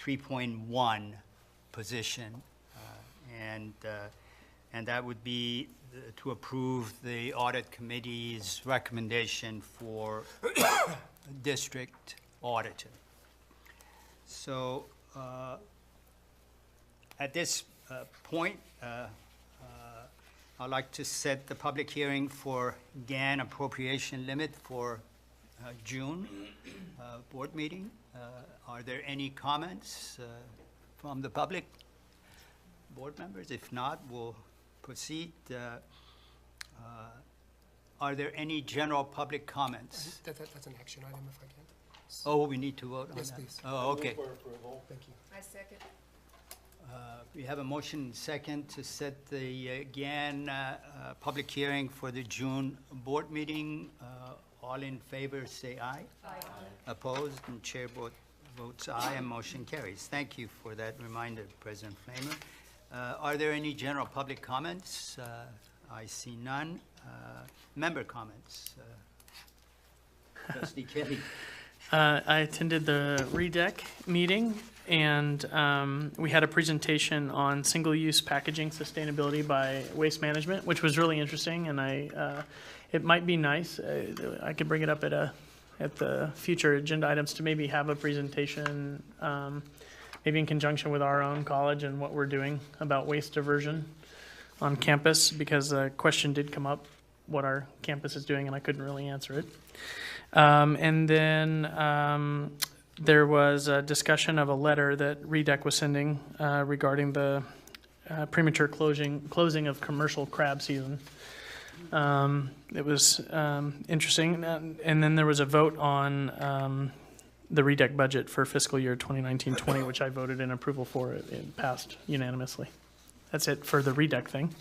3.1 position, and that would be to approve the audit committee's recommendation for district auditor. So at this point, I'd like to set the public hearing for GAN appropriation limit for June board meeting. Are there any comments from the public board members? If not, we'll proceed. Are there any general public comments? That's an action item, if I can. Oh, we need to vote on that? Yes, please. Oh, okay. Thank you. I second. We have a motion second to set the GAN public hearing for the June board meeting. All in favor, say aye. Aye. Opposed, and chair votes aye, and motion carries. Thank you for that reminder, President Flamer. Are there any general public comments? I see none. Member comments? Trustee Kelly. I attended the REDEC meeting, and we had a presentation on single-use packaging sustainability by Waste Management, which was really interesting, and it might be nice. I could bring it up at the future agenda items to maybe have a presentation, maybe in conjunction with our own college and what we're doing about waste diversion on campus, because a question did come up what our campus is doing, and I couldn't really answer it. And then there was a discussion of a letter that REDEC was sending regarding the premature closing of commercial crab season. It was interesting. And then there was a vote on the REDEC budget for fiscal year 2019-20, which I voted in approval for. It passed unanimously. That's it for the REDEC thing.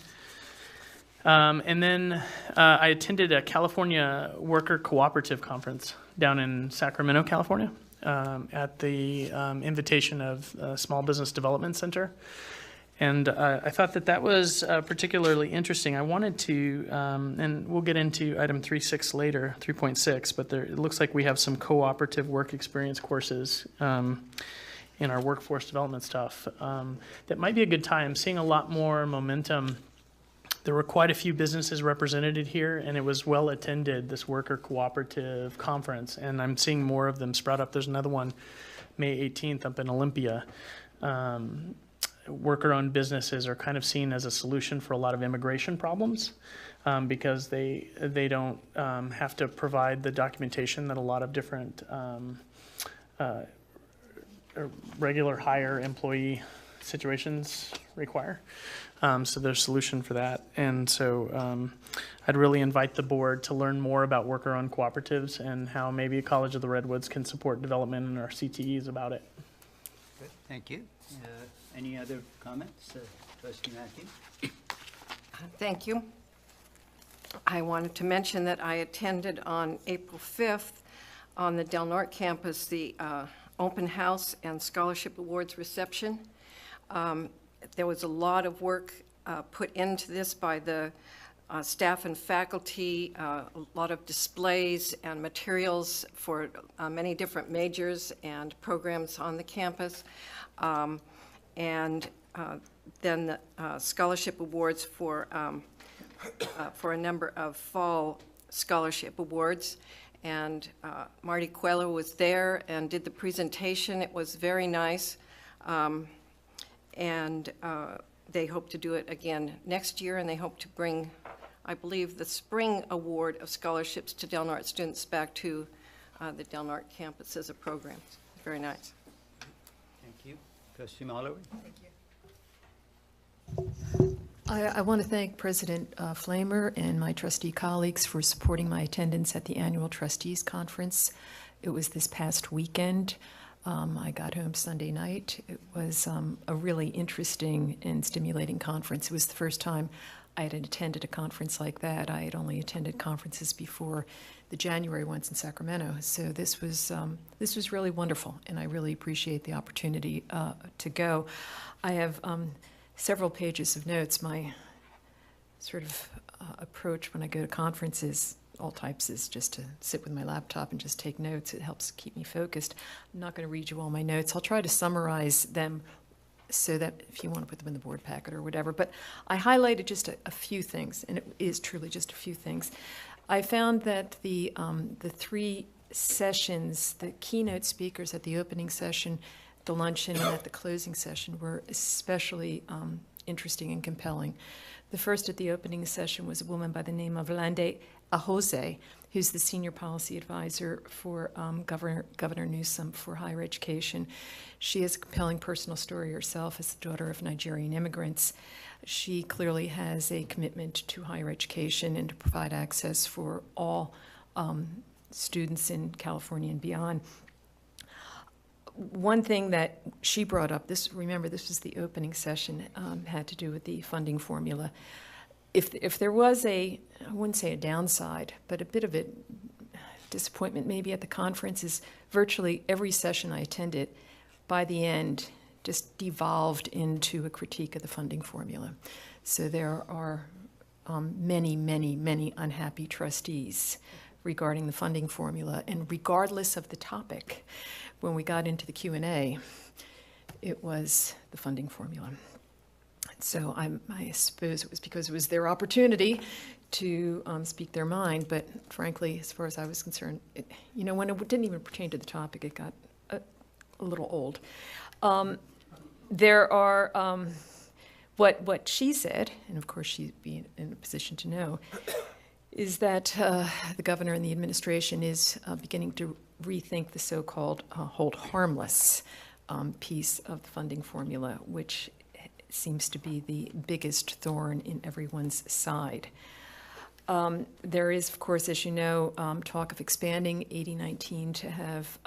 And then I attended a California Worker Cooperative Conference down in Sacramento, California, at the invitation of Small Business Development Center. And I thought that was particularly interesting. I wanted to, and we'll get into item 3.6 later, 3.6, but it looks like we have some cooperative work experience courses in our workforce development stuff. That might be a good time. I'm seeing a lot more momentum. There were quite a few businesses represented here, and it was well attended, this worker cooperative conference, and I'm seeing more of them sprout up. There's another one May 18th up in Olympia. Worker-owned businesses are kind of seen as a solution for a lot of immigration problems because they don't have to provide the documentation that a lot of different regular hire employee situations require. So there's a solution for that. And so I'd really invite the board to learn more about worker-owned cooperatives and how maybe College of the Redwoods can support development in our CTEs about it. Good, thank you. Any other comments? Trustee Matthews? Thank you. I wanted to mention that I attended on April 5th on the Del Norte campus the open house and scholarship awards reception. There was a lot of work put into this by the staff and faculty, a lot of displays and materials for many different majors and programs on the campus. And then the scholarship awards for a number of fall scholarship awards. And Marty Queller was there and did the presentation. It was very nice. And they hope to do it again next year, and they hope to bring, I believe, the spring award of scholarships to Del Norte students back to the Del Norte campus as a program. Very nice. Thank you. Trustee Mallory? Thank you. I want to thank President Flamer and my trustee colleagues for supporting my attendance at the annual trustees conference. It was this past weekend. I got home Sunday night. It was a really interesting and stimulating conference. It was the first time I had attended a conference like that. I had only attended conferences before, the January ones in Sacramento. So this was really wonderful, and I really appreciate the opportunity to go. I have several pages of notes. My sort of approach when I go to conferences all types is just to sit with my laptop and just take notes. It helps keep me focused. I'm not going to read you all my notes. I'll try to summarize them so that if you want to put them in the board packet or whatever. But I highlighted just a few things, and it is truly just a few things. I found that the 3 sessions, the keynote speakers at the opening session, the luncheon, and at the closing session were especially interesting and compelling. The first at the opening session was a woman by the name of Lande Ahose, who's the senior policy advisor for Governor Newsom for higher education. She has a compelling personal story herself as the daughter of Nigerian immigrants. She clearly has a commitment to higher education and to provide access for all students in California and beyond. One thing that she brought up, remember this was the opening session, had to do with the funding formula. If there was I wouldn't say a downside, but a bit of a disappointment maybe at the conference, is virtually every session I attended, by the end, just devolved into a critique of the funding formula. So there are many, many, many unhappy trustees regarding the funding formula, and regardless of the topic, when we got into the Q&A, it was the funding formula. So I suppose it was because it was their opportunity to speak their mind, but frankly, as far as I was concerned, when it didn't even pertain to the topic, it got a little old. There are, what she said, and of course she'd be in a position to know, is that the governor and the administration is beginning to rethink the so-called hold harmless piece of the funding formula, which seems to be the biggest thorn in everyone's side. There is, of course, as you know, talk of expanding 8019 to have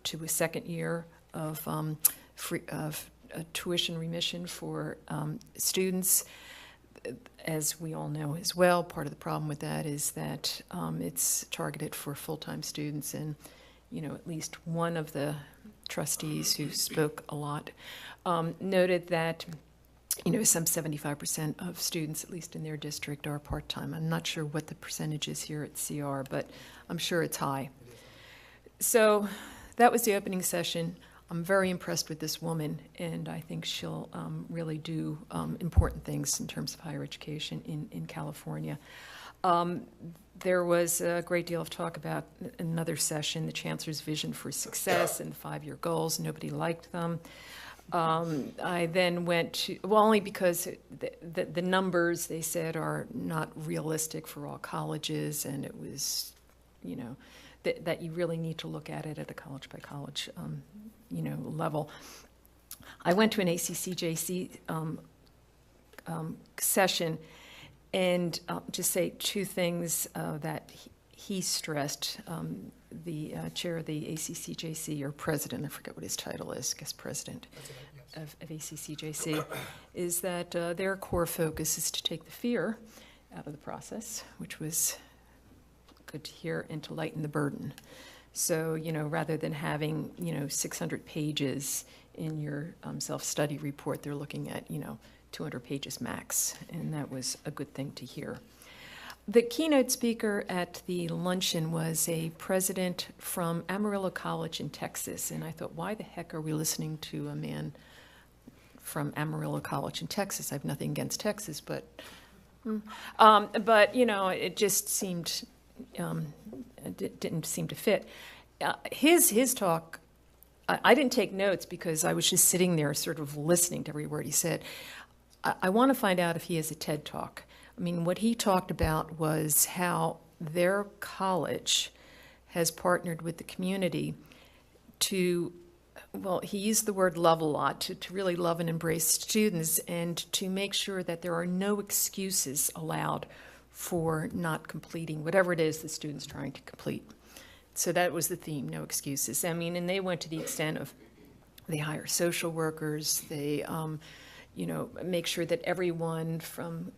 to a second year of tuition remission for students. As we all know as well, part of the problem with that is that it's targeted for full-time students, and at least one of the trustees who spoke a lot noted that some 75% of students, at least in their district, are part-time. I'm not sure what the percentage is here at CR, but I'm sure it's high. So that was the opening session. I'm very impressed with this woman, and I think she'll really do important things in terms of higher education in California. There was a great deal of talk about another session, the Chancellor's vision for success and the 5-year goals. Nobody liked them. I then went to, only because the numbers, they said, are not realistic for all colleges, and it was, that you really need to look at it at a college-by-college, level. I went to an ACCJC session, and just say 2 things that he stressed. The chair of the ACCJC, or president, I forget what his title is, I guess president of ACCJC, is that their core focus is to take the fear out of the process, which was good to hear, and to lighten the burden. So, rather than having, 600 pages in your self-study report, they're looking at, 200 pages max, and that was a good thing to hear. The keynote speaker at the luncheon was a president from Amarillo College in Texas, and I thought, why the heck are we listening to a man from Amarillo College in Texas? I have nothing against Texas, but it just seemed, it didn't seem to fit. His talk, I didn't take notes because I was just sitting there sort of listening to every word he said. I want to find out if he has a TED Talk. I mean, what he talked about was how their college has partnered with the community to, he used the word love a lot, to really love and embrace students, and to make sure that there are no excuses allowed for not completing whatever it is the student's trying to complete. So that was the theme, no excuses. I mean, and they went to the extent of they hire social workers, they, make sure that everyone from,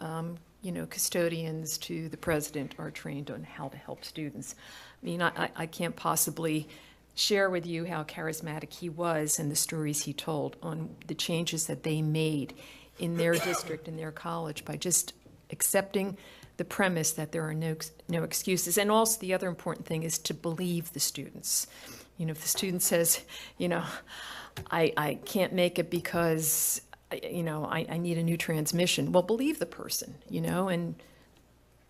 custodians to the president are trained on how to help students. I mean, I can't possibly share with you how charismatic he was and the stories he told on the changes that they made in their district, in their college, by just accepting the premise that there are no excuses. And also the other important thing is to believe the students. You know, if the student says, you know, I can't make it because, you know, I need a new transmission, well, believe the person, you know, and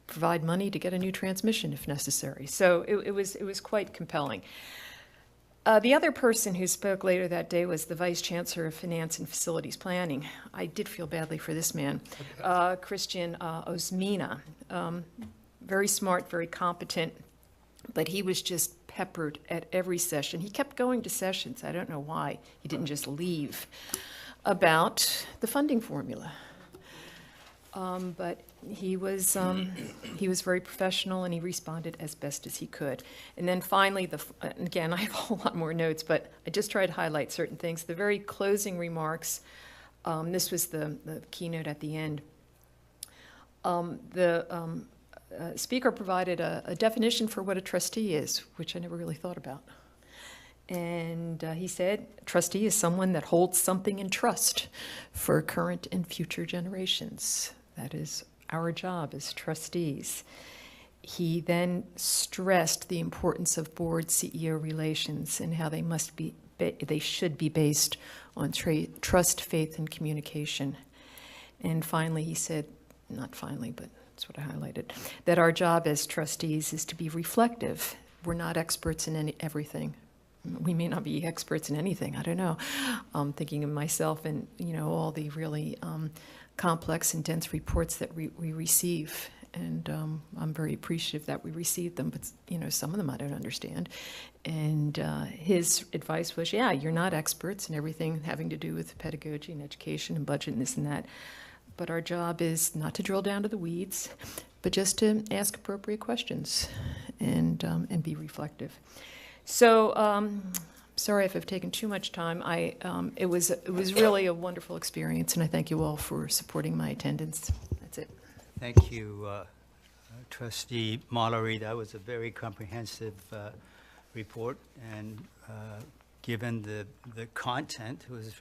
provide money to get a new transmission if necessary. So it was quite compelling. The other person who spoke later that day was the Vice Chancellor of Finance and Facilities Planning. I did feel badly for this man, Christian Osmina. Very smart, very competent, but he was just peppered at every session. He kept going to sessions, I don't know why, he didn't just leave, about the funding formula. But he was very professional, and he responded as best as he could. And then finally, again, I have a whole lot more notes, but I just tried to highlight certain things. The very closing remarks, this was the keynote at the end. The speaker provided a definition for what a trustee is, which I never really thought about. And he said, trustee is someone that holds something in trust for current and future generations. That is our job as trustees. He then stressed the importance of board-CEO relations and how they should be based on trust, faith, and communication. And finally, he said, not finally, but that's what I highlighted, that our job as trustees is to be reflective. We're not experts in everything. We may not be experts in anything, I don't know. I'm thinking of myself and, you know, all the really complex and dense reports that we receive. And I'm very appreciative that we receive them, but, you know, some of them I don't understand. And his advice was, yeah, you're not experts in everything having to do with pedagogy and education and budget and this and that. But our job is not to drill down to the weeds, but just to ask appropriate questions and be reflective. So, sorry if I've taken too much time. It was really a wonderful experience, and I thank you all for supporting my attendance. That's it. Thank you, Trustee Mallory. That was a very comprehensive report, and given the content, it was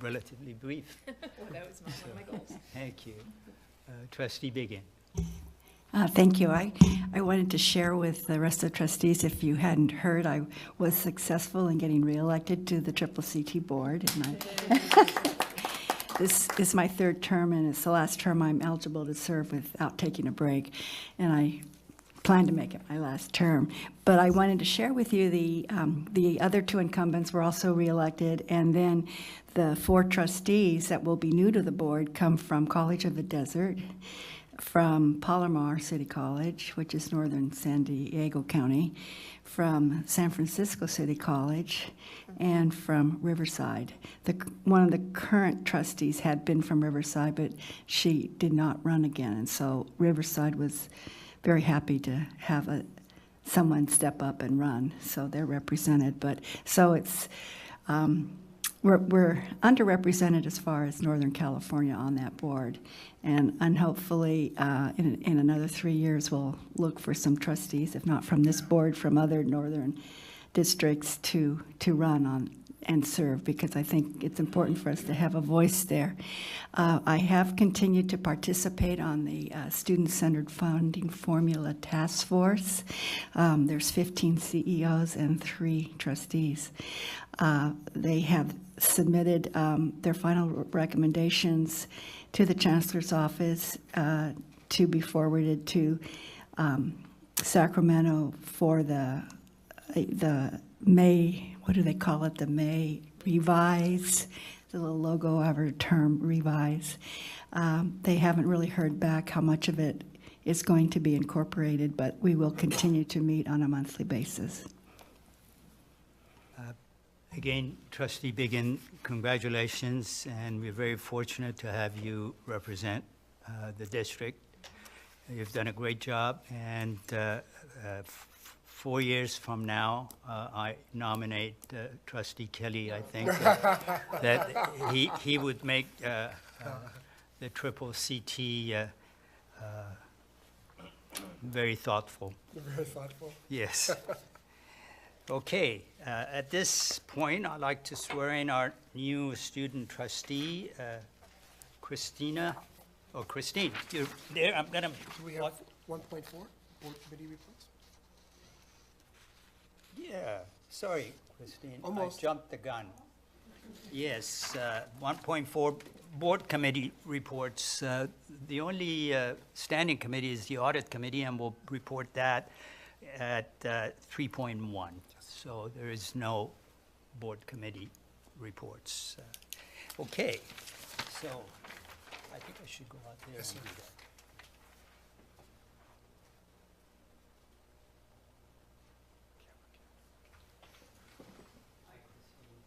relatively brief. Well, that was one of my goals. Thank you. Trustee Biggin. Thank you. I wanted to share with the rest of the trustees, if you hadn't heard, I was successful in getting reelected to the CCCT board. And this is my third term, and it's the last term I'm eligible to serve without taking a break. And I plan to make it my last term. But I wanted to share with you the other two incumbents were also reelected, and then the 4 trustees that will be new to the board come from College of the Desert, from Palomar City College, which is northern San Diego County, from San Francisco City College, and from Riverside. One of the current trustees had been from Riverside, but she did not run again, and so Riverside was very happy to have someone step up and run, so they're represented. But so it's we're underrepresented as far as Northern California on that board, and hopefully in another 3 years we'll look for some trustees, if not from this board, from other northern districts to run on and serve, because I think it's important for us to have a voice there. I have continued to participate on the Student-Centered Funding Formula Task Force. There's 15 CEOs and 3 trustees. They have submitted their final recommendations to the Chancellor's office to be forwarded to Sacramento for the May, what do they call it, the May revise, the little logo of our term, revise. They haven't really heard back how much of it is going to be incorporated, but we will continue to meet on a monthly basis. Again, Trustee Biggin, congratulations, and we're very fortunate to have you represent the district. You've done a great job, and 4 years from now, I nominate Trustee Kelly. I think that he would make the CCCT very thoughtful. Very thoughtful. Yes. Okay, at this point, I'd like to swear in our new student trustee, Christina Oh, Christine, you're there, I'm gonna. Do we have 1.4, board committee reports? Yeah, sorry, Christine. Almost. I jumped the gun. Yes, 1.4 board committee reports. The only standing committee is the audit committee, and we'll report that at 3.1. So there is no board committee reports. Okay, so I think I should go out there and do that. Hi, Christine.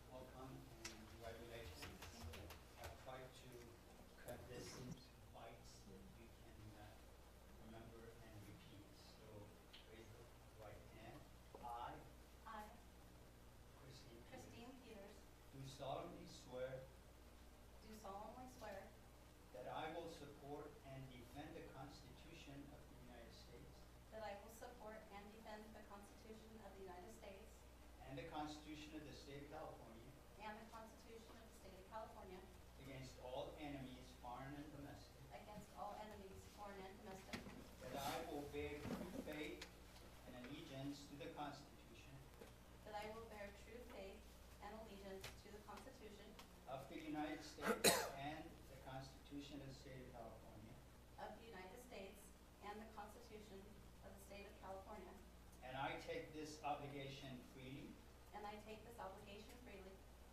Welcome and congratulations. I've tried to cut this into bites that you can remember and repeat. So raise the right hand. I, Christine Peters, do solemnly swear that I will support and defend the Constitution of the United States and the Constitution of the State of California against all enemies, foreign and domestic, that I will bear true faith and allegiance to the Constitution of the United States and the Constitution of the State of California, and I take this obligation freely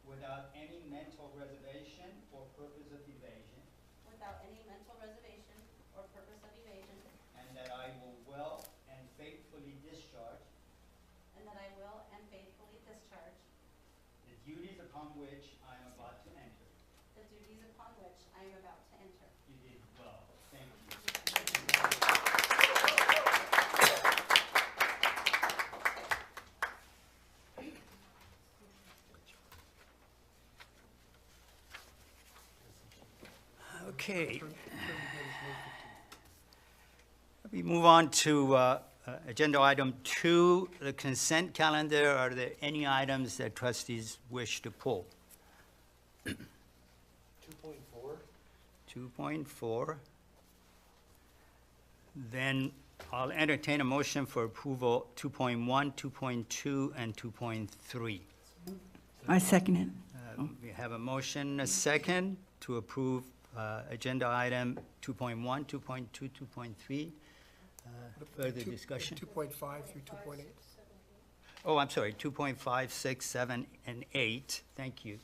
without any mental reservation or purpose of evasion, and that I will well and faithfully discharge the duties upon which I am about to enter. You did well. Thank you. Okay. We move on to agenda item 2, the consent calendar. Are there any items that trustees wish to pull? 2.4. Then I'll entertain a motion for approval 2.1, 2.2, and 2.3. I second it. We have a motion, a second, to approve agenda item 2.1, 2.2, 2.3. Further discussion? 2.5 through 2.8. Oh, I'm sorry, 2.5, 6, 7, and 8. Thank you.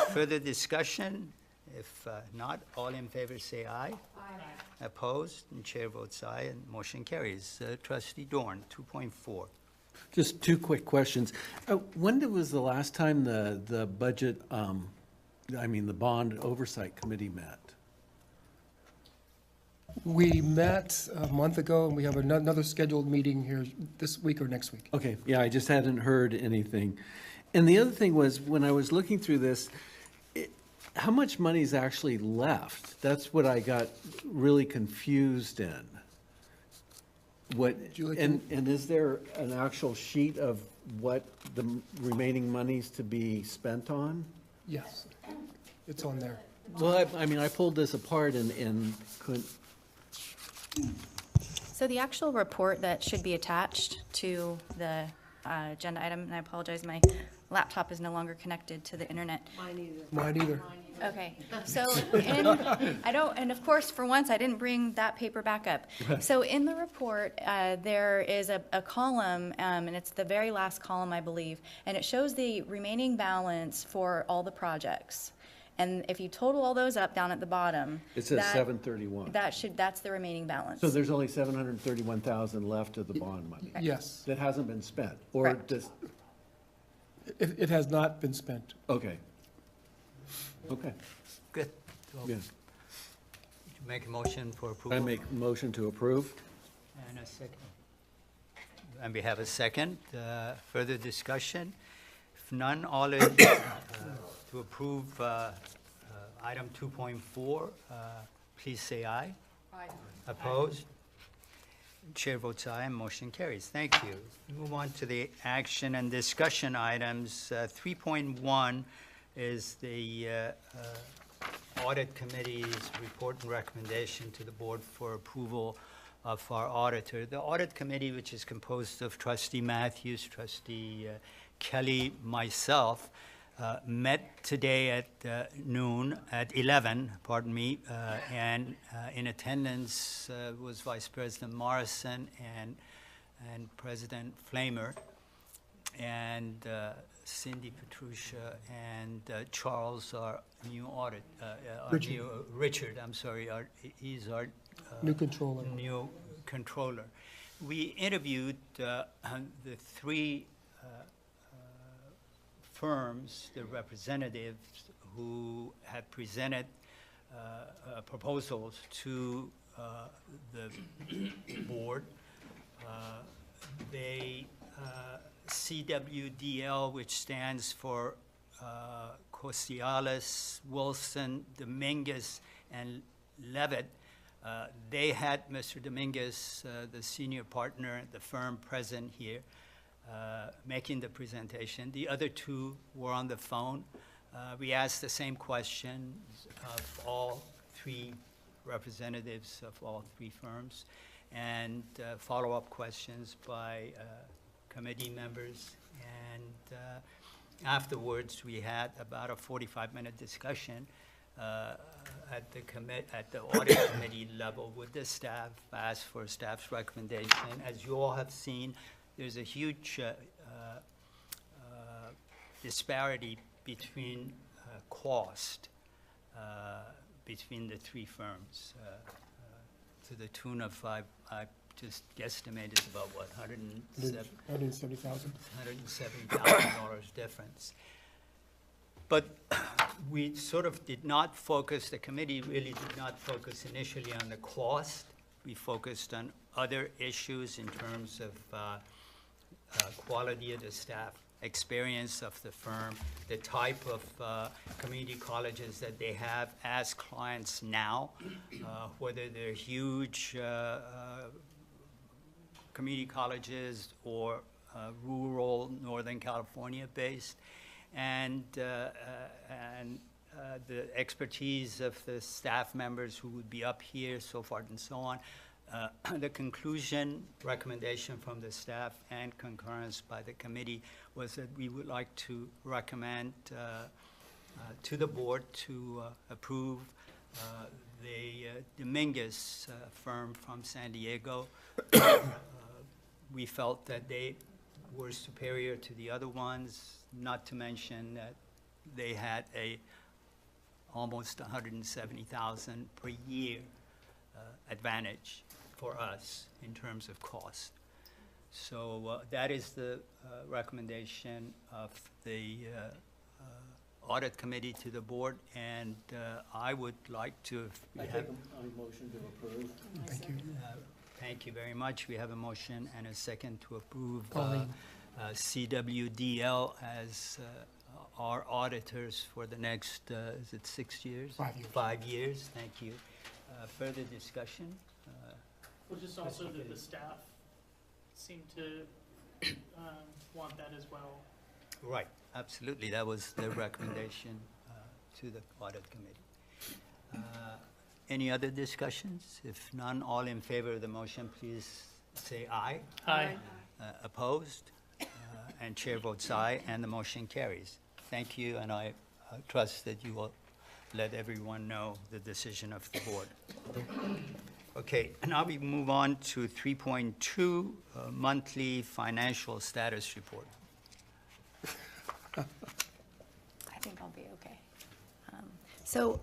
Further discussion? If not, all in favor say aye. Aye. Opposed? And chair votes aye, and motion carries. Trustee Dorn, 2.4. Just two quick questions. When was the last time the budget, the bond oversight committee met? We met a month ago, and we have another scheduled meeting here this week or next week. Okay, yeah, I just hadn't heard anything. And the other thing was, when I was looking through this, how much money is actually left? That's what I got really confused in. What, and is there an actual sheet of what the remaining money's to be spent on? Yes, it's on there. Well, I pulled this apart and couldn't. So the actual report that should be attached to the agenda item, and I apologize, my laptop is no longer connected to the internet. Mine either. Okay, so, and of course, for once, I didn't bring that paper back up. So in the report, there is a column, and it's the very last column, I believe, and it shows the remaining balance for all the projects. And if you total all those up down at the bottom. It says 731. That's the remaining balance. So there's only 731,000 left of the bond money Yes, that hasn't been spent, or Correct. just, it has not been spent. okay. Okay, Good. yeah. Make a motion for approval. I make motion to approve. And a second. And we have a second. Further discussion? If none, all in to approve item 2.4, please say aye. Aye. Opposed? Chair votes aye, and motion carries. Thank you. Move on to the action and discussion items. 3.1 is the Audit Committee's report and recommendation to the board for approval of our auditor. The Audit Committee, which is composed of Trustee Matthews, Trustee Kelly, myself, met today at noon, at 11, pardon me, and in attendance was Vice President Morrison and President Flamer, and Cindy Petrucia and Charles, our new audit, Richard, I'm sorry, he's our New controller. new controller. We interviewed the three firms, the representatives who had presented proposals to the board. They CWDL, which stands for Cosialis, Wilson, Dominguez, and Levitt. They had Mr. Dominguez, the senior partner at the firm, present here, making the presentation. The other two were on the phone. We asked the same question of all three representatives of all three firms, and follow-up questions by committee members. And afterwards, we had about a 45-minute discussion at the audit committee level with the staff, asked for staff's recommendation. As you all have seen, there's a huge disparity between cost between the three firms, to the tune of, I just guesstimated about what, $170,000. $170,000 difference. But we sort of did not focus, the committee really did not focus initially on the cost. We focused on other issues in terms of quality of the staff, experience of the firm, the type of community colleges that they have as clients now, whether they're huge community colleges or rural Northern California based, and the expertise of the staff members who would be up here, so forth and so on. The conclusion, recommendation from the staff and concurrence by the committee was that we would like to recommend to the board to approve the Dominguez firm from San Diego. We felt that they were superior to the other ones, not to mention that they had almost $170,000 per year advantage for us in terms of cost. So that is the recommendation of the audit committee to the board, and I would like to. I take a motion to approve. Thank you. Thank you very much. We have a motion and a second to approve Pauline. CWDL as our auditors for the next, is it 6 years? 5 years. 5 years, thank you. Further discussion? Well, just also that the staff seem to want that as well. Right, absolutely. That was the recommendation to the audit committee. Any other discussions? If none, all in favor of the motion, please say aye. Aye. Opposed? And chair votes aye, and the motion carries. Thank you, and I trust that you will let everyone know the decision of the board. Okay, now we move on to 3.2, monthly financial status report. I think I'll be okay. So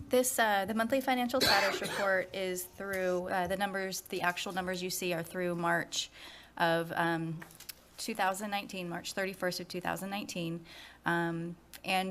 this, the monthly financial status report is through, the numbers, the actual numbers you see are through March of 2019, March 31st of 2019. And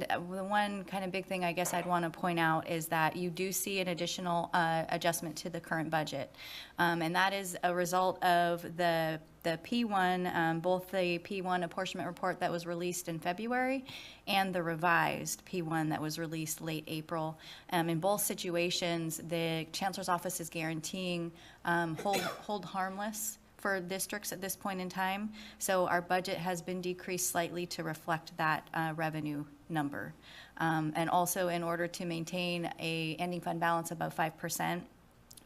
the one kind of big thing I guess I'd want to point out is that you do see an additional adjustment to the current budget. And that is a result of the P1, both the P1 apportionment report that was released in February and the revised P1 that was released late April. In both situations, the Chancellor's office is guaranteeing hold harmless for districts at this point in time, so our budget has been decreased slightly to reflect that revenue number. And also, in order to maintain a ending fund balance above 5%,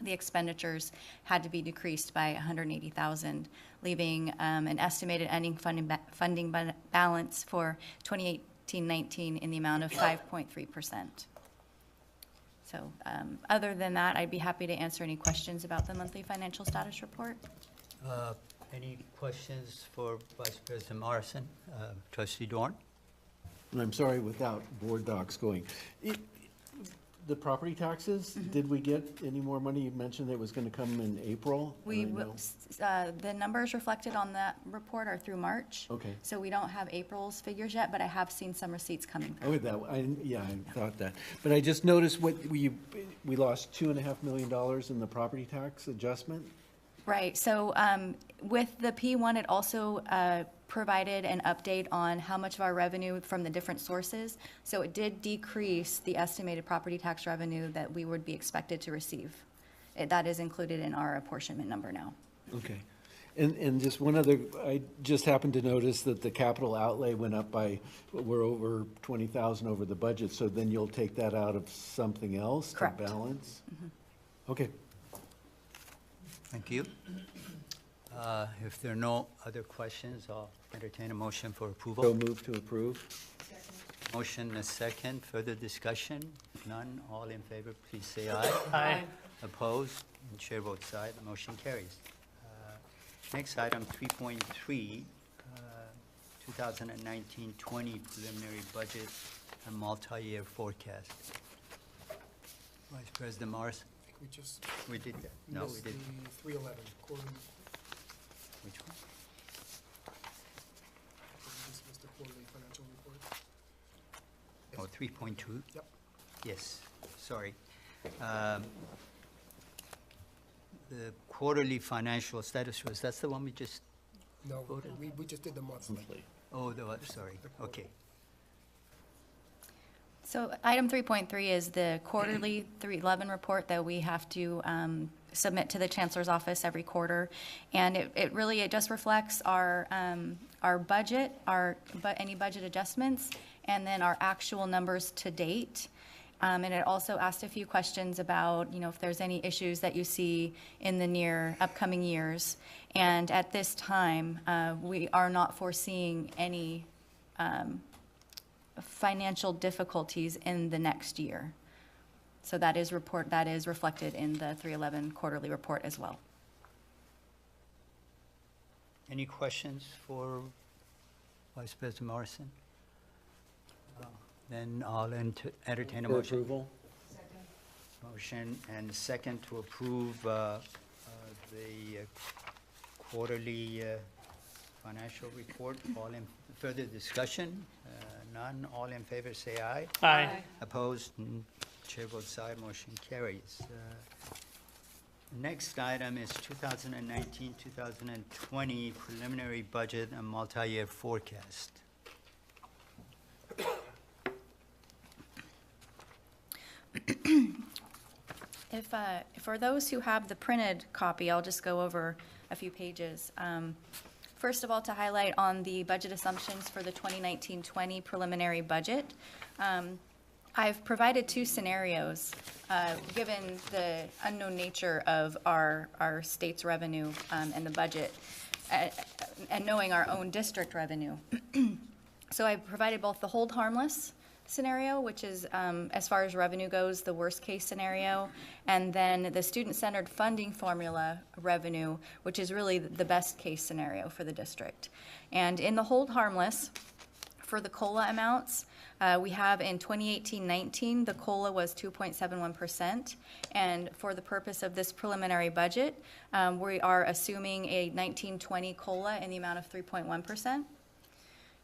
the expenditures had to be decreased by 180,000, leaving an estimated ending funding balance for 2018-19 in the amount of 5.3%. So other than that, I'd be happy to answer any questions about the monthly financial status report. Any questions for Vice President Morrison? Trustee Dorn? And I'm sorry, without board docs going. The property taxes, did we get any more money? You mentioned it was going to come in April. We, and I know- the numbers reflected on that report are through March. Okay. So we don't have April's figures yet, but I have seen some receipts coming through. Oh, yeah, I thought that. But I just noticed we lost $2.5 million in the property tax adjustment. Right, so with the P1, it also provided an update on how much of our revenue from the different sources. So it did decrease the estimated property tax revenue that we would be expected to receive. That is included in our apportionment number now. Okay. And just one other, I just happened to notice that the capital outlay went up by, we're over 20,000 over the budget, so then you'll take that out of something else to Correct. balance? Okay. Thank you. If there are no other questions, I'll entertain a motion for So approval. move to approve? Motion and a second. Further discussion? None. All in favor, please say aye. Aye. Opposed? And chair votes aye. The motion carries. Next item, 3.3, 2019-20 preliminary budget and multi-year forecast. Vice President Morris? I think we just We did that. No, we missed the didn't. 311 quarterly. Which one? We just missed the quarterly financial report. Oh, 3.2? Yep. Yes, sorry. The quarterly financial status was, that's the one we just, No, Voted. we just did the monthly. oh, sorry, okay. So item 3.3 is the quarterly 311 report that we have to submit to the Chancellor's office every quarter. And it really just reflects our budget, any budget adjustments, and then our actual numbers to date. And it also asked a few questions about, if there's any issues that you see in the upcoming years. And at this time, we are not foreseeing any financial difficulties in the next year. So that is reflected in the 311 quarterly report as well. Any questions for Vice President Morrison? Then I'll entertain a For motion. approval? Motion and second to approve the quarterly financial report. All in further discussion? None. All in favor, say aye. Aye. Opposed? Chair votes aye. Motion carries. Next item is 2019-2020 preliminary budget and multi-year forecast. For those who have the printed copy, I'll just go over a few pages. First of all, to highlight on the budget assumptions for the 2019-20 preliminary budget, I've provided two scenarios, given the unknown nature of our state's revenue and the budget, and knowing our own district revenue. So I've provided both the hold harmless scenario, which is, as far as revenue goes, the worst-case scenario, and then the student-centered funding formula revenue, which is really the best-case scenario for the district. And in the hold harmless, for the COLA amounts, we have in 2018-19, the COLA was 2.71%, and for the purpose of this preliminary budget, we are assuming a 19-20 COLA in the amount of 3.1%.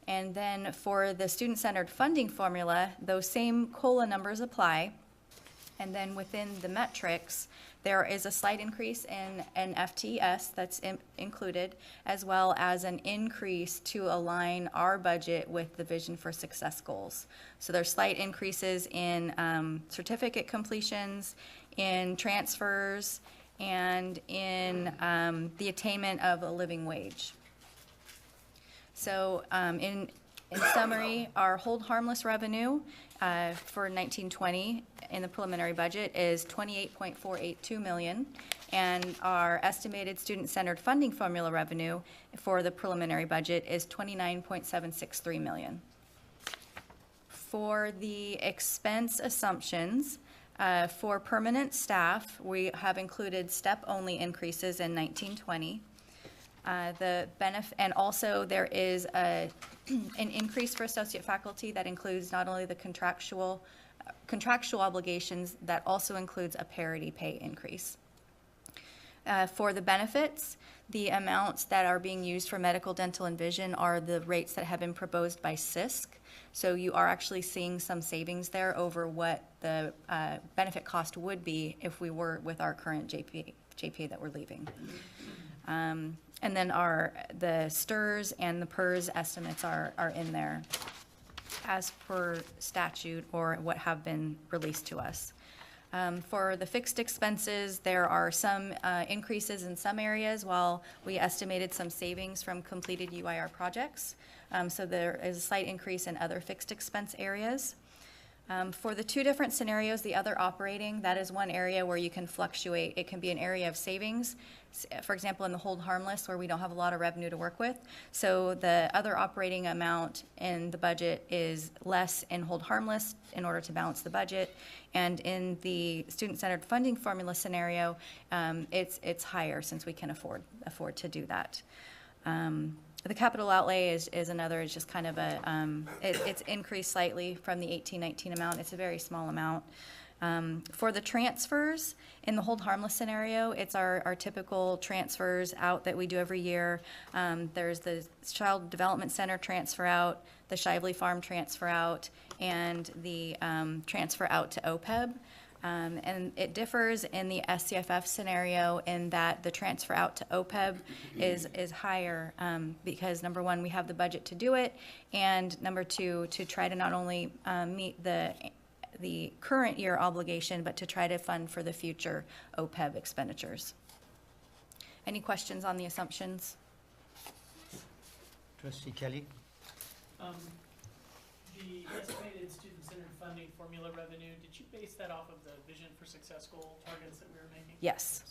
And then for the student-centered funding formula, those same COLA numbers apply. And then within the metrics, there is a slight increase in an FTES that's included, as well as an increase to align our budget with the Vision for Success goals. So there's slight increases in certificate completions, in transfers, and in the attainment of a living wage. So in summary, our hold harmless revenue for 1920 in the preliminary budget is $28.482 million, and our estimated student-centered funding formula revenue for the preliminary budget is $29.763 million. For the expense assumptions, for permanent staff, we have included step-only increases in 1920. And also there is an increase for associate faculty that includes not only the contractual obligations, that also includes a parity pay increase. For the benefits, the amounts that are being used for medical, dental, and vision are the rates that have been proposed by CISC. So you are actually seeing some savings there over what the benefit cost would be if we were with our current JPA that we're leaving. And then the STRS and the PERS estimates are in there as per statute or what have been released to us. For the fixed expenses, there are some increases in some areas while we estimated some savings from completed UIR projects. So there is a slight increase in other fixed expense areas. For the two different scenarios, the other operating, that is one area where you can fluctuate. It can be an area of savings, for example, in the hold harmless where we don't have a lot of revenue to work with. So the other operating amount in the budget is less in hold harmless in order to balance the budget. And in the student-centered funding formula scenario, it's higher since we can afford to do that. The capital outlay is another, it's just kind of it's increased slightly from the 18-19 amount. It's a very small amount. For the transfers, in the hold harmless scenario, it's our typical transfers out that we do every year. There's the Child Development Center transfer out, the Shively Farm transfer out, and the transfer out to OPEB. And it differs in the SCFF scenario in that the transfer out to OPEB is higher because, number one, we have the budget to do it, and number two, to try to not only meet the current year obligation, but to try to fund for the future OPEB expenditures. Any questions on the assumptions? Trustee Kelly? The estimated student-centered funding formula revenue, did you base that off of the Vision for Success goal targets that we were making? Yes.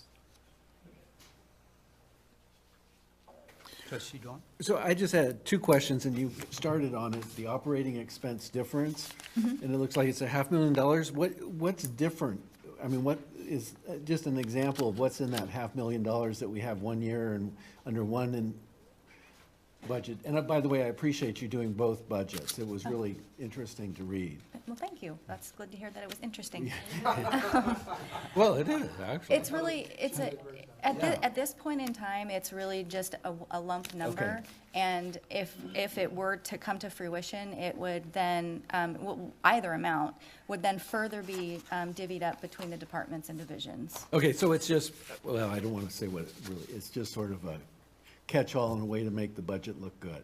Trustee Dorn? So I just had two questions, and you started on it, the operating expense difference, and it looks like it's $500,000. What's different? I mean, what is, just an example of what's in that $500,000 that we have one year and under one in budget? And by the way, I appreciate you doing both budgets. It was really interesting to read. Well, thank you. That's good to hear that it was interesting. Well, it is, actually. It's really, at this point in time, it's really just a lump number. Okay. And if it were to come to fruition, it would then, either amount would then further be divvied up between the departments and divisions. Okay, so it's just, well, I don't want to say what it really, it's just sort of a catch-all and a way to make the budget look good.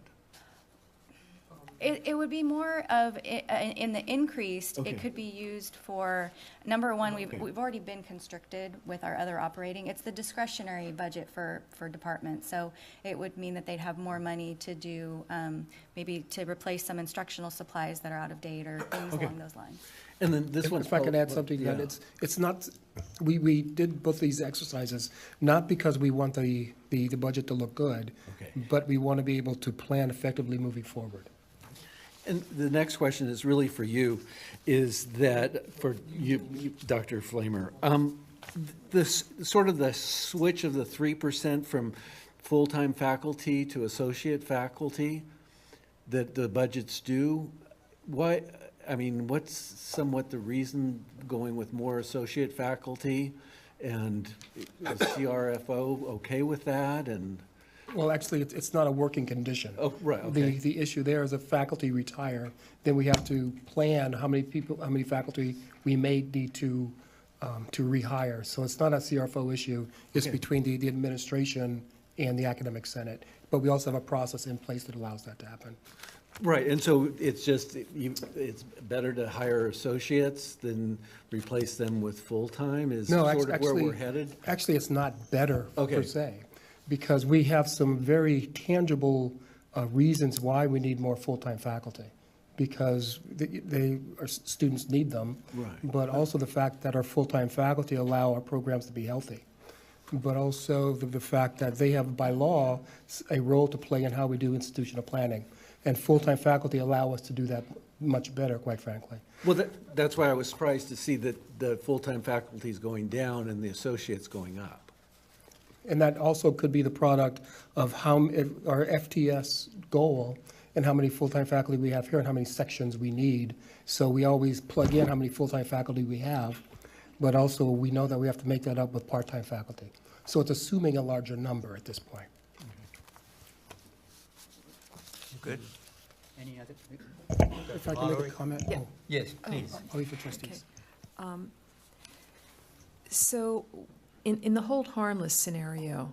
It would be more of, in the increased, Okay. it could be used for, number one, Okay. we've already been constricted with our other operating. It's the discretionary budget for departments. So it would mean that they'd have more money to do, maybe to replace some instructional supplies that are out of date or things Okay. along those lines. And then this one. If I could add something, that it's not, we did both these exercises, not because we want the budget to look good, Okay. but we want to be able to plan effectively moving forward. And the next question is really for you, is that, for you, Dr. Flamer, this, sort of the switch of the 3% from full-time faculty to associate faculty that the budgets do, why, I mean, what's somewhat the reason going with more associate faculty? And is CRFO okay with that? And Well, actually, it's not a working condition. oh, right, okay. The issue there is if faculty retire, then we have to plan how many faculty we may need to rehire. So it's not a CRFO issue, it's Okay. between the administration and the academic senate. But we also have a process in place that allows that to happen. Right, and so it's just, it's better to hire associates than replace them with full-time is No, sort of where actually, we're headed? actually, it's not better Okay. per se, because we have some very tangible reasons why we need more full-time faculty. Because our students need them. Right. But also the fact that our full-time faculty allow our programs to be healthy. But also the fact that they have, by law, a role to play in how we do institutional planning. And full-time faculty allow us to do that much better, quite frankly. Well, that's why I was surprised to see that the full-time faculty is going down and the associates going up. And that also could be the product of our FTS goal and how many full-time faculty we have here and how many sections we need. So we always plug in how many full-time faculty we have, but also we know that we have to make that up with part-time faculty. So it's assuming a larger number at this point. Good. Any other? If I can make a Valerie? comment? Yeah. Oh, Yes, please. I'll leave for trustees. So in the hold harmless scenario,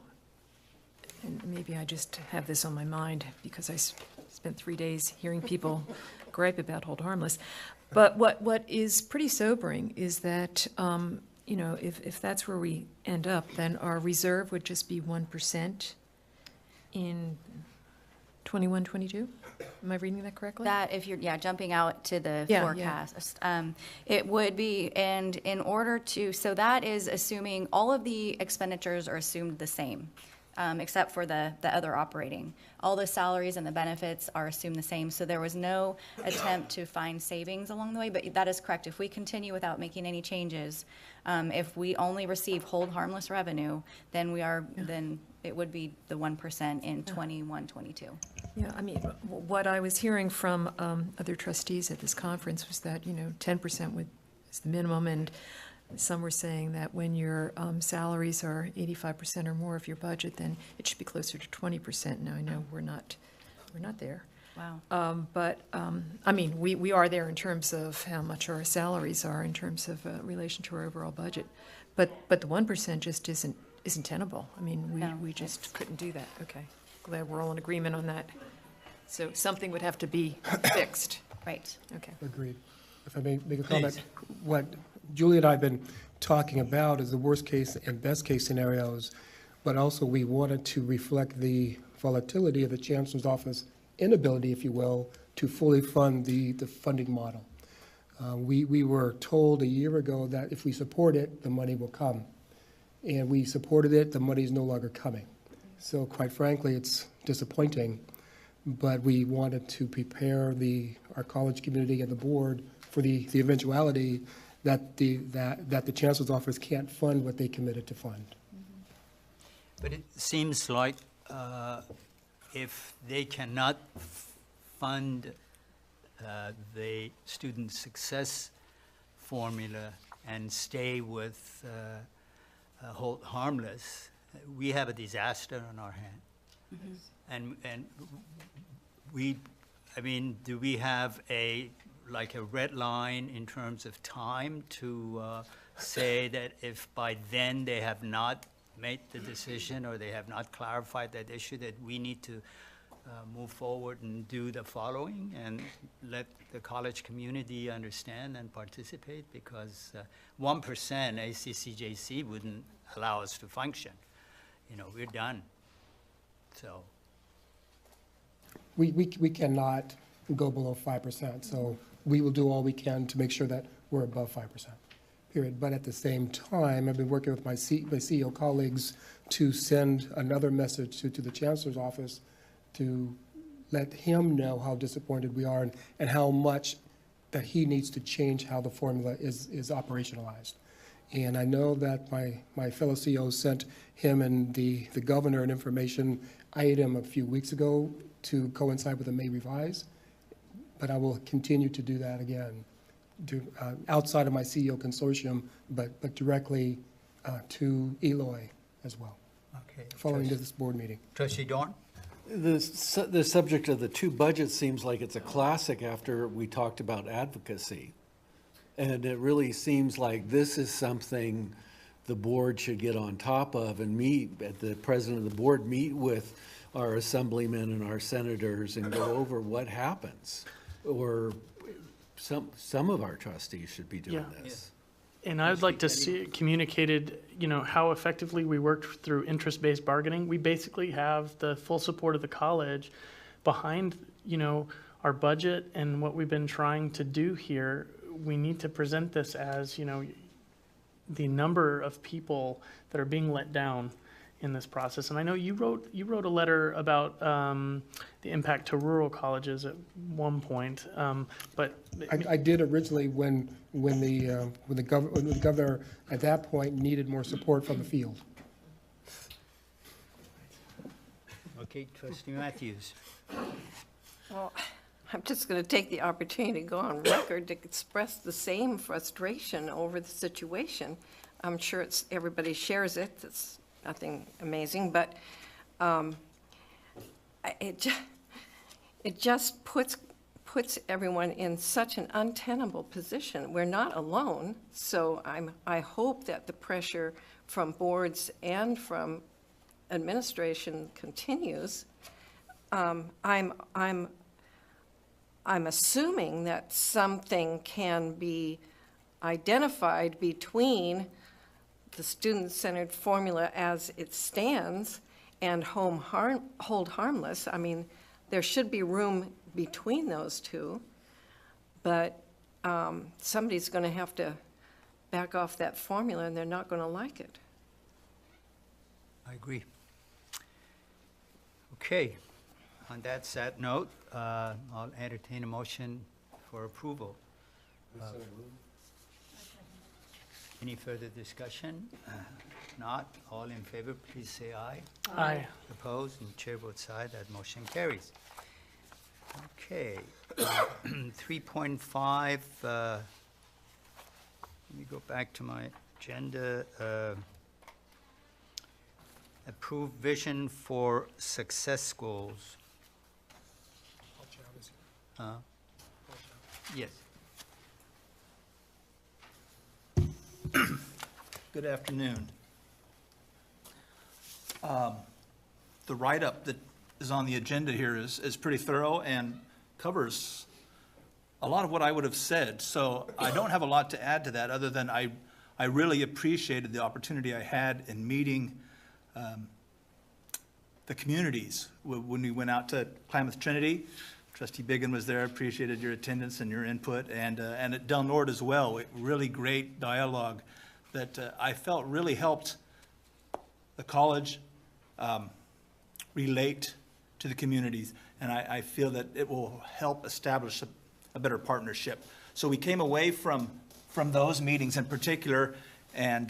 and maybe I just have this on my mind because I spent 3 days hearing people gripe about hold harmless, but what is pretty sobering is that, if that's where we end up, then our reserve would just be 1% in 21, 22? Am I reading that correctly? That, if you're, jumping out to the Yeah, forecast, it would be, and in order to, so that is assuming all of the expenditures are assumed the same, except for the other operating. All the salaries and the benefits are assumed the same, so there was no attempt to find savings along the way, but that is correct. If we continue without making any changes, if we only receive hold harmless revenue, then then it would be the 1% in 21, 22. Yeah, I mean, what I was hearing from other trustees at this conference was that, 10% is the minimum, and some were saying that when your salaries are 85% or more of your budget, then it should be closer to 20%. Now, I know we're not there. Wow. But, I mean, we are there in terms of how much our salaries are in terms of relation to our overall budget. But the 1% just isn't tenable. I mean, No. we just couldn't do that. Okay, glad we're all in agreement on that. So something would have to be fixed. Right. Okay. Agreed. If I may make a comment, Please. what Julie and I have been talking about is the worst case and best case scenarios, but also we wanted to reflect the volatility of the Chancellor's office inability, if you will, to fully fund the funding model. We were told a year ago that if we support it, the money will come. And we supported it, the money is no longer coming. So quite frankly, it's disappointing, but we wanted to prepare our college community and the board for the eventuality that the Chancellor's office can't fund what they committed to fund. But it seems like if they cannot fund the student success formula and stay with hold harmless, we have a disaster on our hand. And do we have a red line in terms of time to say that if by then they have not made the decision or they have not clarified that issue, that we need to move forward and do the following and let the college community understand and participate? Because 1% ACCJC wouldn't allow us to function. We're done. So. We cannot go below 5%, so we will do all we can to make sure that we're above 5%, period. But at the same time, I've been working with my CEO colleagues to send another message to the Chancellor's office to let him know how disappointed we are and how much that he needs to change how the formula is operationalized. And I know that my fellow CEO sent him and the governor an information item a few weeks ago to coincide with the May revise, but I will continue to do that again, outside of my CEO consortium, but directly to Eloy as well, Okay. following this board meeting. Trustee Dorn? The subject of the two budgets seems like it's a classic after we talked about advocacy. And it really seems like this is something the board should get on top of and the president of the board meet with our assemblymen and our senators and go over what happens. Or some of our trustees should be doing Yeah. this. And I would like to see it communicated, how effectively we worked through interest-based bargaining. We basically have the full support of the college behind, our budget and what we've been trying to do here. We need to present this as, the number of people that are being let down in this process. And I know you wrote a letter about the impact to rural colleges at one point, but I did originally when the governor at that point needed more support from the field. Okay, Trustee Matthews. Well, I'm just going to take the opportunity to go on record to express the same frustration over the situation. I'm sure everybody shares it. It's nothing amazing, but it just puts everyone in such an untenable position. We're not alone, so I hope that the pressure from boards and from administration continues. I'm assuming that something can be identified between the student-centered formula as it stands and hold harmless. I mean, there should be room between those two, but somebody's going to have to back off that formula, and they're not going to like it. I agree. Okay, on that sad note, I'll entertain a motion for approval. Any further discussion? Not, all in favor, please say aye. Aye. Opposed, and chair votes aye, that motion carries. Okay, 3.5, let me go back to my agenda. Approve vision for success goals. Yes. Good afternoon. The write-up that is on the agenda here is pretty thorough and covers a lot of what I would have said. So I don't have a lot to add to that, other than I really appreciated the opportunity I had in meeting the communities when we went out to Klamath Trinity. Trustee Biggin was there, appreciated your attendance and your input, and at Del Norte as well. Really great dialogue that I felt really helped the college relate to the communities, and I feel that it will help establish a better partnership. So we came away from those meetings in particular, and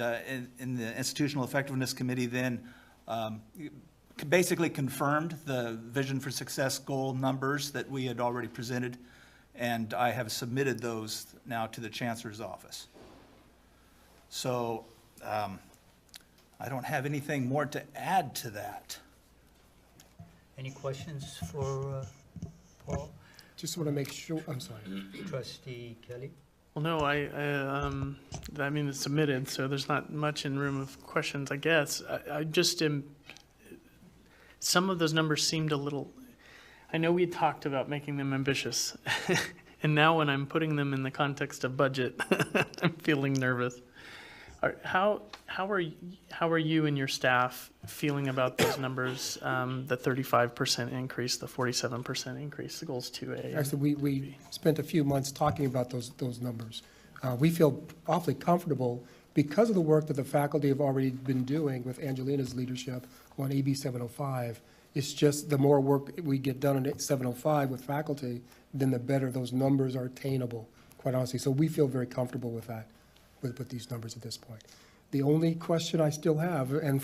in the Institutional Effectiveness Committee then basically confirmed the Vision for Success goal numbers that we had already presented, and I have submitted those now to the Chancellor's office. So I don't have anything more to add to that. Any questions for Paul? Just want to make sure, I'm sorry. Trustee Kelly? Well, no, I mean, it's submitted, so there's not much in room of questions, I guess. I just am, some of those numbers seemed a little, I know we had talked about making them ambitious, and now when I'm putting them in the context of budget, I'm feeling nervous. How are you and your staff feeling about those numbers, the 35% increase, the 47% increase, the goals 2A? Actually, we spent a few months talking about those numbers. We feel awfully comfortable because of the work that the faculty have already been doing with Angelina's leadership on AB 705. It's just the more work we get done on 705 with faculty, then the better those numbers are attainable, quite honestly. So we feel very comfortable with that, with these numbers at this point. The only question I still have, and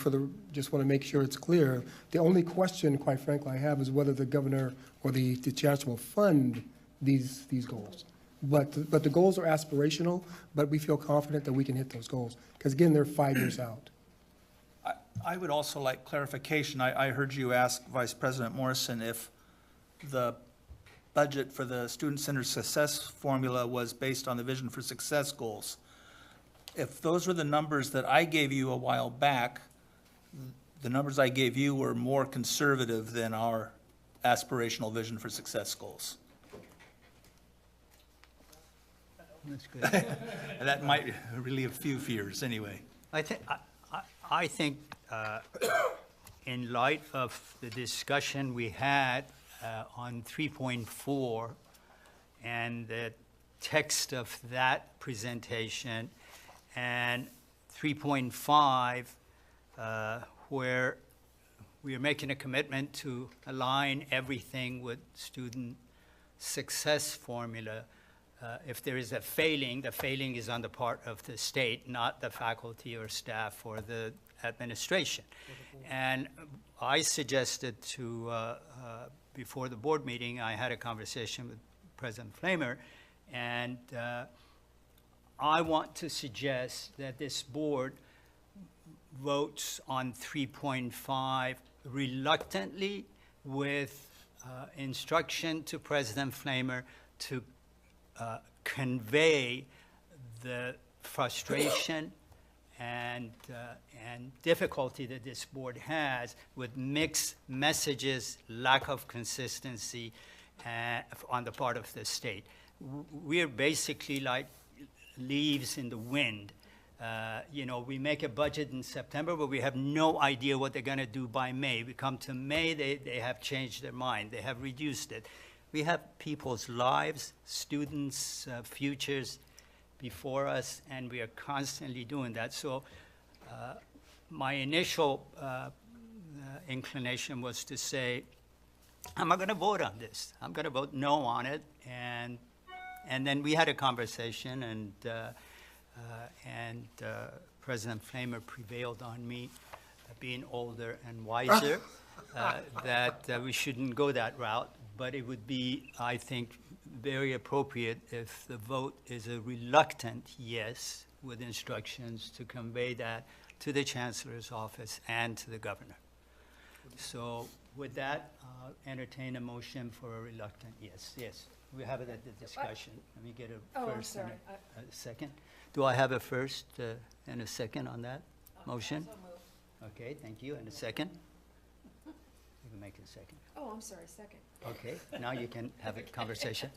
just want to make sure it's clear, the only question, quite frankly, I have is whether the governor or the chancellor will fund these goals. But the goals are aspirational, but we feel confident that we can hit those goals. Because again, they're 5 years out. I would also like clarification. I heard you ask Vice President Morrison if the budget for the student-centered success formula was based on the Vision for Success goals. If those were the numbers that I gave you a while back, the numbers I gave you were more conservative than our aspirational vision for success goals. That's good. And that might relieve a few fears, anyway. I think, in light of the discussion we had on 3.4 and the text of that presentation, and 3.5, where we are making a commitment to align everything with student success formula. If there is a failing, the failing is on the part of the state, not the faculty or staff or the administration. And I suggested to, before the board meeting, I had a conversation with President Flamer, and I want to suggest that this board votes on 3.5 reluctantly, with instruction to President Flamer to convey the frustration and difficulty that this board has with mixed messages, lack of consistency on the part of the state. We're basically like leaves in the wind. You know, we make a budget in September, but we have no idea what they're going to do by May. We come to May, they have changed their mind. They have reduced it. We have people's lives, students' futures before us, and we are constantly doing that. So my initial inclination was to say, I'm not going to vote on this. I'm going to vote no on it. And then we had a conversation, and President Flamer prevailed on me, being older and wiser, that we shouldn't go that route. But it would be, I think, very appropriate if the vote is a reluctant yes, with instructions to convey that to the Chancellor's office and to the governor. So with that, I'll entertain a motion for a reluctant yes. Yes, we have it at the discussion. Let me get a first and a second. Do I have a first and a second on that motion? Okay, thank you. And a second? You can make it a second. Oh, I'm sorry, second. Okay, now you can have a conversation.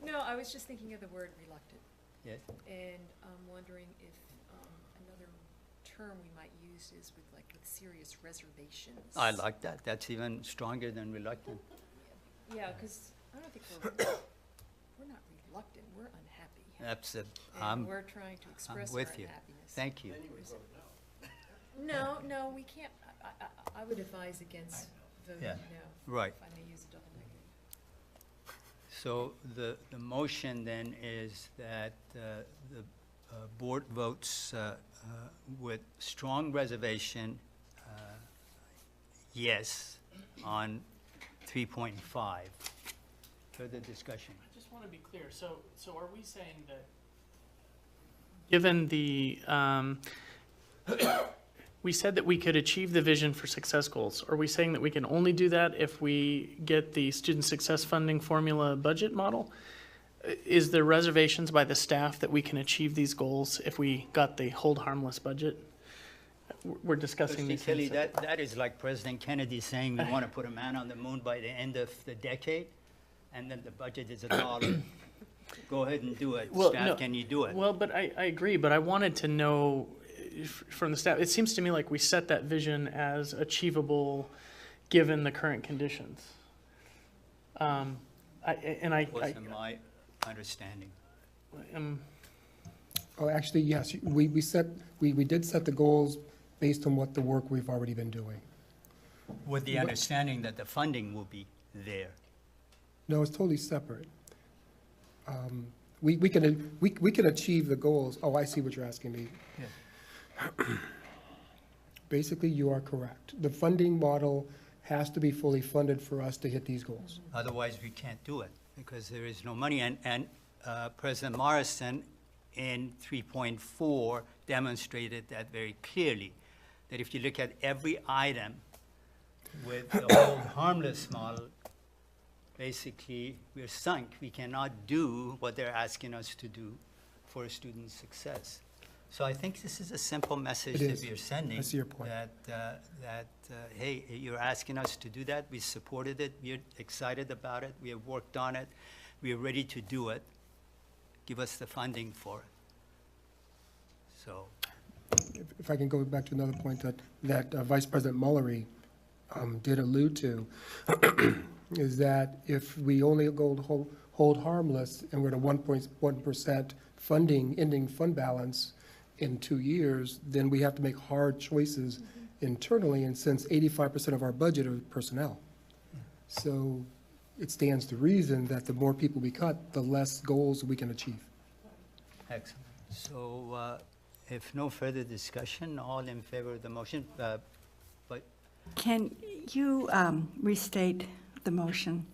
No, I was just thinking of the word reluctant, Yes, and I'm wondering if another term we might use is with serious reservations. I like that. That's even stronger than reluctant. Yeah, because I don't think we're not reluctant, we're unhappy. That's it. And we're trying to express our with you. unhappiness. Thank you. No, we can't, I would advise against voting Yeah. no. Right. If I may use a double negative. So the motion then is that the board votes with strong reservation, yes, on 3.5. Further discussion. I just want to be clear. So are we saying that, given the, we said that we could achieve the vision for success goals. Are we saying that we can only do that if we get the student success funding formula budget model? Is there reservations by the staff that we can achieve these goals if we got the hold harmless budget? We're discussing Trustee these Kelly, things. that is like President Kennedy saying we want to put a man on the moon by the end of the decade, and then the budget is $1. Go ahead and do it. Well, Staff, no. can you do it? Well, but I agree, but I wanted to know from the staff, it seems to me like we set that vision as achievable given the current conditions. Wasn't my understanding. Oh, actually, yes, we did set the goals based on what the work we've already been doing. With the understanding that the funding will be there. No, it's totally separate. We can achieve the goals. Oh, I see what you're asking me. Basically, you are correct. The funding model has to be fully funded for us to hit these goals. Otherwise, we can't do it because there is no money. And President Morrison in 3.4 demonstrated that very clearly, that if you look at every item with the hold harmless model, basically we're sunk. We cannot do what they're asking us to do for student success. So I think this is a simple message It that is. we are sending. I see your point. Hey, you're asking us to do that, we supported it, we're excited about it, we have worked on it, we are ready to do it. Give us the funding for it. So, If I can go back to another point that Vice President Mullery did allude to, is that if we only hold harmless and we're at a 1.1% funding, ending fund balance in 2 years, then we have to make hard choices internally, and since 85% of our budget are personnel. So it stands to reason that the more people we cut, the less goals we can achieve. excellent. So, if no further discussion, all in favor of the motion, but Can you restate the motion?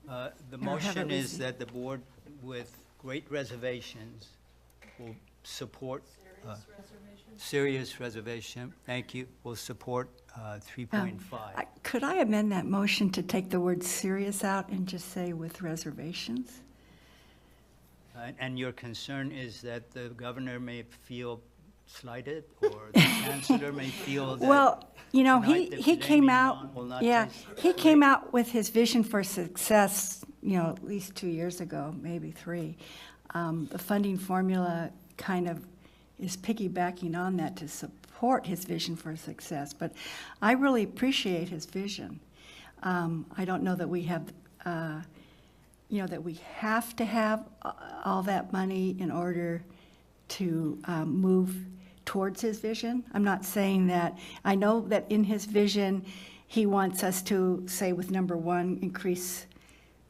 the Or have it motion is received. that the board, with great reservations, will support. Serious reservation, thank you, will support 3.5. Could I amend that motion to take the word serious out and just say with reservations? And your concern is that the governor may feel slighted, or the chancellor may feel that. Well, you know, tonight the he filet came mignon out, will not yeah, taste he great. came out with his vision for success, you know, at least 2 years ago, maybe 3. The funding formula kind of is piggybacking on that to support his vision for success, but I really appreciate his vision. I don't know that we have, you know, that we have to have all that money in order to move towards his vision. I'm not saying that. I know that in his vision, he wants us to, say, with number 1, increase,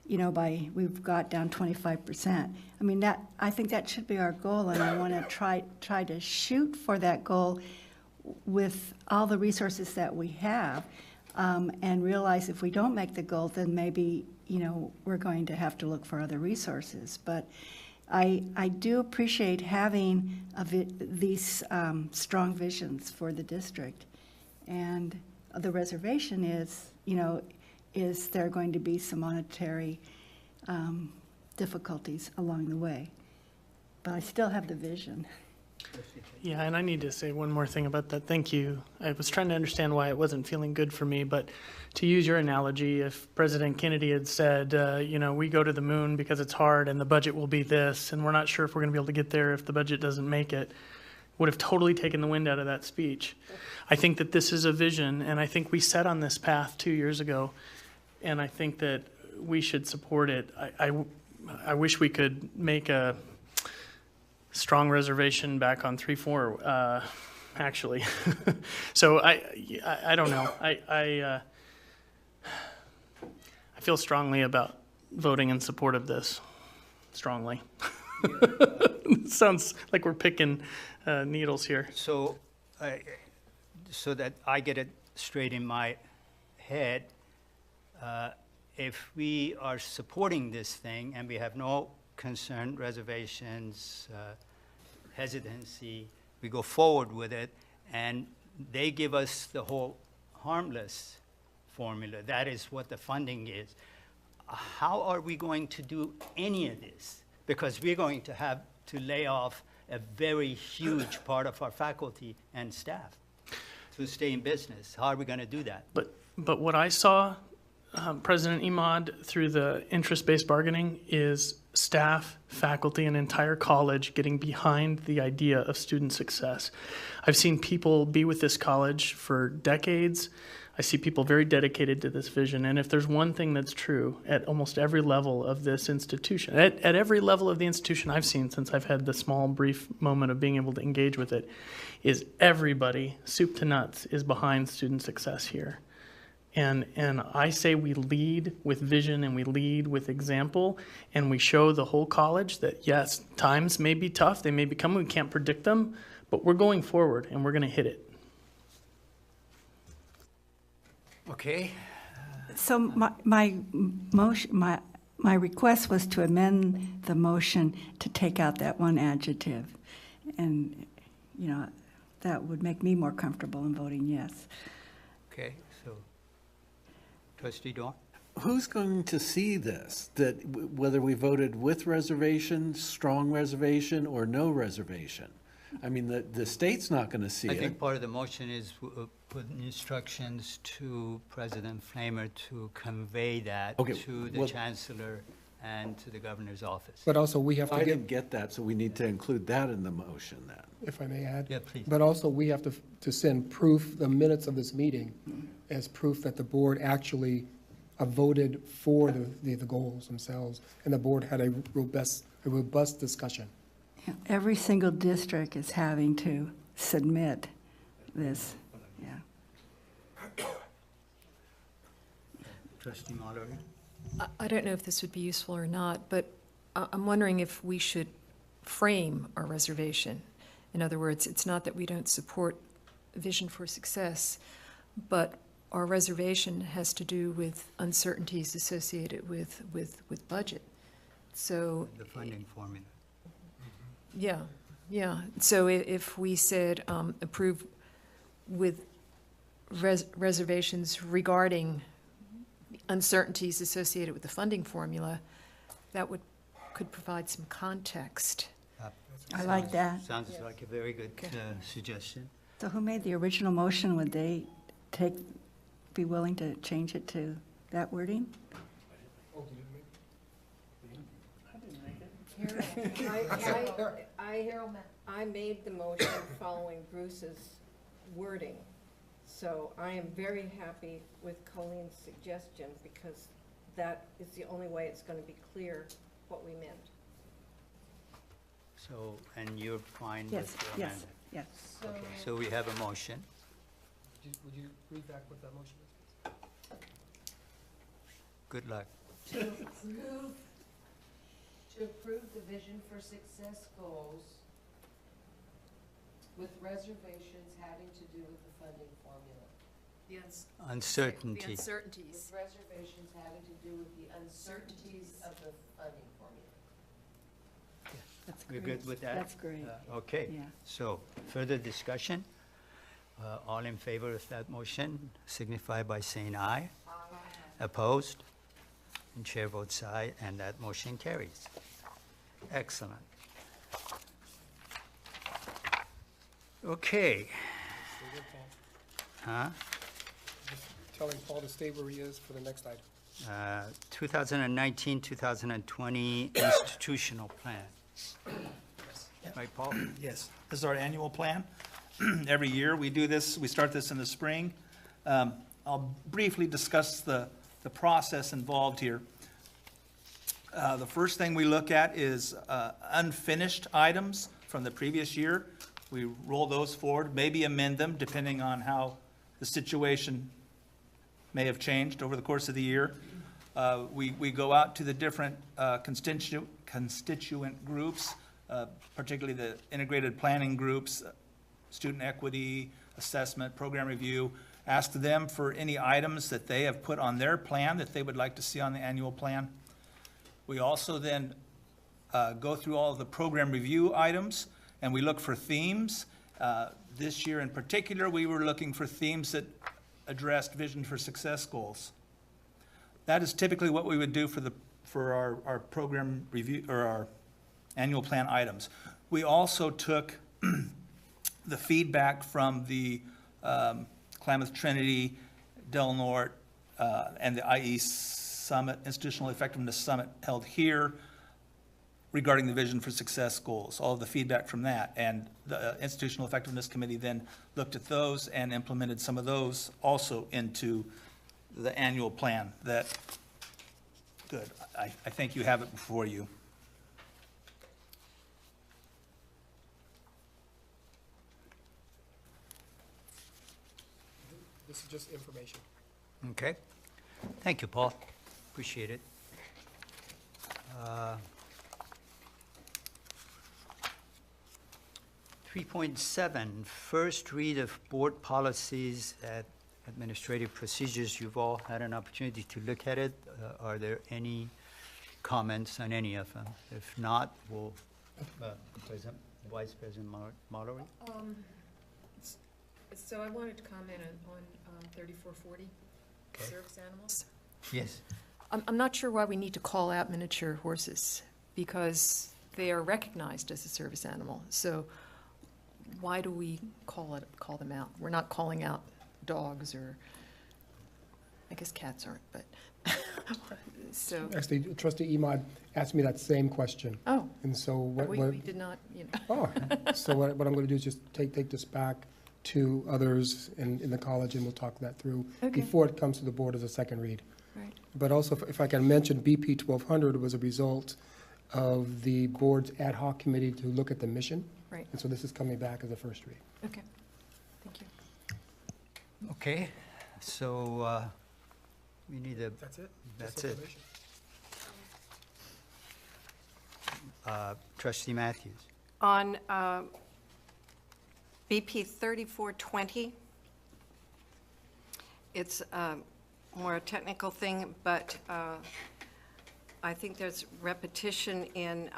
you know, we've got down 25%. I mean, I think that should be our goal, and I want to try to shoot for that goal with all the resources that we have, and realize if we don't make the goal, then maybe, you know, we're going to have to look for other resources. But I do appreciate having these strong visions for the district. And the reservation is, you know, is there going to be some monetary difficulties along the way? But I still have the vision. Yeah, and I need to say one more thing about that. Thank you. I was trying to understand why it wasn't feeling good for me, but to use your analogy, if President Kennedy had said, you know, we go to the moon because it's hard and the budget will be this, and we're not sure if we're going to be able to get there if the budget doesn't make it, would have totally taken the wind out of that speech. I think that this is a vision, and I think we set on this path 2 years ago, and I think that we should support it. I wish we could make a strong reservation back on 3-4, actually. So I don't know. I feel strongly about voting in support of this. Strongly. Sounds like we're picking needles here. So, so that I get it straight in my head, if we are supporting this thing and we have no concern, reservations, hesitancy, we go forward with it, and they give us the whole harmless formula, that is what the funding is. How are we going to do any of this? Because we're going to have to lay off a very huge part of our faculty and staff to stay in business. How are we going to do that? But what I saw, President Imad, through the interest-based bargaining is staff, faculty, and entire college getting behind the idea of student success. I've seen people be with this college for decades. I see people very dedicated to this vision. And if there's one thing that's true at almost every level of this institution, at every level of the institution I've seen since I've had the small, brief moment of being able to engage with it, is everybody, soup to nuts, is behind student success here. And I say we lead with vision and we lead with example, and we show the whole college that, yes, times may be tough, they may be coming, we can't predict them, but we're going forward and we're going to hit it. Okay, So my motion, my request was to amend the motion to take out that one adjective. And, you know, that would make me more comfortable in voting yes. okay, so Trustee Dawn? Who's going to see this, that whether we voted with reservation, strong reservation, or no reservation? I mean, the state's not gonna see I it. think part of the motion is put instructions to President Flamer to convey that Okay, to the well- Chancellor and to the Governor's office. But also, we have I to didn't get, get that, so we need to include that in the motion then. if I may add. Yeah, please. But also, we have to send proof, the minutes of this meeting, as proof that the board actually voted for the goals themselves, and the board had a robust discussion. Yeah, every single district is having to submit this, yeah. Trustee Mallory? I don't know if this would be useful or not, but I'm wondering if we should frame our reservation. In other words, it's not that we don't support Vision for Success, but our reservation has to do with uncertainties associated with budget. So, The funding formula. yeah. So if we said approve with reservations regarding uncertainties associated with the funding formula, that could provide some context. I like that. Sounds like a very good suggestion. So who made the original motion? Would they be willing to change it to that wording? I made the motion following Bruce's wording, so I am very happy with Colleen's suggestion, because that is the only way it's going to be clear what we meant. So, and you're fine Yes, with the yes, amendment? yes. Okay, so we have a motion. Would you read back what that motion is? Good luck. To approve the Vision for Success goals with reservations having to do with the funding formula. Uncertainty. The uncertainties. With reservations having to do with the uncertainties of the funding formula. That's We're great. good with that? That's great. Okay, Yeah. so further discussion? All in favor of that motion signify by saying aye. Opposed? And chair votes aye, and that motion carries. Excellent. Okay. Huh? Just telling Paul to stay where he is for the next item. 2019-2020 institutional plan. Right, Paul? Yes, this is our annual plan. Every year, we do this, we start this in the spring. I'll briefly discuss the process involved here. The first thing we look at is unfinished items from the previous year. We roll those forward, maybe amend them, depending on how the situation may have changed over the course of the year. We go out to the different constituent groups, particularly the integrated planning groups, student equity, assessment, program review, ask them for any items that they have put on their plan that they would like to see on the annual plan. We also then go through all of the program review items, and we look for themes. This year in particular, we were looking for themes that addressed Vision for Success goals. That is typically what we would do for our program review, or our annual plan items. We also took the feedback from the Klamath Trinity, Del Norte, and the IE Summit, Institutional Effectiveness Summit held here regarding the Vision for Success goals, all of the feedback from that. And the Institutional Effectiveness Committee then looked at those and implemented some of those also into the annual plan. Good. I think you have it before you. This is just information. Okay. Thank you, Paul. Appreciate it. 3.7, first read of board policies at administrative procedures. You've all had an opportunity to look at it. Are there any comments on any of them? If not, we'll, Vice President Mallory? So I wanted to comment on 3440, Okay. service animals. Yes. I'm not sure why we need to call out miniature horses, because they are recognized as a service animal. So why do we call them out? We're not calling out dogs or, I guess cats aren't, but, so, Actually, trustee Imad asked me that same question. oh, And so what, we did not, you know. oh, so what I'm going to do is just take this back to others in the college, and we'll talk that through Okay. before it comes to the board as a second read. Right. But also, if I can mention, BP 1200 was a result of the board's ad hoc committee to look at the mission. Right. And so this is coming back as a first read. Okay, thank you. Okay, so we need a, That's it? that's it. Trustee Matthews. On BP 3420, it's more a technical thing, but I think there's repetition in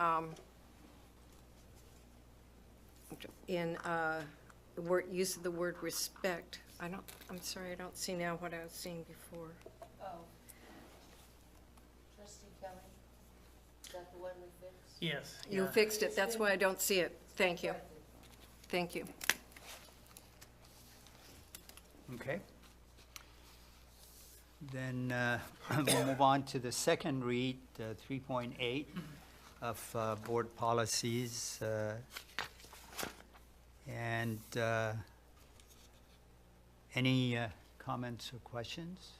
use of the word respect. I'm sorry, I don't see now what I was seeing before. Oh. Trustee Kelly, is that the one we fixed? Yes. You fixed it, that's why I don't see it. Thank you. Thank you. Okay. Then we'll move on to the second read, 3.8 of board policies. And any comments or questions?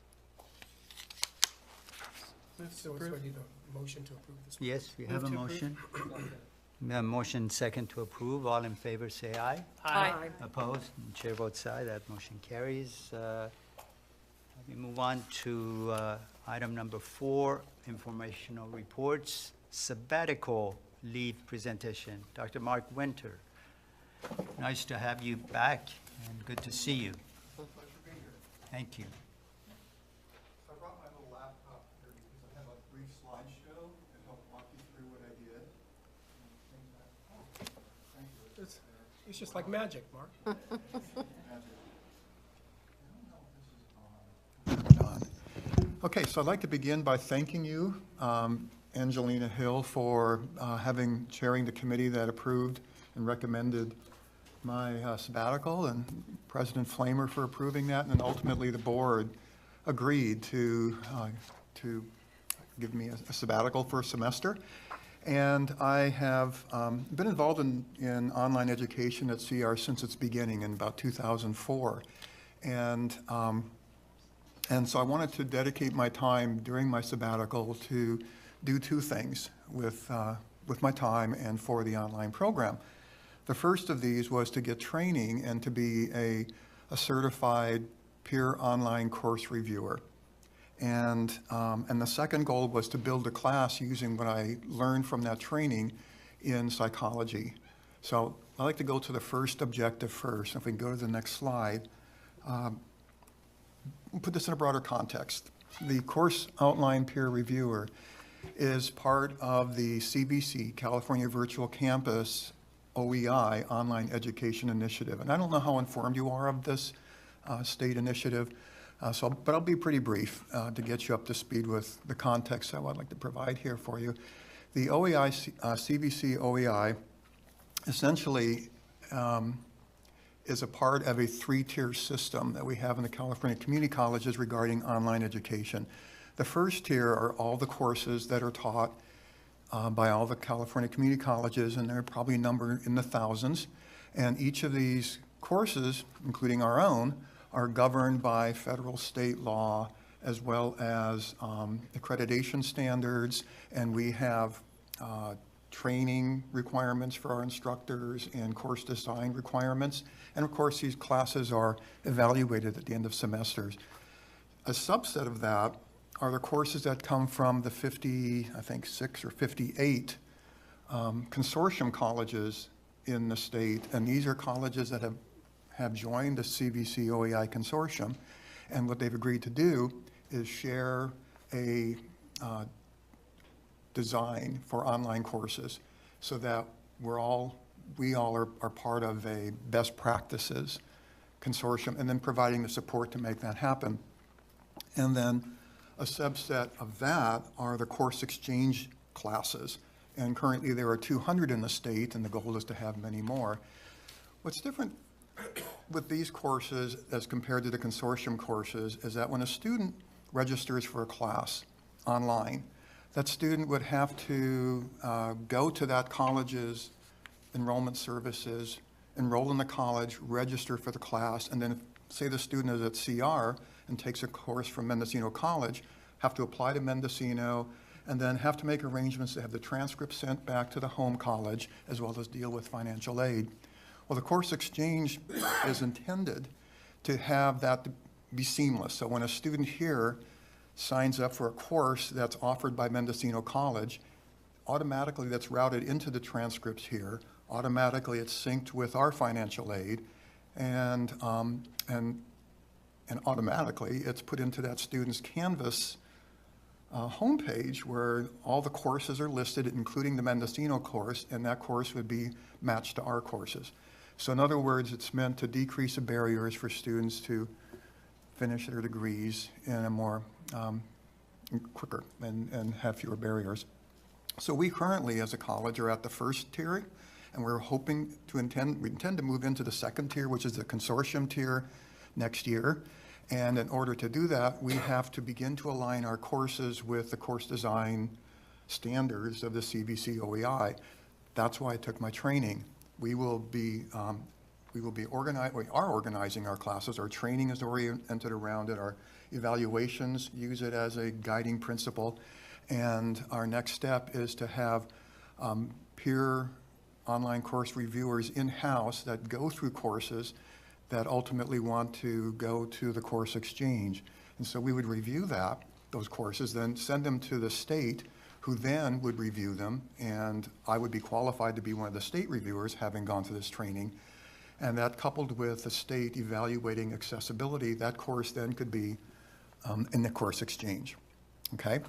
So it's ready to motion to approve this. Yes, we have a Move to approve. motion. We have a motion second to approve. All in favor, say aye. Aye. Opposed? And chair votes aye. That motion carries. We move on to item number 4, informational reports, sabbatical leave presentation. Dr. Mark Winter, nice to have you back and good to see you. Thank you. I brought my little laptop here because I have a brief slideshow to help walk you through what I did. Thank you. It's just like magic, Mark. Okay, so I'd like to begin by thanking you, Angelina Hill, for chairing the committee that approved and recommended my sabbatical, and President Flamer for approving that, and then ultimately the board agreed to give me a sabbatical for a semester. And I have been involved in online education at CR since its beginning in about 2004. And so I wanted to dedicate my time during my sabbatical to do two things with my time and for the online program. The first of these was to get training and to be a certified peer online course reviewer. And the second goal was to build a class using what I learned from that training in psychology. So I'd like to go to the first objective first. If we can go to the next slide. We'll put this in a broader context. The course outline peer reviewer is part of the CVC, California Virtual Campus OEI, Online Education Initiative. And I don't know how informed you are of this state initiative, but I'll be pretty brief to get you up to speed with the context that I'd like to provide here for you. The OEI, CVC OEI, essentially is a part of a 3-tier system that we have in the California community colleges regarding online education. The first tier are all the courses that are taught by all the California community colleges, and there are probably a number in the thousands. And each of these courses, including our own, are governed by federal, state law, as well as accreditation standards, and we have training requirements for our instructors and course design requirements. And of course, these classes are evaluated at the end of semesters. A subset of that are the courses that come from the 56 or 58 consortium colleges in the state. And these are colleges that have joined the CVC OEI consortium. And what they've agreed to do is share a design for online courses so that we all are part of a best practices consortium, and then providing the support to make that happen. And then a subset of that are the course exchange classes. And currently there are 200 in the state, and the goal is to have many more. What's different with these courses as compared to the consortium courses is that when a student registers for a class online, that student would have to go to that college's enrollment services, enroll in the college, register for the class, and then if, say the student is at CR and takes a course from Mendocino College, have to apply to Mendocino, and then have to make arrangements to have the transcript sent back to the home college, as well as deal with financial aid. Well, the course exchange is intended to have that be seamless. So when a student here signs up for a course that's offered by Mendocino College, automatically that's routed into the transcripts here. Automatically it's synced with our financial aid, and automatically it's put into that student's Canvas homepage where all the courses are listed, including the Mendocino course, and that course would be matched to our courses. So in other words, it's meant to decrease the barriers for students to finish their degrees in a more quicker and have fewer barriers. So we currently, as a college, are at the first tier, and we're hoping to we intend to move into the second tier, which is the consortium tier, next year. And in order to do that, we have to begin to align our courses with the course design standards of the CVC OEI. That's why I took my training. We are organizing our classes. Our training is oriented around it. Our evaluations use it as a guiding principle. And our next step is to have peer online course reviewers in-house that go through courses that ultimately want to go to the course exchange. And so we would review those courses, then send them to the state, who then would review them, and I would be qualified to be one of the state reviewers, having gone through this training. And that, coupled with the state evaluating accessibility, that course then could be in the course exchange, okay?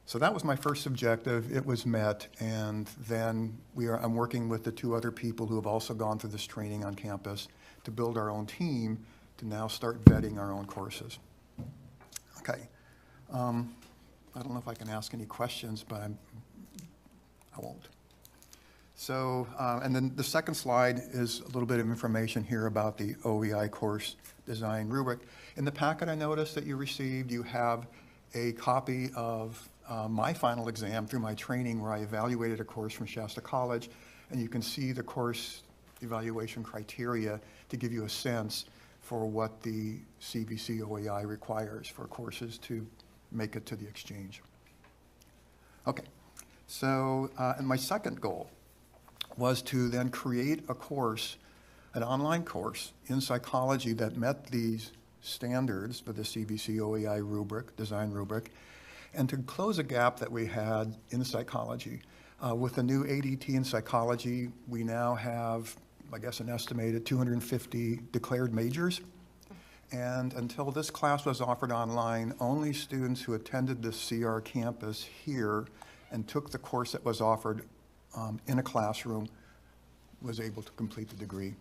So that was my first objective. It was met, and then I'm working with the two other people who have also gone through this training on campus to build our own team to now start vetting our own courses. Okay. I don't know if I can ask any questions, but I won't. So, and then the second slide is a little bit of information here about the OEI course design rubric. In the packet I noticed that you received, you have a copy of my final exam through my training where I evaluated a course from Shasta College, and you can see the course evaluation criteria to give you a sense for what the CVC OEI requires for courses to make it to the exchange. Okay, so, and my second goal was to then create a course, an online course in psychology that met these standards for the CVC OEI rubric, design rubric, and to close a gap that we had in psychology. With the new ADT in psychology, we now have, I guess, an estimated 250 declared majors. And until this class was offered online, only students who attended the CR campus here and took the course that was offered in a classroom was able to complete the degree.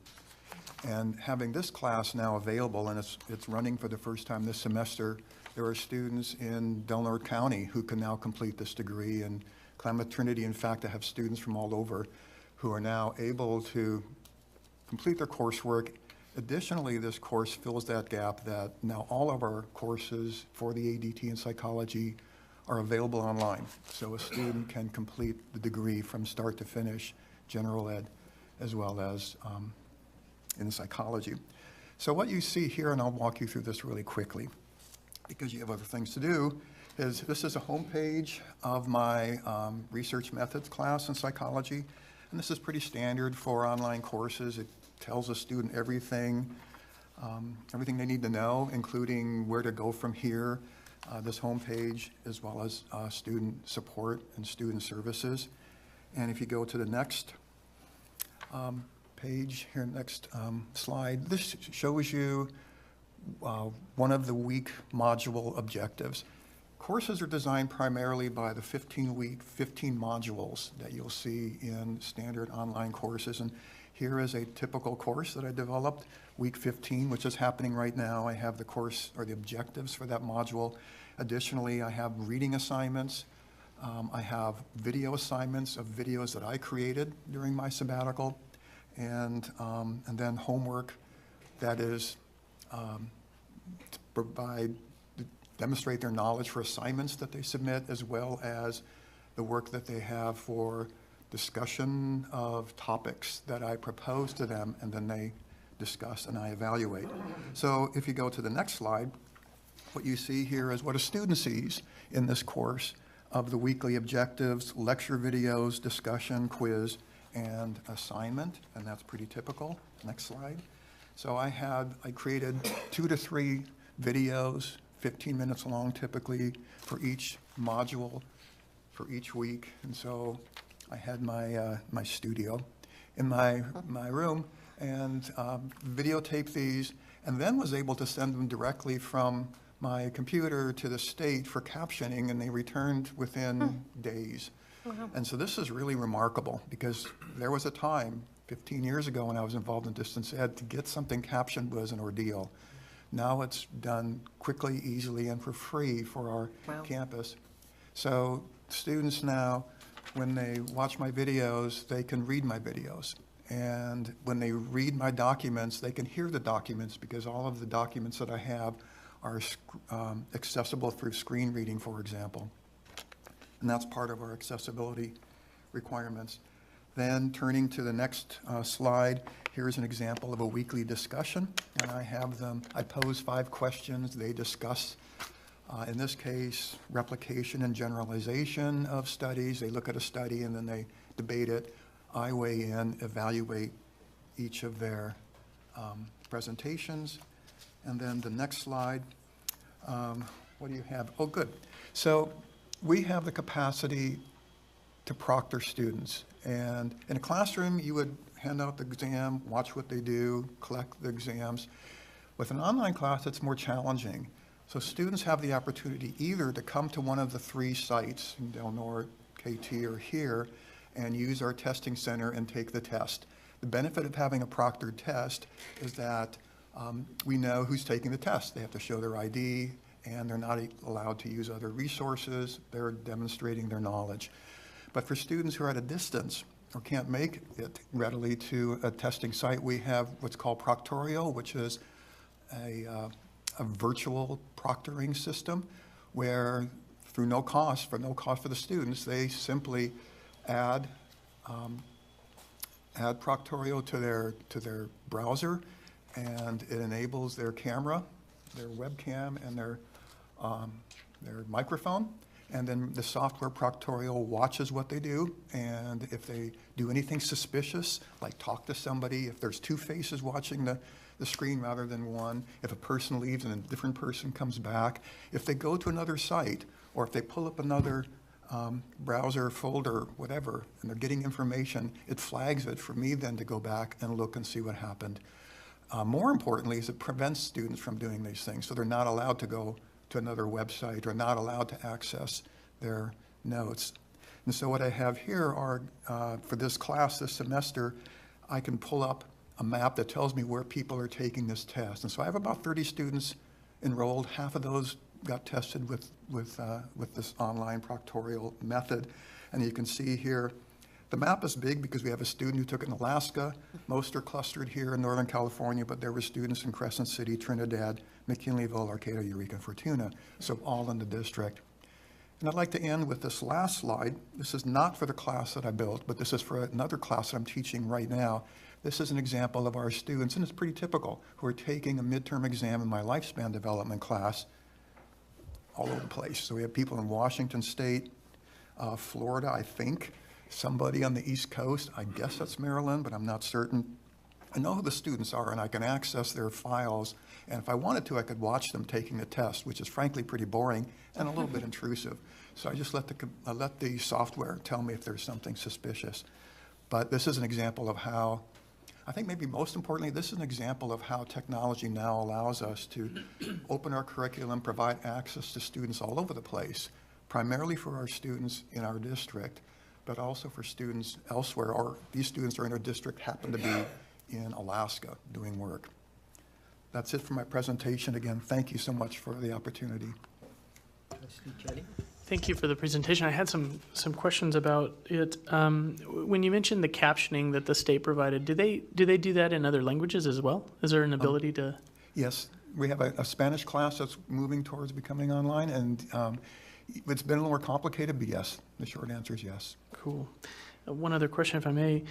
And having this class now available, and it's running for the first time this semester, there are students in Del Norte County who can now complete this degree, and Klamath Trinity, in fact, I have students from all over who are now able to complete their coursework. Additionally, this course fills that gap that now all of our courses for the ADT in psychology are available online. So a student can complete the degree from start to finish, general ed, as well as in psychology. So what you see here, and I'll walk you through this really quickly because you have other things to do, is this is a homepage of my research methods class in psychology. And this is pretty standard for online courses. It tells a student everything they need to know, including where to go from here, this homepage, as well as student support and student services. And if you go to the next page here, next slide, this shows you one of the week module objectives. Courses are designed primarily by the 15-week, 15 modules that you'll see in standard online courses. And here is a typical course that I developed, week 15, which is happening right now. I have the course or the objectives for that module. Additionally, I have reading assignments. I have video assignments of videos that I created during my sabbatical. and then homework that is to demonstrate their knowledge for assignments that they submit, as well as the work that they have for discussion of topics that I propose to them, and then they discuss and I evaluate. So if you go to the next slide, what you see here is what a student sees in this course of the weekly objectives, lecture videos, discussion, quiz, and assignment, and that's pretty typical. Next slide. So I created 2 to 3 videos, 15 minutes long typically, for each module, for each week. And so I had my studio in my room and videotaped these, and then was able to send them directly from my computer to the state for captioning, and they returned within days. And so this is really remarkable, because there was a time 15 years ago when I was involved in distance ed, to get something captioned was an ordeal. Now it's done quickly, easily, and for free for our campus. So students now, when they watch my videos, they can read my videos. And when they read my documents, they can hear the documents, because all of the documents that I have are accessible through screen reading, for example. And that's part of our accessibility requirements. Then turning to the next slide, here's an example of a weekly discussion. And I pose 5 questions, they discuss, in this case, replication and generalization of studies. They look at a study and then they debate it. I weigh in, evaluate each of their presentations. And then the next slide, what do you have? Oh, good. So we have the capacity to proctor students. And in a classroom, you would hand out the exam, watch what they do, collect the exams. With an online class, it's more challenging. So students have the opportunity either to come to one of the 3 sites, in Del Norte, KT, or here, and use our testing center and take the test. The benefit of having a proctored test is that we know who's taking the test. They have to show their ID, and they're not allowed to use other resources. They're demonstrating their knowledge. But for students who are at a distance or can't make it readily to a testing site, we have what's called Proctorio, which is a virtual proctoring system where, through no cost for the students, they simply add Proctorio to their browser, and it enables their camera, their webcam, and their microphone. And then the software Proctorio watches what they do, and if they do anything suspicious, like talk to somebody, if there's 2 faces watching the screen rather than one, if a person leaves and a different person comes back, if they go to another site, or if they pull up another browser folder, whatever, and they're getting information, it flags it for me then to go back and look and see what happened. More importantly is it prevents students from doing these things, so they're not allowed to go to another website or not allowed to access their notes. And so what I have here are, for this class this semester, I can pull up a map that tells me where people are taking this test. And so I have about 30 students enrolled. Half of those got tested with this online proctorial method. And you can see here, the map is big because we have a student who took it in Alaska. Most are clustered here in Northern California, but there were students in Crescent City, Trinidad, McKinleyville, Arcata, Eureka, and Fortuna, so all in the district. And I'd like to end with this last slide. This is not for the class that I built, but this is for another class that I'm teaching right now. This is an example of our students, and it's pretty typical, who are taking a midterm exam in my lifespan development class all over the place. So we have people in Washington State, Florida, I think, somebody on the East Coast, I guess that's Maryland, but I'm not certain. I know who the students are, and I can access their files, and if I wanted to, I could watch them taking the test, which is frankly pretty boring and a little bit intrusive. So I just let the software tell me if there's something suspicious. But this is an example of how, I think maybe most importantly, this is an example of how technology now allows us to open our curriculum, provide access to students all over the place, primarily for our students in our district, but also for students elsewhere, or these students are in our district, happen to be in Alaska doing work. That's it for my presentation. Again, thank you so much for the opportunity. Trustee Kelly? Thank you for the presentation. I had some questions about it. When you mentioned the captioning that the state provided, do they do that in other languages as well? Is there an ability to? Yes, we have a Spanish class that's moving towards becoming online, and it's been a little more complicated, but yes, the short answer is yes. Cool. One other question, if I may.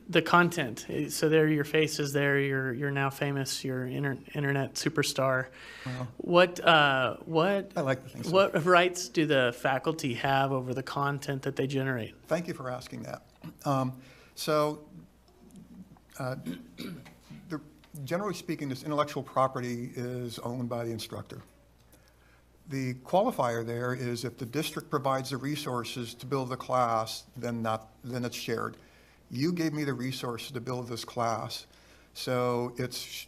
The content, so there your face is there, you're now famous, you're internet superstar. Well, What I like to think so. What rights do the faculty have over the content that they generate? Thank you for asking that. Generally speaking, this intellectual property is owned by the instructor. The qualifier there is if the district provides the resources to build the class, then it's shared. You gave me the resources to build this class, so it's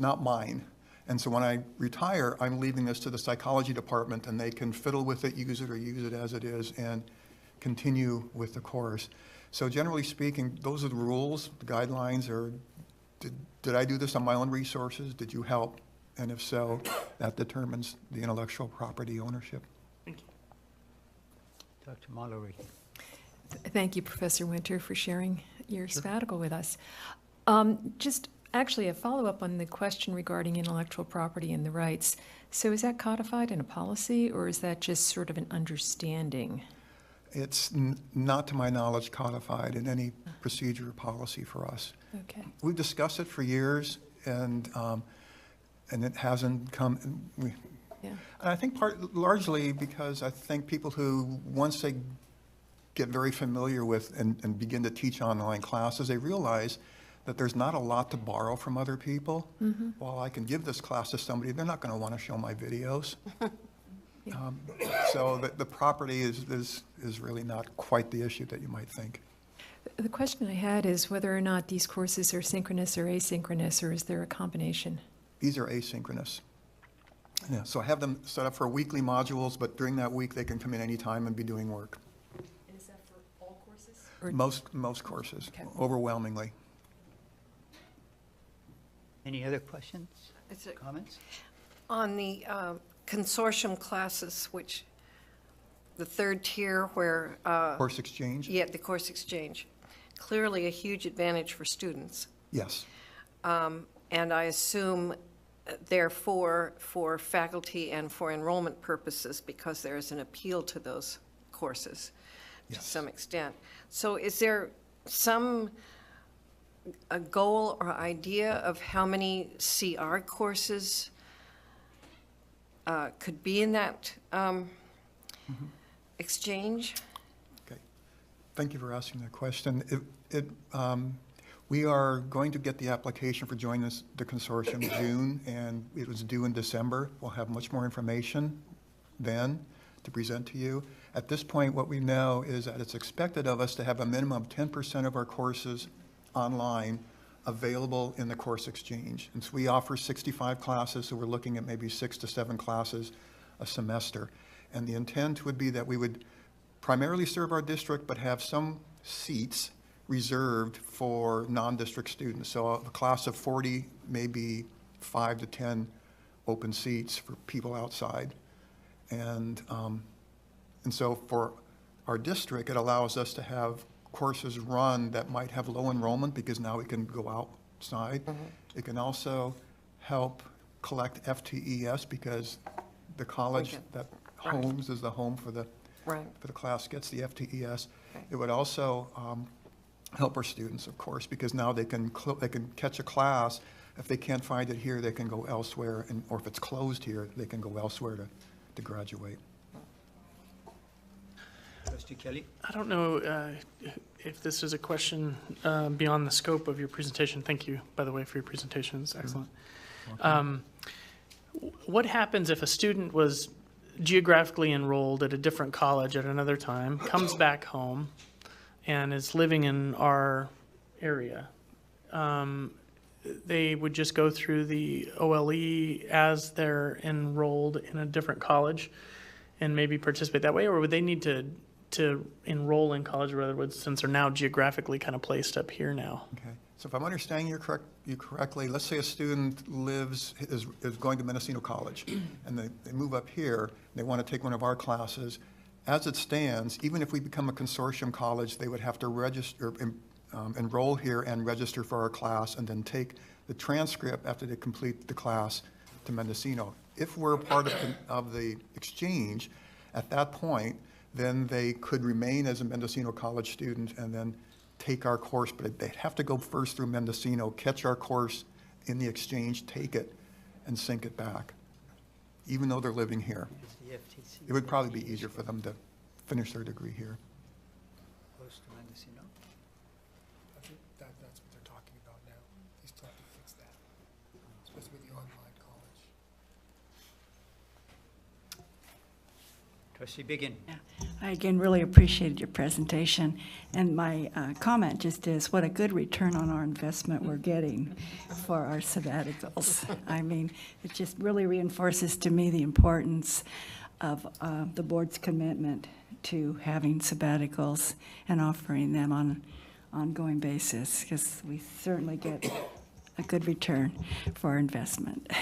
not mine. And so when I retire, I'm leaving this to the psychology department, and they can fiddle with it, use it, or use it as it is, and continue with the course. So generally speaking, those are the rules. The guidelines are, did I do this on my own resources? Did you help? And if so, that determines the intellectual property ownership. Thank you. Dr. Mallory. Thank you, Professor Winter, for sharing your sabbatical with us. Just actually a follow-up on the question regarding intellectual property and the rights. So is that codified in a policy, or is that just sort of an understanding? It's not, to my knowledge, codified in any procedure or policy for us. Okay. We've discussed it for years, and it hasn't come. Yeah. And I think largely because I think people who, once they get very familiar with and begin to teach online classes, they realize that there's not a lot to borrow from other people. Mm-hmm. While I can give this class to somebody, they're not going to want to show my videos. Yeah. So the property is really not quite the issue that you might think. The question I had is whether or not these courses are synchronous or asynchronous, or is there a combination? These are asynchronous. Yeah, so I have them set up for weekly modules, but during that week, they can come in anytime and be doing work. And is that for all courses? Or Most courses, Okay. overwhelmingly. Any other questions, Is it comments? on the consortium classes, which the third tier where, Course exchange? yeah, the course exchange, clearly a huge advantage for students. Yes. And I assume, therefore, for faculty and for enrollment purposes, because there is an appeal to those courses to Yes. some extent. So is there a goal or idea of how many CR courses could be in that exchange? Okay. Thank you for asking that question. We are going to get the application for joining the consortium in June, and it was due in December. We'll have much more information then to present to you. At this point, what we know is that it's expected of us to have a minimum of 10% of our courses online available in the course exchange. And so we offer 65 classes, so we're looking at maybe 6 to 7 classes a semester. And the intent would be that we would primarily serve our district, but have some seats reserved for non-district students. So a class of 40, maybe 5 to 10 open seats for people outside. And so for our district, it allows us to have courses run that might have low enrollment because now we can go outside. Mm-hmm. It can also help collect FTES because the college that homes is the home for the class gets the FTES. Right. It would also help our students, of course, because now they can catch a class. If they can't find it here, they can go elsewhere, or if it's closed here, they can go elsewhere to graduate. Trustee Kelly? I don't know if this is a question beyond the scope of your presentation. Thank you, by the way, for your presentation. It's excellent. What happens if a student was geographically enrolled at a different college at another time, comes back home, and is living in our area? They would just go through the OLE as they're enrolled in a different college and maybe participate that way, or would they need to enroll in College of Redwood since they're now geographically kind of placed up here now? Okay. So if I'm understanding you correctly, let's say a student is going to Mendocino College, and they move up here, they want to take one of our classes. As it stands, even if we become a consortium college, they would have to register, enroll here and register for our class, and then take the transcript after they complete the class to Mendocino. If we're part of the exchange, at that point, then they could remain as a Mendocino College student and then take our course, but they'd have to go first through Mendocino, catch our course in the exchange, take it, and sync it back, even though they're living here. It would probably be easier for them to finish their degree here. Close to Mendocino. I think that's what they're talking about now. He's trying to fix that, especially with the online college. Trustee Biggin. I again really appreciated your presentation, and my comment just is what a good return on our investment we're getting for our sabbaticals. I mean, it just really reinforces to me the importance of the board's commitment to having sabbaticals and offering them on an ongoing basis, because we certainly get a good return for our investment.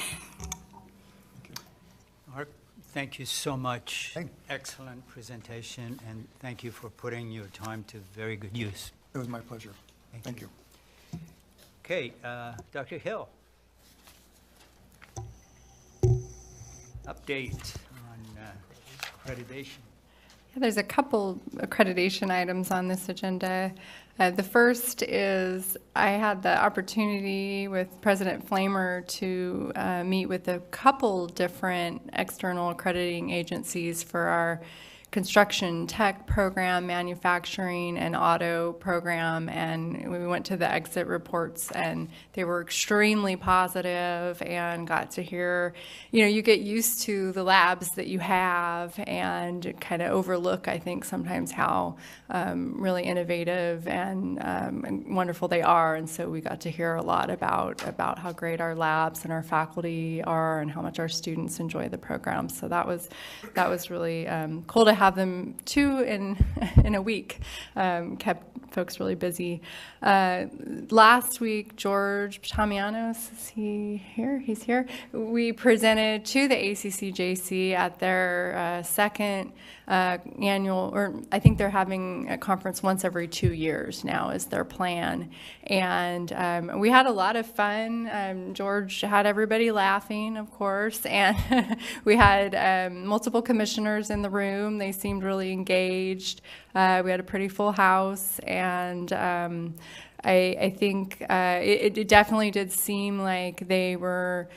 Mark, thank you so much. Thank- Excellent presentation, and thank you for putting your time to very good use. It was my pleasure. Thank you. Okay, Dr. Hill. Update on accreditation. Yeah, there's a couple accreditation items on this agenda. The first is I had the opportunity with President Flamer to meet with a couple different external accrediting agencies for our construction tech program, manufacturing, and auto program, and we went to the exit reports, and they were extremely positive, and got to hear, you get used to the labs that you have and kind of overlook, I think, sometimes how really innovative and wonderful they are, and so we got to hear a lot about how great our labs and our faculty are and how much our students enjoy the program. So that was really cool to have them two in a week. Kept folks really busy. Last week, George Tamianos, is he here? He's here. We presented to the ACCJC at their second annual, or I think they're having a conference once every 2 years now is their plan. And we had a lot of fun. George had everybody laughing, of course, and we had multiple commissioners in the room. They seemed really engaged. We had a pretty full house, and I think it definitely did seem like they were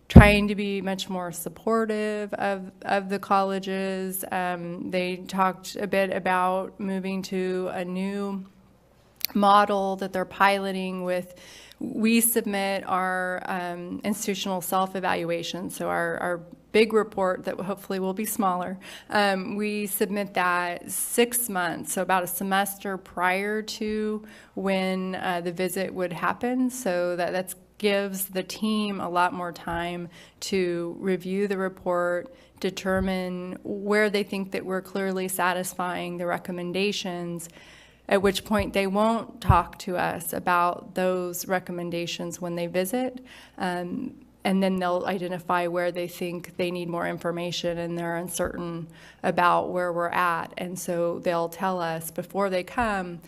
trying to be much more supportive of the colleges. They talked a bit about moving to a new model that they're piloting with. We submit our institutional self-evaluation, so our big report that hopefully will be smaller. We submit that 6 months, so about a semester prior to when the visit would happen, so that gives the team a lot more time to review the report, determine where they think that we're clearly satisfying the recommendations, at which point they won't talk to us about those recommendations when they visit. And then they'll identify where they think they need more information and they're uncertain about where we're at. And so they'll tell us before they come,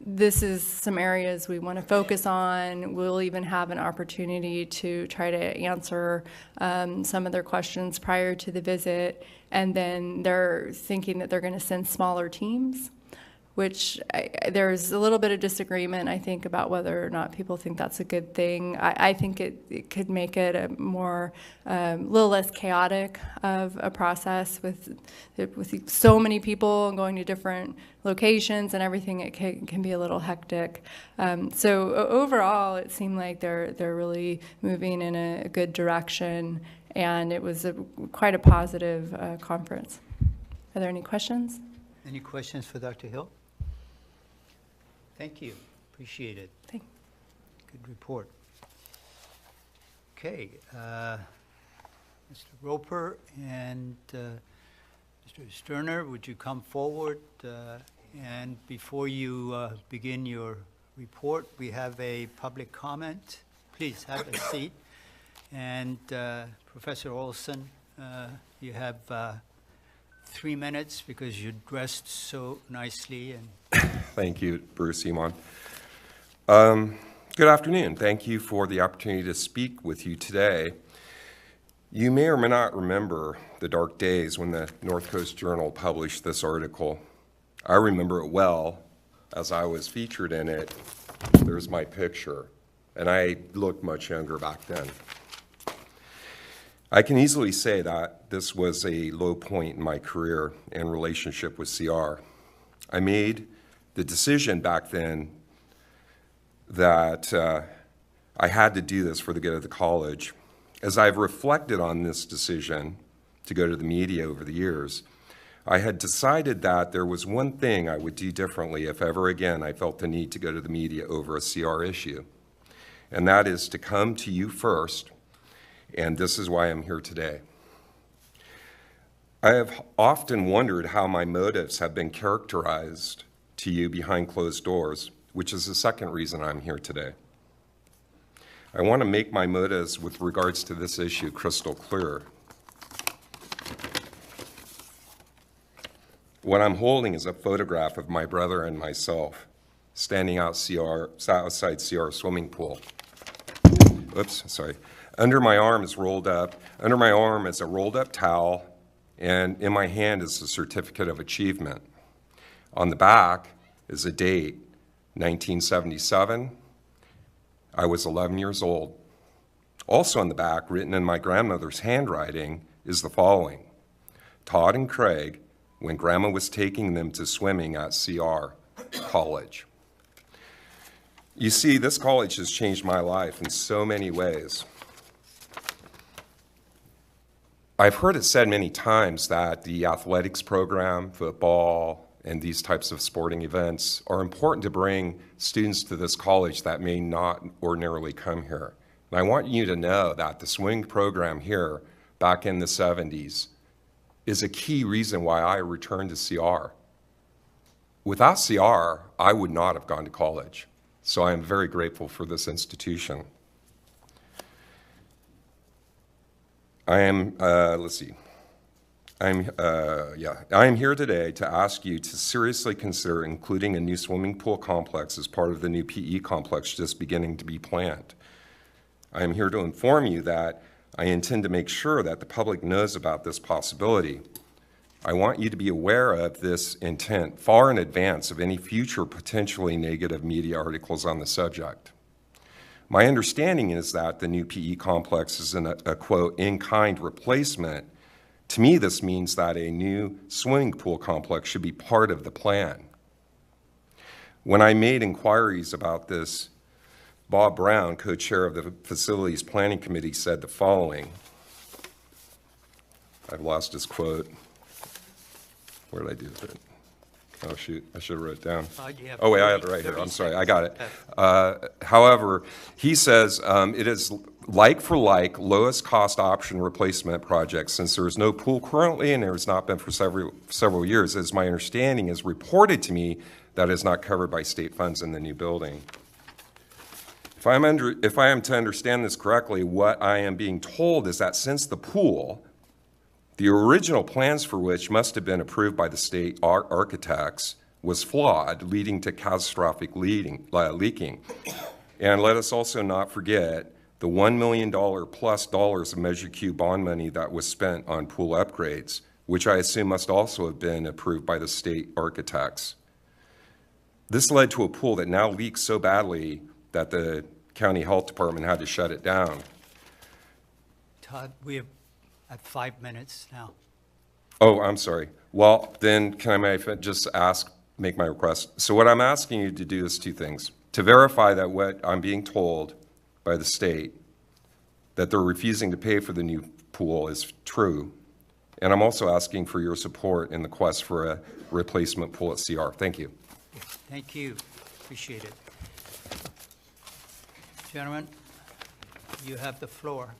this is some areas we want to focus on. We'll even have an opportunity to try to answer some of their questions prior to the visit. And then they're thinking that they're going to send smaller teams, which there's a little bit of disagreement, I think, about whether or not people think that's a good thing. I think it could make it a more, little less chaotic of a process with so many people and going to different locations and everything. It can be a little hectic. So overall, it seemed like they're really moving in a good direction, and it was quite a positive conference. Are there any questions? Any questions for Dr. Hill? Thank you. Appreciate it. Thank you. Good report. Okay, Mr. Roper and Mr. Sterner, would you come forward? And before you begin your report. We have a public comment. Please have a seat. And Professor Olson, you have 3 minutes because you dressed so nicely. And thank you, Bruce Simon. Good afternoon. Thank you for the opportunity to speak with you today. You may or may not remember the dark days when the North Coast Journal published this article. I remember it well, as I was featured in it. There's my picture, and I looked much younger back then. I can easily say that this was a low point in my career and relationship with CR. I made the decision back then that I had to do this for the good of the college. As I've reflected on this decision to go to the media over the years, I had decided that there was one thing I would do differently if ever again I felt the need to go to the media over a CR issue, and that is to come to you first, and this is why I'm here today. I have often wondered how my motives have been characterized to you behind closed doors, which is the second reason I'm here today. I want to make my motives with regards to this issue crystal clear. What I'm holding is a photograph of my brother and myself standing outside CR swimming pool. Oops, sorry. Under my arm is a rolled up towel, and in my hand is a certificate of achievement. On the back is a date, 1977. I was 11 years old. Also on the back, written in my grandmother's handwriting, is the following: Todd and Craig, when Grandma was taking them to swimming at CR College. You see, this college has changed my life in so many ways. I've heard it said many times that the athletics program, football, and these types of sporting events are important to bring students to this college that may not ordinarily come here. And I want you to know that the swimming program here back in the 70s is a key reason why I returned to CR. Without CR, I would not have gone to college. So I am very grateful for this institution. I am, I am here today to ask you to seriously consider including a new swimming pool complex as part of the new PE complex just beginning to be planned. I am here to inform you that I intend to make sure that the public knows about this possibility. I want you to be aware of this intent far in advance of any future potentially negative media articles on the subject. My understanding is that the new PE complex is a quote, in-kind replacement. To me, this means that a new swimming pool complex should be part of the plan. When I made inquiries about this, Bob Brown, co-chair of the Facilities Planning Committee, said the following. I've lost his quote. Where did I do it? Oh, shoot, I should have wrote it down. Oh, wait, I have it right here. I'm sorry, I got it. However, he says it is like for like lowest cost option replacement project since there is no pool currently and there has not been for several years. As my understanding is reported to me that is not covered by state funds in the new building. If I am to understand this correctly, what I am being told is that since the pool, the original plans for which must have been approved by the state architects, was flawed, leading to catastrophic leaking. And let us also not forget the $1 million plus of Measure Q bond money that was spent on pool upgrades, which I assume must also have been approved by the state architects. This led to a pool that now leaks so badly that the county health department had to shut it down. Todd, we have 5 minutes now. Oh, I'm sorry. Well, then can I just make my request? So what I'm asking you to do is two things. To verify that what I'm being told by the state, that they're refusing to pay for the new pool, is true. And I'm also asking for your support in the quest for a replacement pool at CR. Thank you. Thank you. Appreciate it. Gentlemen, you have the floor.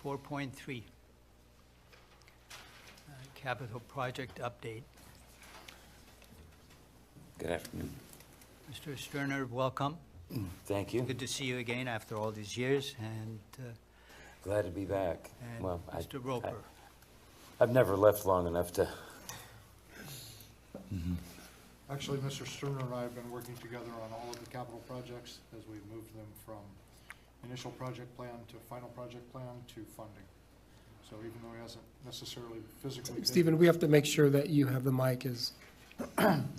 4.3, capital project update. Good afternoon. Mr. Sterner, welcome. Thank you. Good to see you again after all these years, and Glad to be back. Well, Mr. Roper. I've never left long enough to. Actually, Mr. Sterner and I have been working together on all of the capital projects as we've moved them from initial project plan to final project plan to funding. So even though he hasn't necessarily physically been. Stephen, we have to make sure that you have the mic is.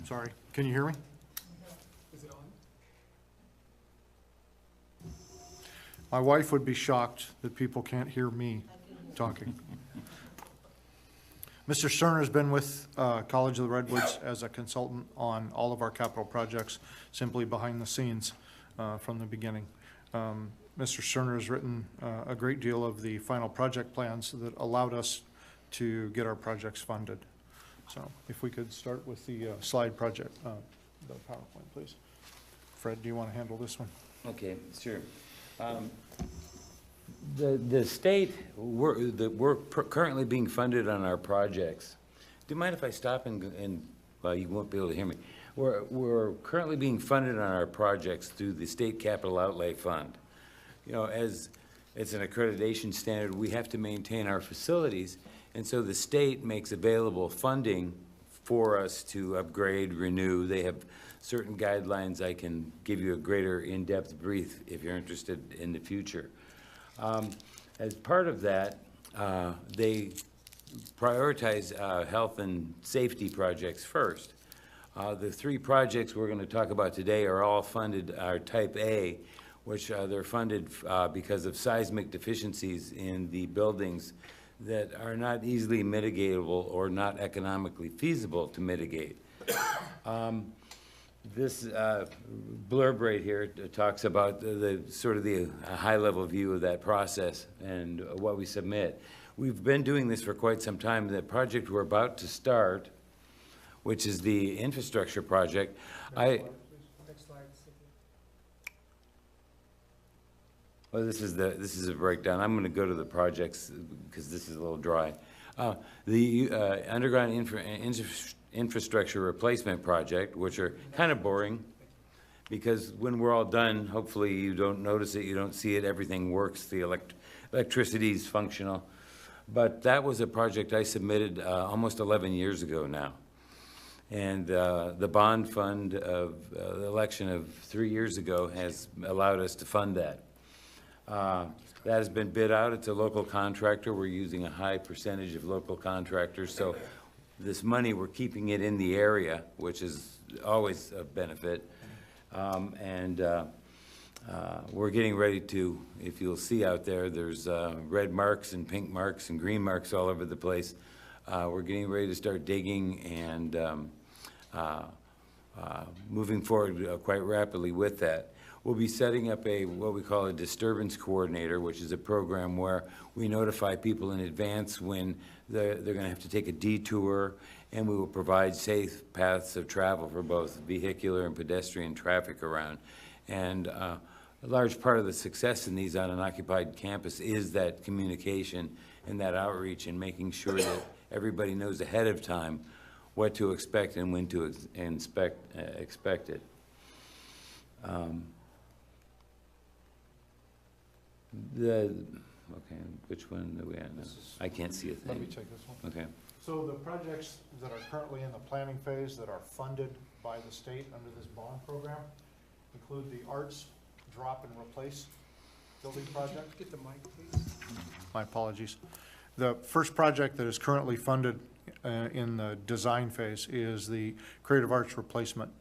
Sorry, can you hear me? Is it on? My wife would be shocked that people can't hear me talking. Mr. Sterner has been with College of the Redwoods as a consultant on all of our capital projects, simply behind the scenes from the beginning. Mr. Sterner has written a great deal of the final project plans that allowed us to get our projects funded. So if we could start with the slide project, the PowerPoint, please. Fred, do you want to handle this one? Okay, sure. The state, we're currently being funded on our projects. Do you mind if I stop and well, you won't be able to hear me. We're currently being funded on our projects through the State Capital Outlay Fund. You know, as it's an accreditation standard, we have to maintain our facilities, and so the state makes available funding for us to upgrade, renew. They have certain guidelines. I can give you a greater in-depth brief if you're interested in the future. As part of that, they prioritize health and safety projects first. The three projects we're going to talk about today are all funded, are Type A, which they're funded because of seismic deficiencies in the buildings that are not easily mitigatable or not economically feasible to mitigate. This blurb right here talks about the sort of the high-level view of that process and what we submit. We've been doing this for quite some time. The project we're about to start, which is the infrastructure project, well, this is a breakdown. I'm going to go to the projects because this is a little dry. The underground infrastructure replacement project, which are kind of boring, because when we're all done, hopefully you don't notice it, you don't see it, everything works, the electricity is functional. But that was a project I submitted almost 11 years ago now. And the bond fund of the election of 3 years ago has allowed us to fund that. That has been bid out. It's a local contractor. We're using a high percentage of local contractors. So this money, we're keeping it in the area, which is always a benefit. We're getting ready to, if you'll see out there, there's red marks and pink marks and green marks all over the place. We're getting ready to start digging and moving forward quite rapidly with that. We'll be setting up what we call a Disturbance Coordinator, which is a program where we notify people in advance when they're going to have to take a detour, and we will provide safe paths of travel for both vehicular and pedestrian traffic around. And a large part of the success in these on an occupied campus is that communication and that outreach and making sure that everybody knows ahead of time what to expect and when to expect it. Okay, which one are we at now? I can't see a thing. Let me take this one. Okay. So the projects that are currently in the planning phase that are funded by the state under this bond program include the Arts Drop and Replace building project. Get the mic, please. My apologies. The first project that is currently funded in the design phase is the Creative Arts Replacement.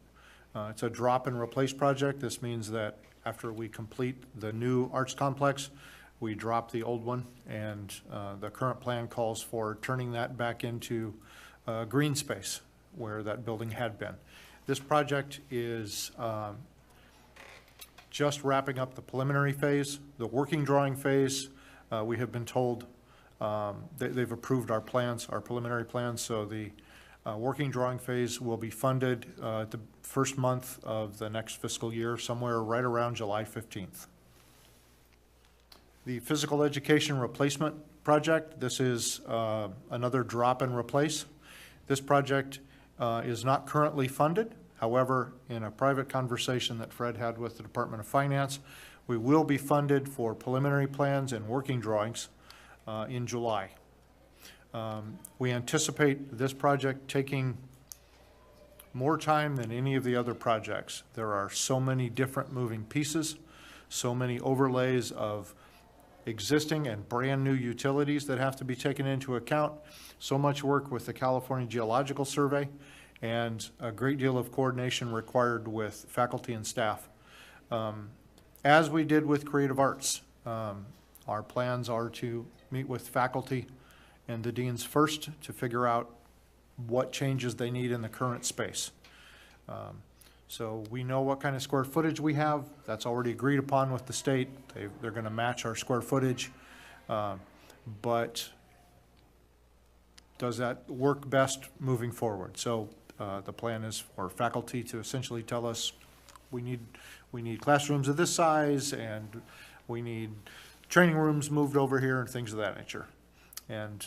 It's a drop and replace project. This means that after we complete the new arts complex, we drop the old one, and the current plan calls for turning that back into green space where that building had been. This project is just wrapping up the preliminary phase. The working drawing phase, we have been told they've approved our plans, our preliminary plans, so the working drawing phase will be funded the first month of the next fiscal year, somewhere right around July 15th. The physical education replacement project, this is another drop and replace. This project is not currently funded. However, in a private conversation that Fred had with the Department of Finance, we will be funded for preliminary plans and working drawings in July. We anticipate this project taking more time than any of the other projects. There are so many different moving pieces, so many overlays of existing and brand-new utilities that have to be taken into account, so much work with the California Geological Survey, and a great deal of coordination required with faculty and staff. As we did with Creative Arts, our plans are to meet with faculty and the deans first to figure out what changes they need in the current space. So we know what kind of square footage we have. That's already agreed upon with the state. They're going to match our square footage. But does that work best moving forward? So the plan is for faculty to essentially tell us we need classrooms of this size, and we need training rooms moved over here and things of that nature. And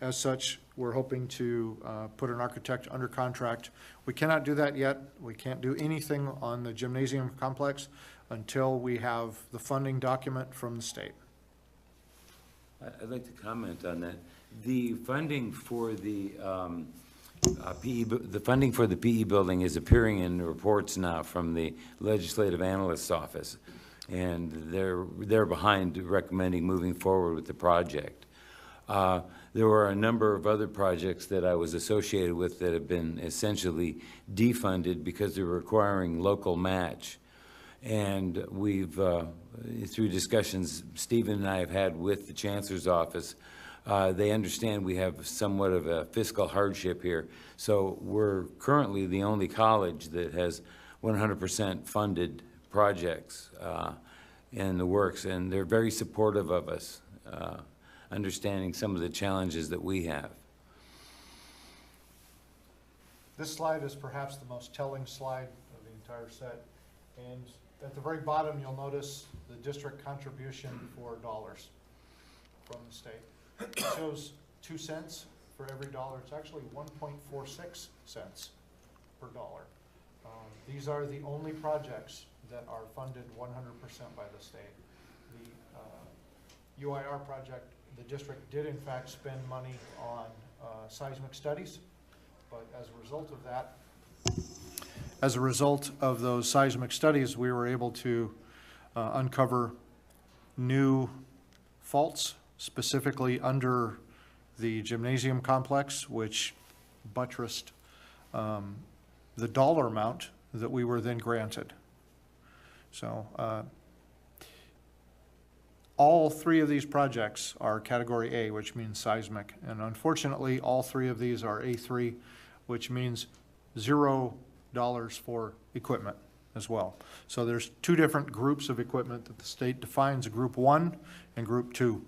as such, we're hoping to put an architect under contract. We cannot do that yet. We can't do anything on the gymnasium complex until we have the funding document from the state. I'd like to comment on that. The funding for the PE building is appearing in the reports now from the Legislative Analyst's Office, and they're behind recommending moving forward with the project. There were a number of other projects that I was associated with that have been essentially defunded because they're requiring local match. And we've, through discussions Stephen and I have had with the Chancellor's office, they understand we have somewhat of a fiscal hardship here. So we're currently the only college that has 100% funded projects in the works, and they're very supportive of us, understanding some of the challenges that we have. This slide is perhaps the most telling slide of the entire set. And at the very bottom, you'll notice the district contribution for dollars from the state. It shows 2 cents for every dollar. It's actually 1.46 cents per dollar. These are the only projects that are funded 100% by the state. The UIR project, the district did in fact spend money on seismic studies, but as a result of that, as a result of those seismic studies, we were able to uncover new faults, specifically under the gymnasium complex, which buttressed the dollar amount that we were then granted. So all 3 of these projects are category A, which means seismic. And unfortunately, all 3 of these are A3, which means $0 for equipment as well. So there's 2 different groups of equipment that the state defines, Group 1 and Group 2.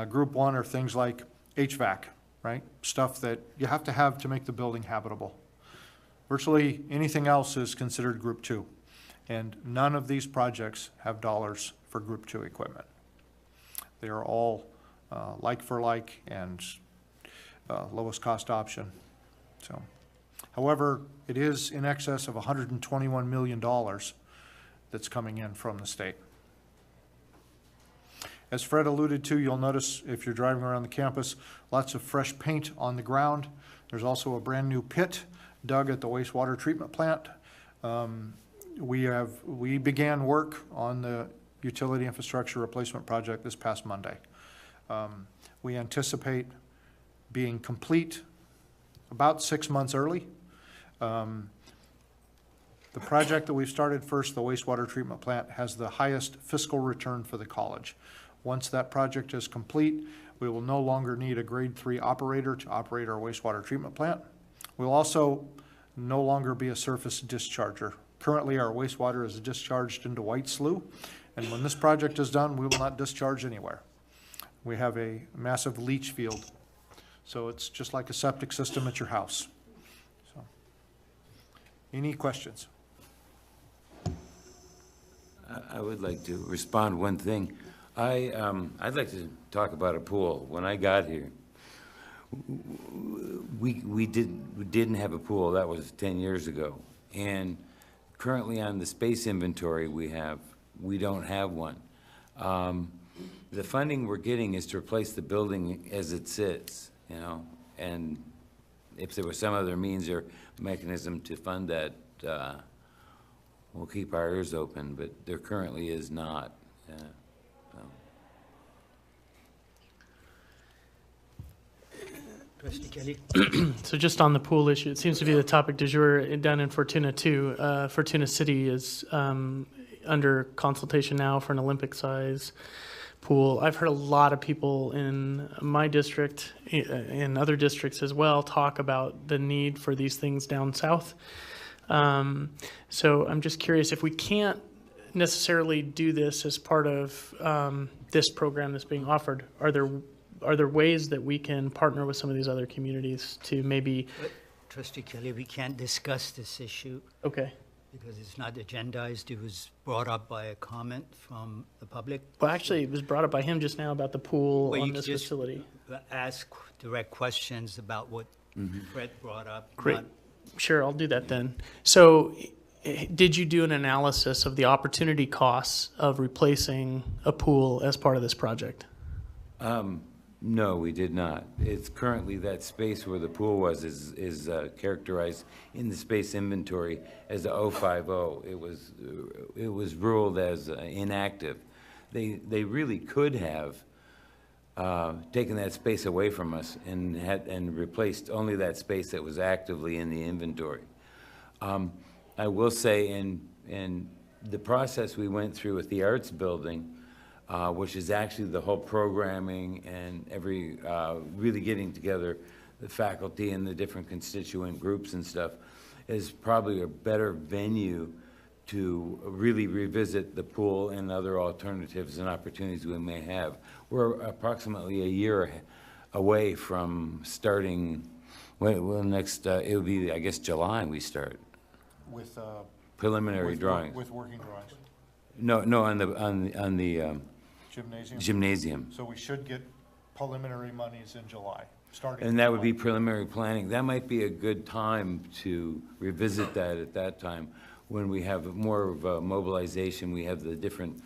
Group 1 are things like HVAC, right? Stuff that you have to make the building habitable. Virtually anything else is considered Group 2. And none of these projects have dollars for Group 2 equipment. They are all like for like and lowest cost option. So, however, it is in excess of $121 million that's coming in from the state. As Fred alluded to, you'll notice if you're driving around the campus, lots of fresh paint on the ground. There's also a brand new pit dug at the wastewater treatment plant. We began work on the utility infrastructure replacement project this past Monday. We anticipate being complete about 6 months early. The project that we've started first, the wastewater treatment plant, has the highest fiscal return for the college. Once that project is complete, we will no longer need a grade 3 operator to operate our wastewater treatment plant. We'll also no longer be a surface discharger. Currently, our wastewater is discharged into White Slough, and when this project is done, we will not discharge anywhere. We have a massive leach field, so it's just like a septic system at your house. So, any questions? I would like to respond one thing. I'd like to talk about a pool. When I got here, we didn't have a pool. That was 10 years ago. And currently on the space inventory we don't have one. The funding we're getting is to replace the building as it sits, you know, and if there was some other means or mechanism to fund that, we'll keep our ears open, but there currently is not. So. Trustee Kelly? So just on the pool issue, it seems to be the topic du jour down in Fortuna too. Fortuna City is under consultation now for an Olympic-size pool. I've heard a lot of people in my district, in other districts as well, talk about the need for these things down south. So I'm just curious, if we can't necessarily do this as part of this program that's being offered, are there ways that we can partner with some of these other communities to maybe? Trustee Kelly, we can't discuss this issue. Okay. Because it's not agendized. It was brought up by a comment from the public. Well, actually, it was brought up by him just now about the pool Well, on you this just facility. ask direct questions about what Fred brought up. Great. not- Sure, I'll do that then. So did you do an analysis of the opportunity costs of replacing a pool as part of this project? No, we did not. It's currently that space where the pool was is characterized in the space inventory as a 050. It was ruled as inactive. They really could have taken that space away from us and replaced only that space that was actively in the inventory. I will say in the process we went through with the arts building, which is actually the whole programming and really getting together the faculty and the different constituent groups and stuff, is probably a better venue to really revisit the pool and other alternatives and opportunities we may have. We're approximately a year away from starting, well, next, it'll be, I guess, July we start. With preliminary drawings. With working drawings. No, on the Gymnasium? gymnasium. So we should get preliminary monies in July, starting. And that would be preliminary planning. That might be a good time to revisit that at that time, when we have more of a mobilization, we have the different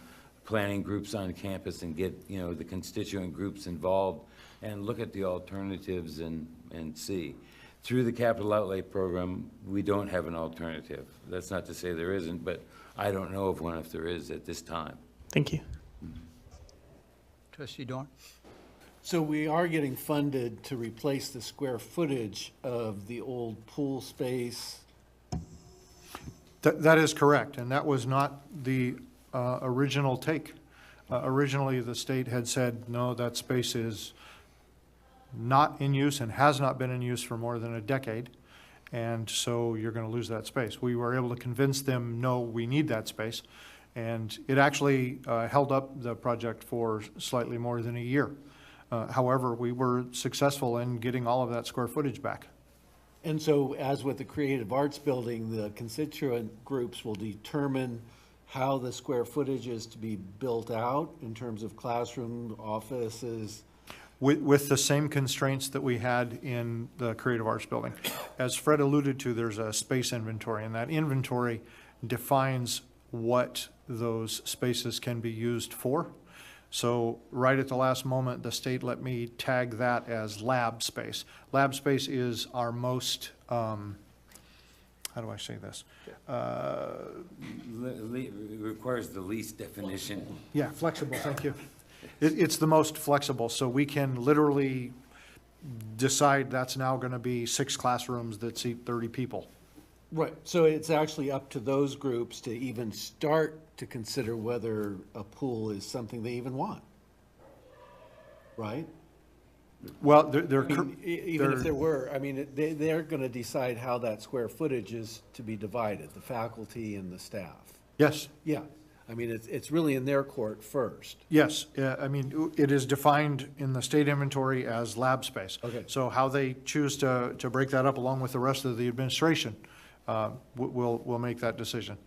planning groups on campus and get, you know, the constituent groups involved and look at the alternatives and see. Through the capital outlay program, we don't have an alternative. That's not to say there isn't, but I don't know of one if there is at this time. Thank you. Trustee Dorn? So we are getting funded to replace the square footage of the old pool space. That is correct, and that was not the original take. Originally, the state had said, no, that space is not in use and has not been in use for more than a decade, and so you're going to lose that space. We were able to convince them, no, we need that space, and it actually held up the project for slightly more than a year. However, we were successful in getting all of that square footage back. And so, as with the Creative Arts Building, the constituent groups will determine how the square footage is to be built out in terms of classroom, offices. With the same constraints that we had in the Creative Arts Building. As Fred alluded to, there's a space inventory, and that inventory defines what those spaces can be used for. So right at the last moment, the state let me tag that as lab space. Lab space is our most, how do I say this? It requires the least definition. Yeah, flexible, thank you. It's the most flexible, so we can literally decide that's now going to be 6 classrooms that seat 30 people. Right, so it's actually up to those groups to even start to consider whether a pool is something they even want, right? Well, Even if there were, I mean, they're going to decide how that square footage is to be divided, the faculty and the staff. Yes. Yeah, I mean, it's really in their court first. Yes, I mean, it is defined in the state inventory as lab space. Okay. So how they choose to break that up along with the rest of the administration, we'll make that decision.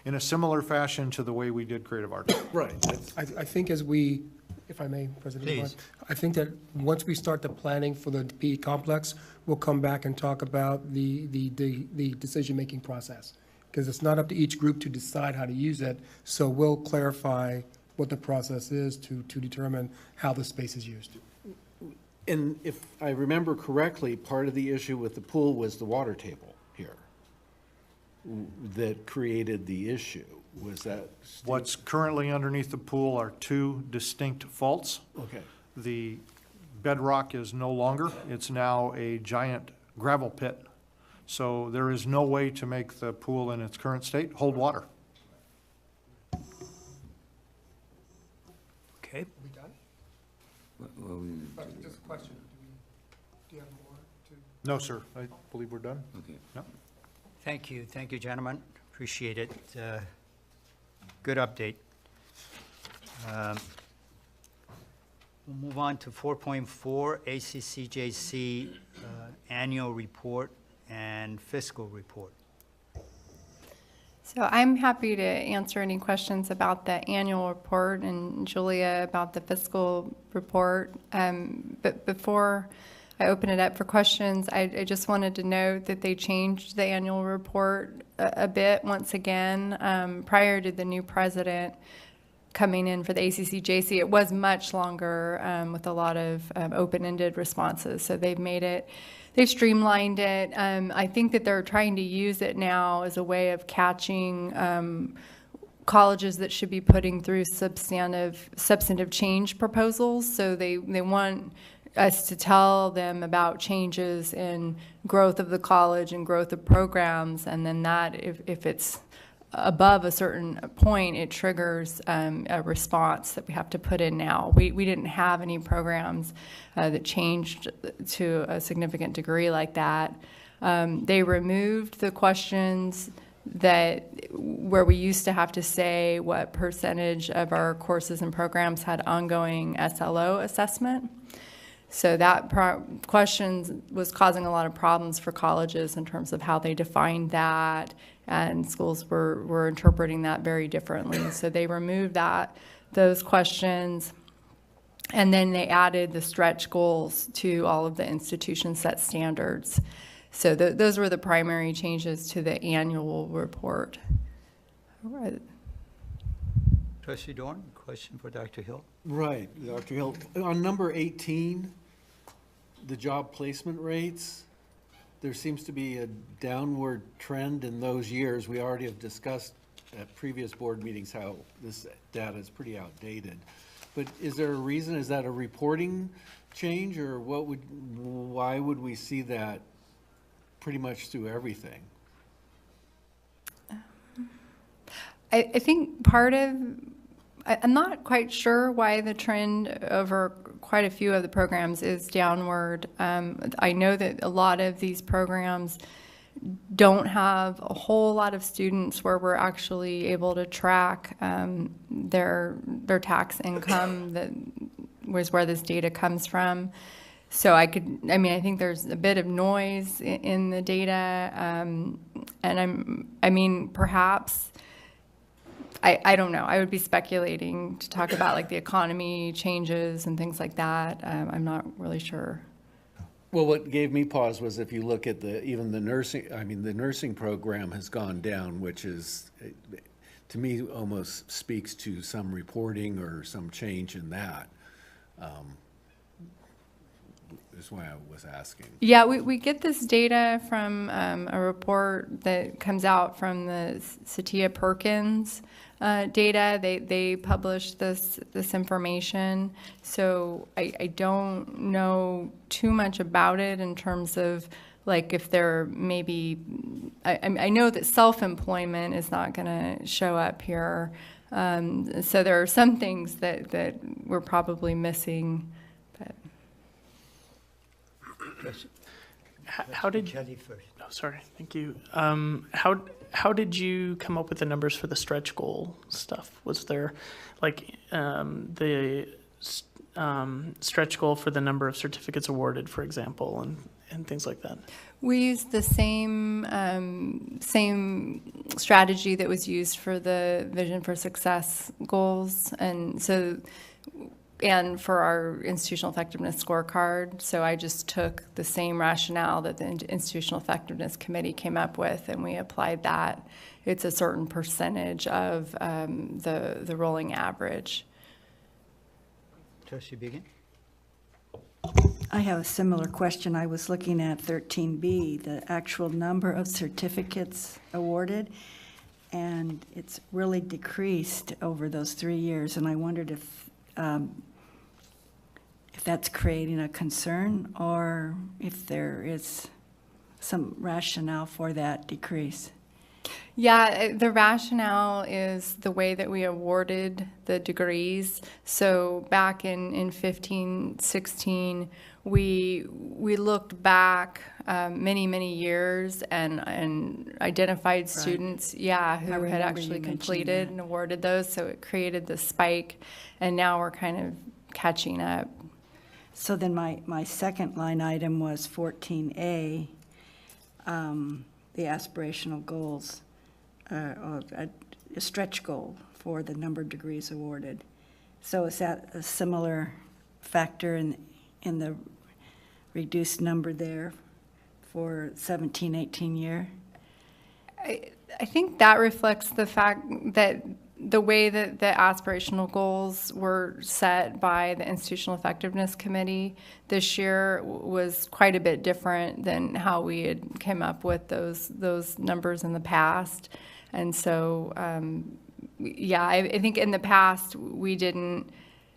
In a similar fashion to the way we did creative arts. Right. I think as we If I may, President. Please. Levon, I think that once we start the planning for the PE complex, we'll come back and talk about the decision-making process. Because it's not up to each group to decide how to use it, so we'll clarify what the process is to determine how the space is used. And if I remember correctly, part of the issue with the pool was the water table here that created the issue. Was that? What's currently underneath the pool are two distinct faults. Okay. The bedrock is no longer, it's now a giant gravel pit. So there is no way to make the pool in its current state hold water. Okay. We done? Well, Just a question. Do you have more to? No, sir, I believe we're done. okay. No? Thank you, gentlemen. Appreciate it. Good update. We'll move on to 4.4, ACCJC Annual Report and Fiscal Report. So I'm happy to answer any questions about the annual report, and Julia about the fiscal report. But before I open it up for questions, I just wanted to note that they changed the annual report a bit once again. Prior to the new president coming in for the ACCJC, it was much longer with a lot of open-ended responses. So they've streamlined it. I think that they're trying to use it now as a way of catching colleges that should be putting through substantive change proposals. So they want us to tell them about changes in growth of the college and growth of programs, and then that, if it's above a certain point, it triggers a response that we have to put in now. We didn't have any programs that changed to a significant degree like that. They removed the questions where we used to have to say what percentage of our courses and programs had ongoing SLO assessment. So that question was causing a lot of problems for colleges in terms of how they defined that, and schools were interpreting that very differently. So they removed those questions, and then they added the stretch goals to all of the institution set standards. So those were the primary changes to the annual report. All right. Trustee Dorn, question for Dr. Hill? Right, Dr. Hill. On number 18, the job placement rates, there seems to be a downward trend in those years. We already have discussed at previous board meetings how this data is pretty outdated. But is there a reason? Is that a reporting change, or why would we see that pretty much through everything? I think I'm not quite sure why the trend over quite a few of the programs is downward. I know that a lot of these programs don't have a whole lot of students where we're actually able to track their tax income. That was where this data comes from. So I think there's a bit of noise in the data, and perhaps. I don't know. I would be speculating to talk about like the economy changes and things like that. I'm not really sure. Well, what gave me pause was if you look at the nursing program has gone down, which is, to me, almost speaks to some reporting or some change in that. Is why I was asking. Yeah, we get this data from a report that comes out from the Satia Perkins data. They published this information, so I don't know too much about it in terms of like if there maybe. I know that self-employment is not going to show up here, so there are some things that we're probably missing. How did Kelly first. Oh, sorry. Thank you. How did you come up with the numbers for the stretch goal stuff? Was there like the stretch goal for the number of certificates awarded, for example, and things like that? We used the same strategy that was used for the Vision for Success goals, and so and for our institutional effectiveness scorecard. So I just took the same rationale that the Institutional Effectiveness Committee came up with, and we applied that. It's a certain percentage of the rolling average. Trustee Begin? I have a similar question. I was looking at 13B, the actual number of certificates awarded, and it's really decreased over those 3 years, and I wondered if that's creating a concern or if there is some rationale for that decrease. Yeah, the rationale is the way that we awarded the degrees. So back in 15, 16, we looked back many years and identified students, who had actually completed and awarded those. So it created the spike, and now we're kind of catching up. So then my second line item was 14A, the aspirational goals, a stretch goal for the number of degrees awarded. So is that a similar factor in the reduced number there for 17-18 year? I think that reflects the fact that the way that the aspirational goals were set by the Institutional Effectiveness Committee this year was quite a bit different than how we had come up with those numbers in the past. And so, I think in the past we didn't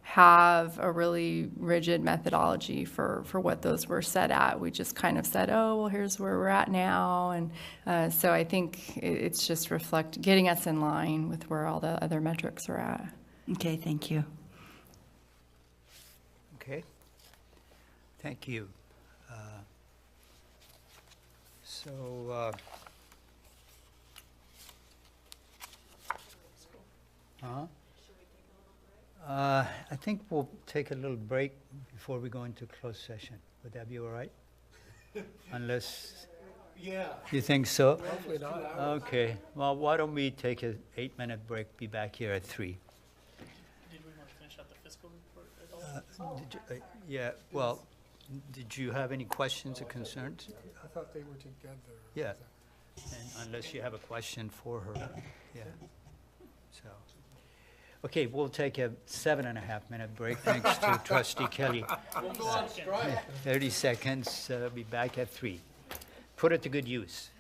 have a really rigid methodology for what those were set at. We just kind of said, oh, well, here's where we're at now. And so I think it's just getting us in line with where all the other metrics are at. Okay, thank you. Okay. Thank you. I think we'll take a little break before we go into closed session. Would that be all right? Unless you think so? Hopefully not. Okay. Well, why don't we take an 8-minute break, be back here at 3. Did we want to finish out the fiscal report at all? Yeah, well, did you have any questions or concerns? I thought they were together. Yeah, and unless you have a question for her, yeah. So, okay, we'll take a 7.5-minute break, thanks to Trustee Kelly. We'll go on strike. 30 seconds, be back at 3. Put it to good use.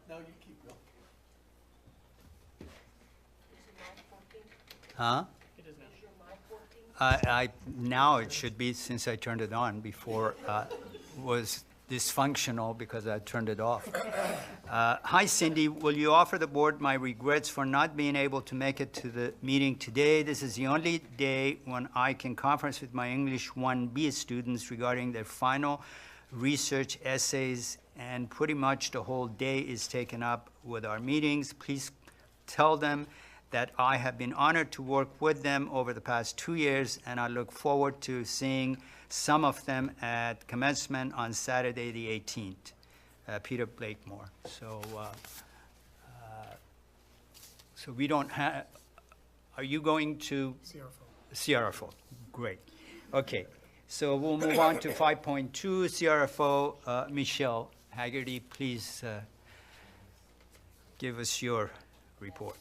No, you keep going. Huh? It is now. Now it should be, since I turned it on. Before was dysfunctional because I turned it off. Hi, Cindy. Will you offer the board my regrets for not being able to make it to the meeting today? This is the only day when I can conference with my English 1B students regarding their final research essays, and pretty much the whole day is taken up with our meetings. Please tell them that I have been honored to work with them over the past 2 years, and I look forward to seeing some of them at commencement on Saturday the 18th. Peter Blakemore. So we don't have, are you going to? CRFO. Great. Okay. So we'll move on to 5.2 CRFO. Michelle Haggerty, please give us your report.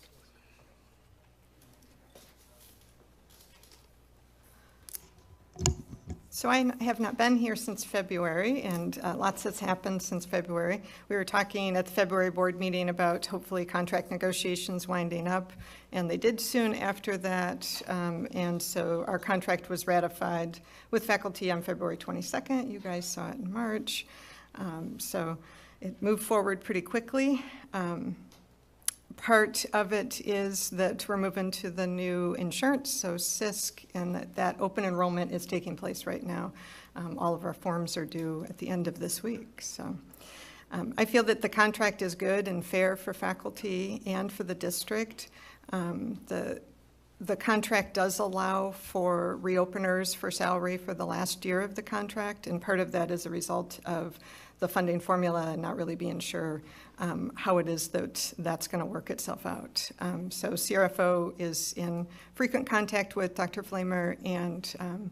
So I have not been here since February, and lots has happened since February. We were talking at the February board meeting about hopefully contract negotiations winding up, and they did soon after that. And so our contract was ratified with faculty on February 22nd. You guys saw it in March. So it moved forward pretty quickly. Part of it is that we're moving to the new insurance, so CISC, and that open enrollment is taking place right now. All of our forms are due at the end of this week. So I feel that the contract is good and fair for faculty and for the district. The The contract does allow for reopeners for salary for the last year of the contract, and part of that is a result of the funding formula and not really being sure how it is that that's going to work itself out. So CRFO is in frequent contact with Dr. Flamer and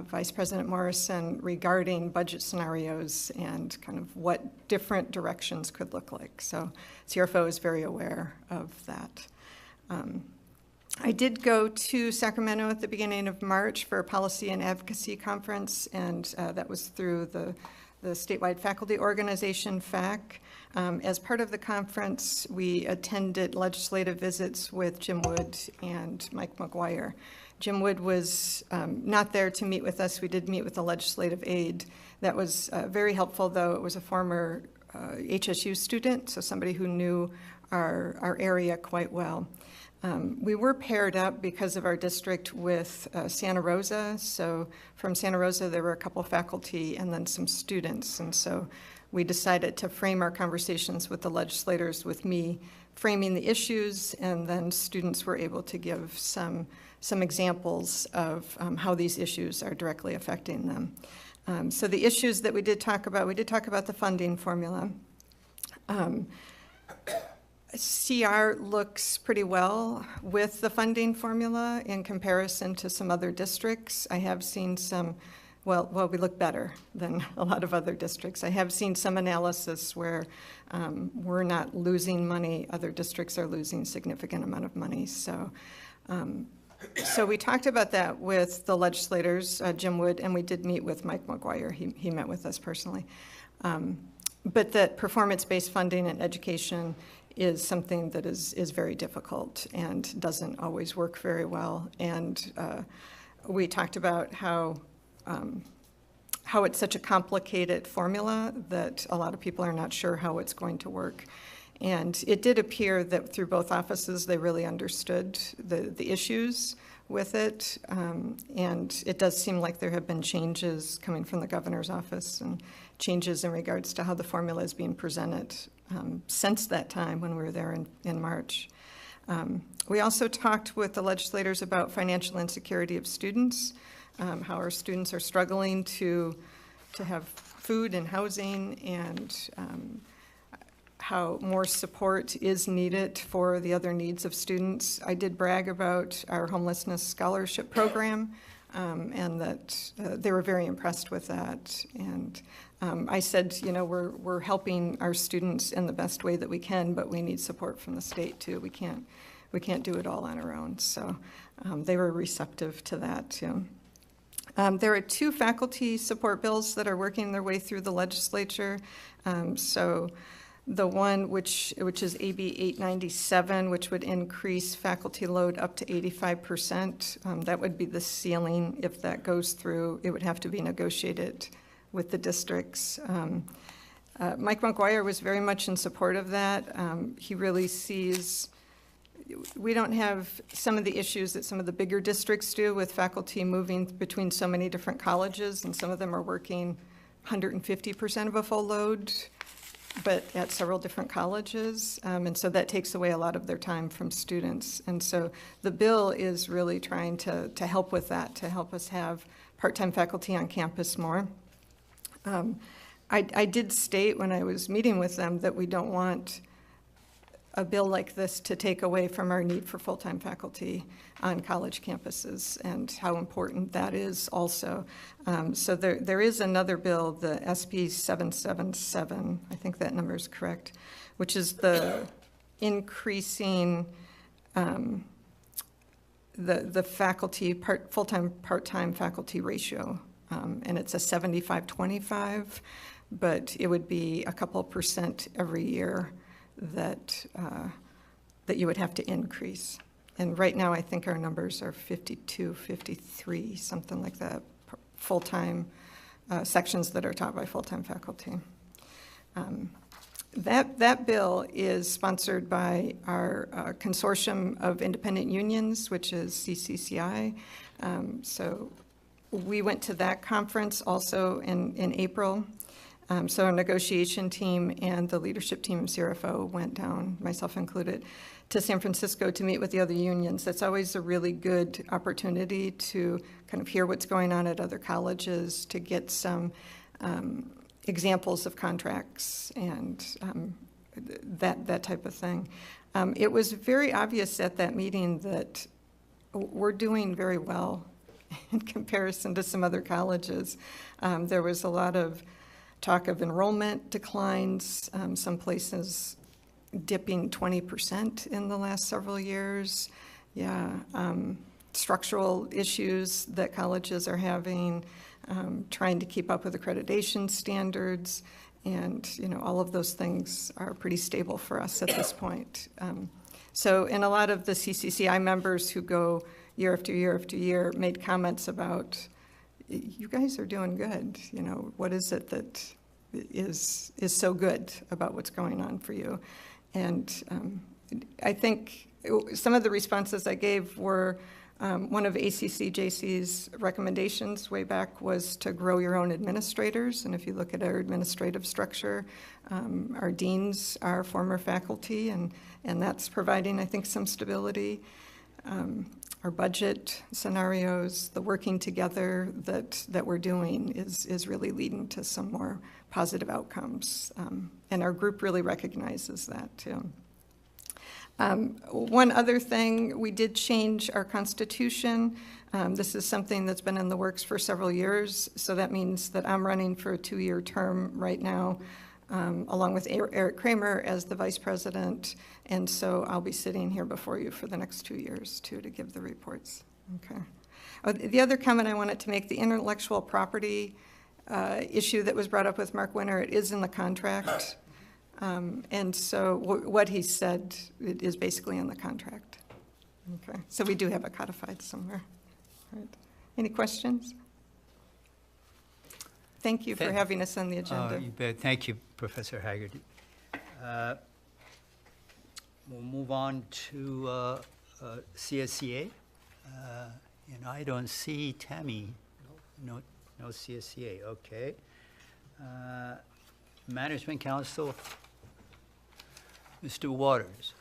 Vice President Morrison regarding budget scenarios and kind of what different directions could look like. So CRFO is very aware of that. I did go to Sacramento at the beginning of March for a policy and advocacy conference, and that was through the statewide faculty organization, FAC. As part of the conference, we attended legislative visits with Jim Wood and Mike McGuire. Jim Wood was not there to meet with us. We did meet with the legislative aide. That was very helpful, though. It was a former HSU student, so somebody who knew our area quite well. We were paired up because of our district with Santa Rosa. So from Santa Rosa, there were a couple faculty and then some students. And so we decided to frame our conversations with the legislators with me framing the issues, and then students were able to give some examples of how these issues are directly affecting them. So the issues that we did talk about the funding formula. CR looks pretty well with the funding formula in comparison to some other districts. I have seen some, well, we look better than a lot of other districts. I have seen some analysis where we're not losing money, other districts are losing significant amount of money. So we talked about that with the legislators, Jim Wood, and we did meet with Mike McGuire. He met with us personally. But that performance-based funding in education is something that is very difficult and doesn't always work very well. And we talked about how it's such a complicated formula that a lot of people are not sure how it's going to work. And it did appear that through both offices, they really understood the issues with it. And it does seem like there have been changes coming from the governor's office and changes in regards to how the formula is being presented since that time when we were there in March. We also talked with the legislators about financial insecurity of students, how our students are struggling to have food and housing, and how more support is needed for the other needs of students. I did brag about our homelessness scholarship program, and that they were very impressed with that. And I said, you know, we're helping our students in the best way that we can, but we need support from the state too. We can't do it all on our own. So they were receptive to that too. There are 2 faculty support bills that are working their way through the legislature. So the one which is AB 897, which would increase faculty load up to 85%. That would be the ceiling. If that goes through, it would have to be negotiated with the districts. Mike McGuire was very much in support of that. He really sees, we don't have some of the issues that some of the bigger districts do with faculty moving between so many different colleges, and some of them are working 150% of a full load, but at several different colleges. And so that takes away a lot of their time from students. And so the bill is really trying to help with that, to help us have part-time faculty on campus more. I did state when I was meeting with them that we don't want a bill like this to take away from our need for full-time faculty on college campuses and how important that is also. So there is another bill, the SB 777, I think that number is correct, which is the increasing the faculty, full-time, part-time faculty ratio. And it's a 75-25, but it would be a couple % every year that you would have to increase. And right now, I think our numbers are 52, 53, something like that, full-time sections that are taught by full-time faculty. That bill is sponsored by our consortium of independent unions, which is CCCI. So we went to that conference also in April. So our negotiation team and the leadership team of CRFO went down, myself included, to San Francisco to meet with the other unions. That's always a really good opportunity to kind of hear what's going on at other colleges, to get some examples of contracts and that type of thing. It was very obvious at that meeting that we're doing very well in comparison to some other colleges. There was a lot of talk of enrollment declines, some places dipping 20% in the last several years. Yeah, structural issues that colleges are having, trying to keep up with accreditation standards, and all of those things are pretty stable for us at this point. So, and a lot of the CCCI members who go year after year after year made comments about, you guys are doing good. What is it that is so good about what's going on for you? And I think some of the responses I gave were, one of ACCJC's recommendations way back was to grow your own administrators. And if you look at our administrative structure, our deans are former faculty, and that's providing, I think, some stability. Our budget scenarios, the working together that we're doing is really leading to some more positive outcomes. And our group really recognizes that too. One other thing, we did change our constitution. This is something that's been in the works for several years, so that means that I'm running for a 2-year term right now, along with Eric Kramer as the vice president, and so I'll be sitting here before you for the next 2 years too to give the reports. Okay. Oh, the other comment I wanted to make, the intellectual property issue that was brought up with Mark Winter, it is in the contract. And so what he said is basically in the contract. Okay, so we do have it codified somewhere. All right. Any questions? Thank you for having us on the agenda. You bet. Thank you, Professor Haggerty. We'll move on to CSCA. And I don't see Tammy. No CSCA. Okay. Management Council, Mr. Waters.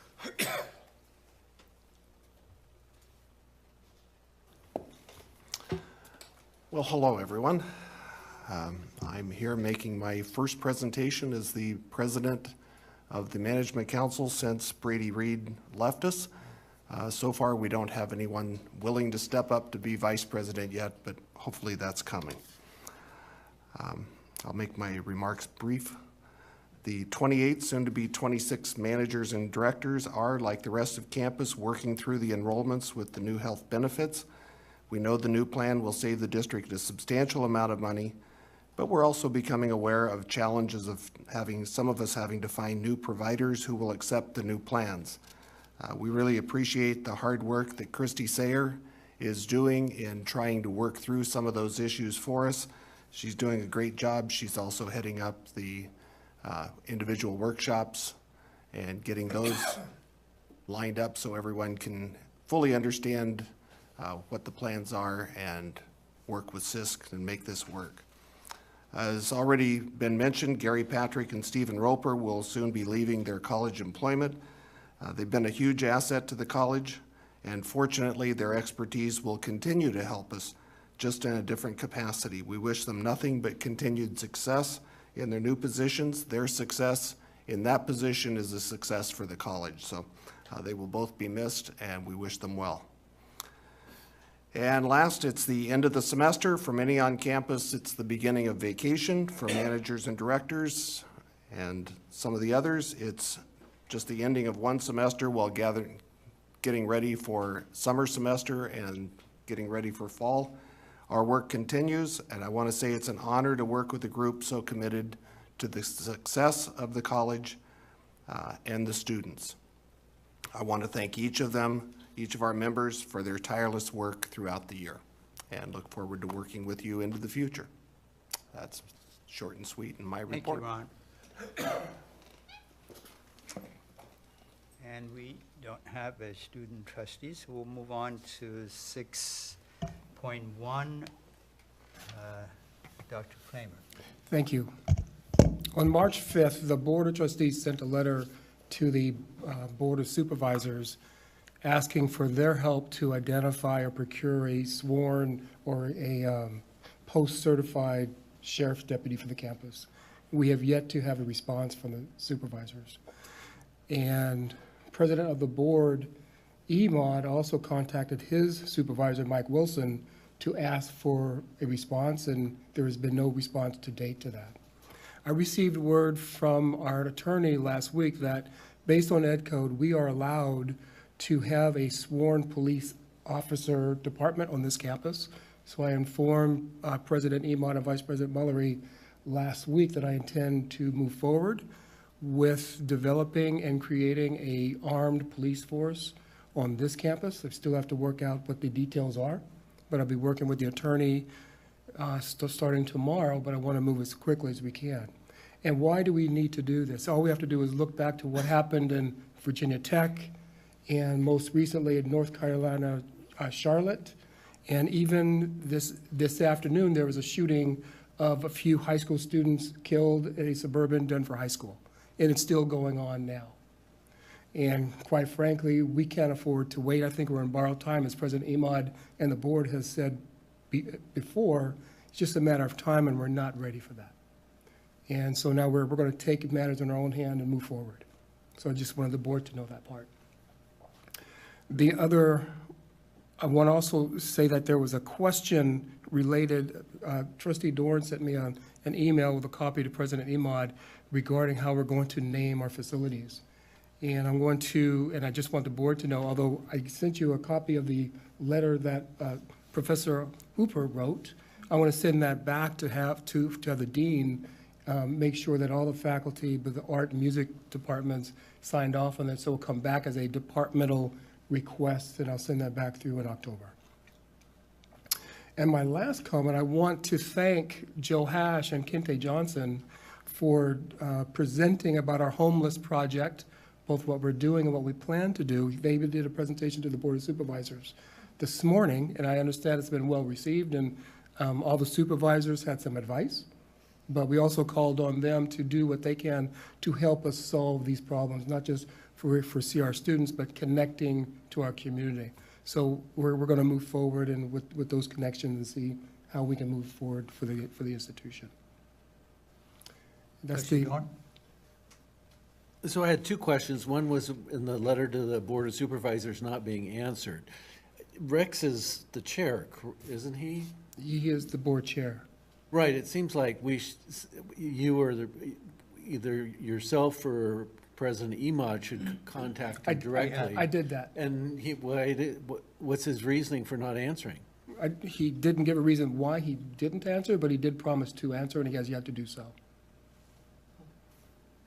Well, hello, everyone. I'm here making my first presentation as the president of the Management Council since Brady Reed left us. So far, we don't have anyone willing to step up to be vice president yet, but hopefully that's coming. I'll make my remarks brief. The 28, soon to be 26 managers and directors are, like the rest of campus, working through the enrollments with the new health benefits. We know the new plan will save the district a substantial amount of money, but we're also becoming aware of challenges of some of us having to find new providers who will accept the new plans. We really appreciate the hard work that Christy Sayer is doing in trying to work through some of those issues for us. She's doing a great job. She's also heading up the individual workshops and getting those lined up so everyone can fully understand what the plans are and work with CISC and make this work. As already been mentioned, Gary Patrick and Stephen Roper will soon be leaving their college employment. They've been a huge asset to the college, and fortunately their expertise will continue to help us, just in a different capacity. We wish them nothing but continued success in their new positions. Their success in that position is a success for the college. So they will both be missed, and we wish them well. And last, it's the end of the semester. For many on campus, it's the beginning of vacation. For managers and directors and some of the others, it's just the ending of one semester while getting ready for summer semester and getting ready for fall. Our work continues, and I want to say it's an honor to work with a group so committed to the success of the college and the students. I want to thank each of them, each of our members, for their tireless work throughout the year, and look forward to working with you into the future. That's short and sweet in my report. Thank you, Ron. And we don't have a student trustee, so we'll move on to 6.1. Dr. Kramer. Thank you. On March 5th, the Board of Trustees sent a letter to the Board of Supervisors asking for their help to identify or procure a sworn or a post-certified sheriff's deputy for the campus. We have yet to have a response from the supervisors. And President of the Board, EMOD, also contacted his supervisor, Mike Wilson, to ask for a response, and there has been no response to date to that. I received word from our attorney last week that, based on Ed Code, we are allowed to have a sworn police officer department on this campus. So I informed President Emott and Vice President Mullery last week that I intend to move forward with developing and creating a armed police force on this campus. I still have to work out what the details are, but I'll be working with the attorney starting tomorrow, but I want to move as quickly as we can. And why do we need to do this? All we have to do is look back to what happened in Virginia Tech, and most recently in North Carolina, Charlotte. And even this afternoon, there was a shooting of a few high school students killed at a suburban Denver high school. And it's still going on now. And quite frankly, we can't afford to wait. I think we're in borrowed time, as President Emott and the board has said before. It's just a matter of time, and we're not ready for that. And so now we're going to take matters in our own hand and move forward. So I just wanted the board to know that part. The other, I want to also say that there was a question related, Trustee Dorn sent me an email with a copy to President Emott regarding how we're going to name our facilities. And I'm going to, and I just want the board to know, although I sent you a copy of the letter that Professor Hooper wrote, I want to send that back to have the dean make sure that all the faculty, but the art and music departments signed off on it, so it'll come back as a departmental request, and I'll send that back through in October. And my last comment, I want to thank Joe Hash and Kente Johnson for presenting about our homeless project, both what we're doing and what we plan to do. They did a presentation to the Board of Supervisors this morning, and I understand it's been well received, and all the supervisors had some advice, but we also called on them to do what they can to help us solve these problems, not just for CR students, but connecting to our community. So we're going to move forward and with those connections and see how we can move forward for the institution. That's the. So I had two questions. One was in the letter to the Board of Supervisors not being answered. Rex is the chair, isn't he? He is the board chair. Right. It seems like you or either yourself or President Emott should contact him directly. I did that. And what's his reasoning for not answering? He didn't give a reason why he didn't answer, but he did promise to answer, and he has yet to do so.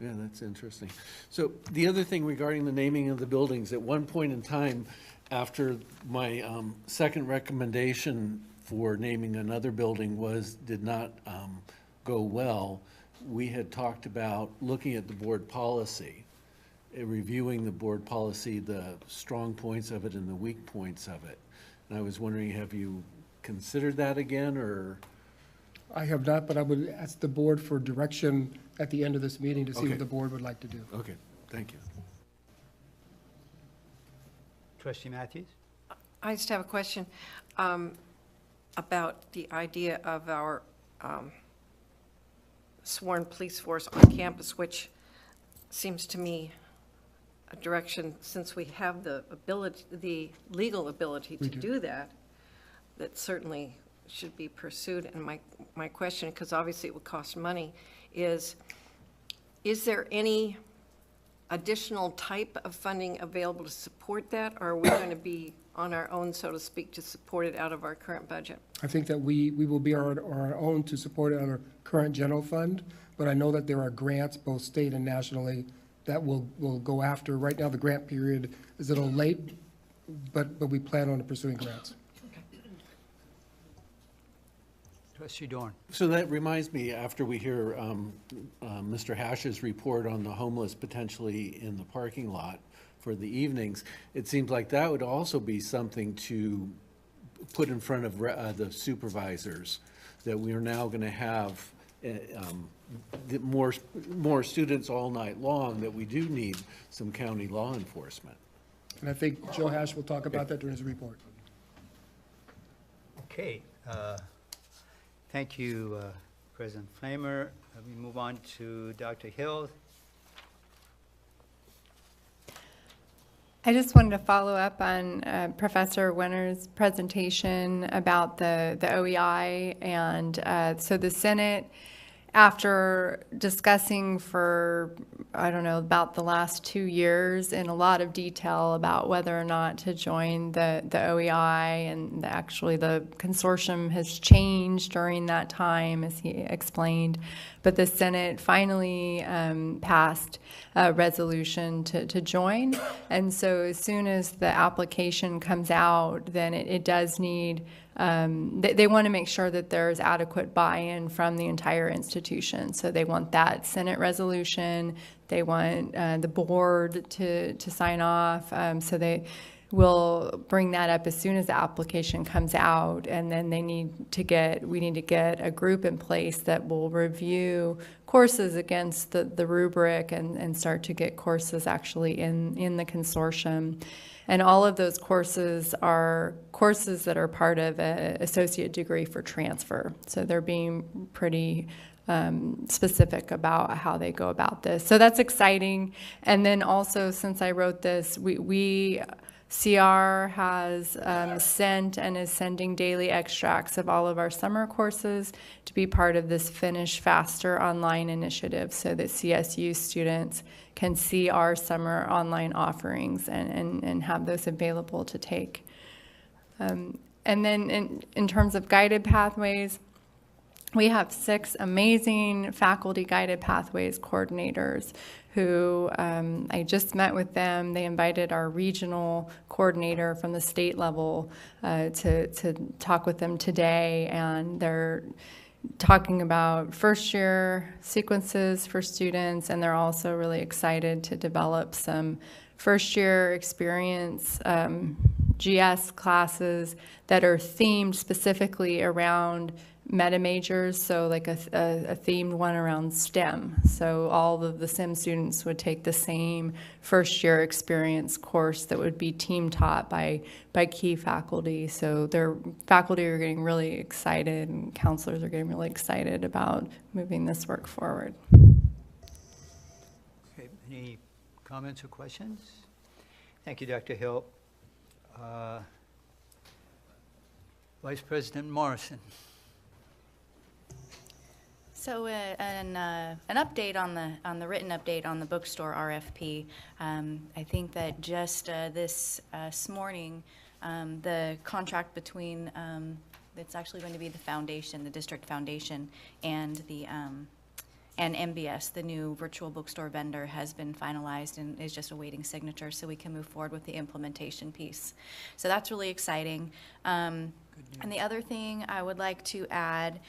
Yeah, that's interesting. So the other thing regarding the naming of the buildings, at one point in time, after my second recommendation for naming another building did not go well, we had talked about looking at the board policy, reviewing the board policy, the strong points of it and the weak points of it. And I was wondering, have you considered that again, or? I have not, but I would ask the board for direction at the end of this meeting to see Okay. what the board would like to do. Okay, thank you. Trustee Matthews? I just have a question about the idea of our sworn police force on campus, which seems to me a direction, since we have the ability, the legal ability to do that, that certainly should be pursued. And my question, because obviously it would cost money, is there any additional type of funding available to support that, or are we going to be on our own, so to speak, to support it out of our current budget? I think that we will be on our own to support it on our current general fund, but I know that there are grants, both state and nationally, that will go after. Right now, the grant period is a little late, but we plan on pursuing grants. Trustee Dorn? So that reminds me, after we hear Mr. Hash's report on the homeless potentially in the parking lot for the evenings, it seems like that would also be something to put in front of the supervisors, that we are now going to have more students all night long, that we do need some county law enforcement. And I think Joe Hash will talk about that during his report. Okay. Thank you, President Flamer. We move on to Dr. Hill. I just wanted to follow up on Professor Winter's presentation about the OEI. And so the Senate, after discussing for, I don't know, about the last 2 years in a lot of detail about whether or not to join the OEI, and actually the consortium has changed during that time, as he explained. But the Senate finally passed a resolution to join. And so as soon as the application comes out, then it does need, they want to make sure that there's adequate buy-in from the entire institution. So they want that Senate resolution. They want the board to sign off. So they will bring that up as soon as the application comes out, and then we need to get a group in place that will review courses against the rubric and start to get courses actually in the consortium. And all of those courses are courses that are part of an associate degree for transfer. So they're being pretty specific about how they go about this. So that's exciting. And then also, since I wrote this, we CR has sent and is sending daily extracts of all of our summer courses to be part of this Finish Faster online initiative, so that CSU students can see our summer online offerings and have those available to take. And then in terms of guided pathways, we have 6 amazing faculty guided pathways coordinators who I just met with them. They invited our regional coordinator from the state level to talk with them today, and they're talking about first-year sequences for students, and they're also really excited to develop some first-year experience GS classes that are themed specifically around meta majors, so like a themed one around STEM. So all of the STEM students would take the same first-year experience course that would be team taught by key faculty. So their faculty are getting really excited, and counselors are getting really excited about moving this work forward. Okay, any comments or questions? Thank you, Dr. Hill. Vice President Morrison. So an update on the written update on the bookstore RFP. I think that just this morning, the contract between it's actually going to be the foundation, the district foundation, and the and MBS, the new virtual bookstore vendor, has been finalized and is just awaiting signature, so we can move forward with the implementation piece. So that's really exciting. And the other thing I would like to add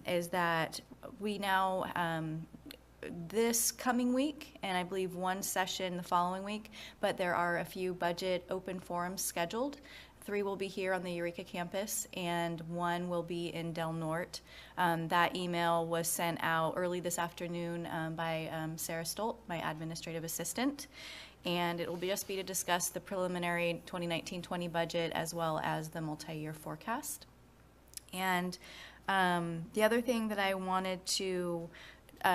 is that we now, this coming week, and I believe one session the following week, but there are a few budget open forums scheduled. 3 will be here on the Eureka campus, and 1 will be in Del Norte. That email was sent out early this afternoon by Sarah Stolt, my administrative assistant. And it will just be to discuss the preliminary 2019-20 budget as well as the multi-year forecast. And the other thing that I wanted to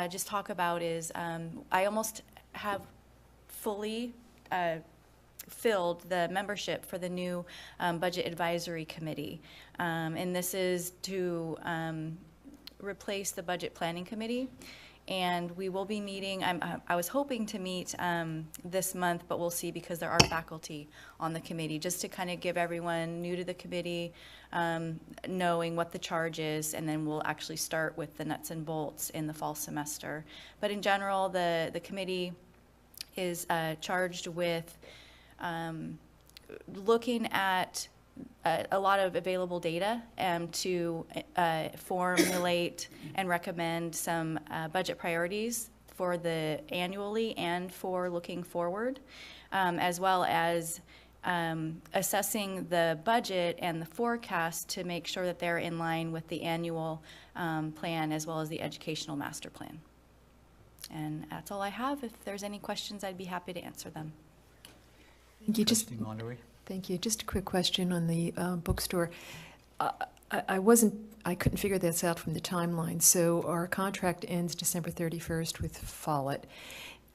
just talk about is I almost have fully filled the membership for the new Budget Advisory Committee. And this is to replace the Budget Planning Committee. And we will be meeting, I was hoping to meet this month, but we'll see, because there are faculty on the committee, just to kind of give everyone new to the committee knowing what the charge is, and then we'll actually start with the nuts and bolts in the fall semester. But in general, the committee is charged with looking at a lot of available data to formulate and recommend some budget priorities for the annually and for looking forward, as well as assessing the budget and the forecast to make sure that they're in line with the annual plan as well as the educational master plan. And that's all I have. If there's any questions, I'd be happy to answer them. Thank you. Trustee Monterey? Thank you. Just a quick question on the bookstore. I couldn't figure this out from the timeline. So our contract ends December 31st with Follett.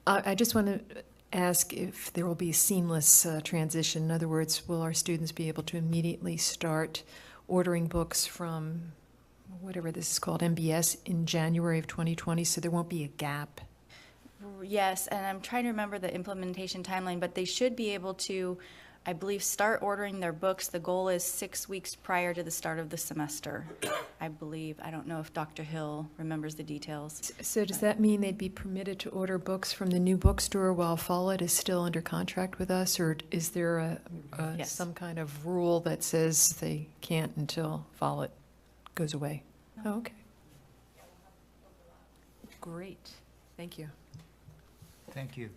I just want to ask if there will be a seamless transition. In other words, will our students be able to immediately start ordering books from whatever this is called, MBS, in January of 2020, so there won't be a gap? Yes, and I'm trying to remember the implementation timeline, but they should be able to, I believe, start ordering their books. The goal is 6 weeks prior to the start of the semester, I believe. I don't know if Dr. Hill remembers the details. So does that mean they'd be permitted to order books from the new bookstore while Follett is still under contract with us, or is there Yes. some kind of rule that says they can't until Follett goes away? Oh, okay. Great. Thank you. Thank you.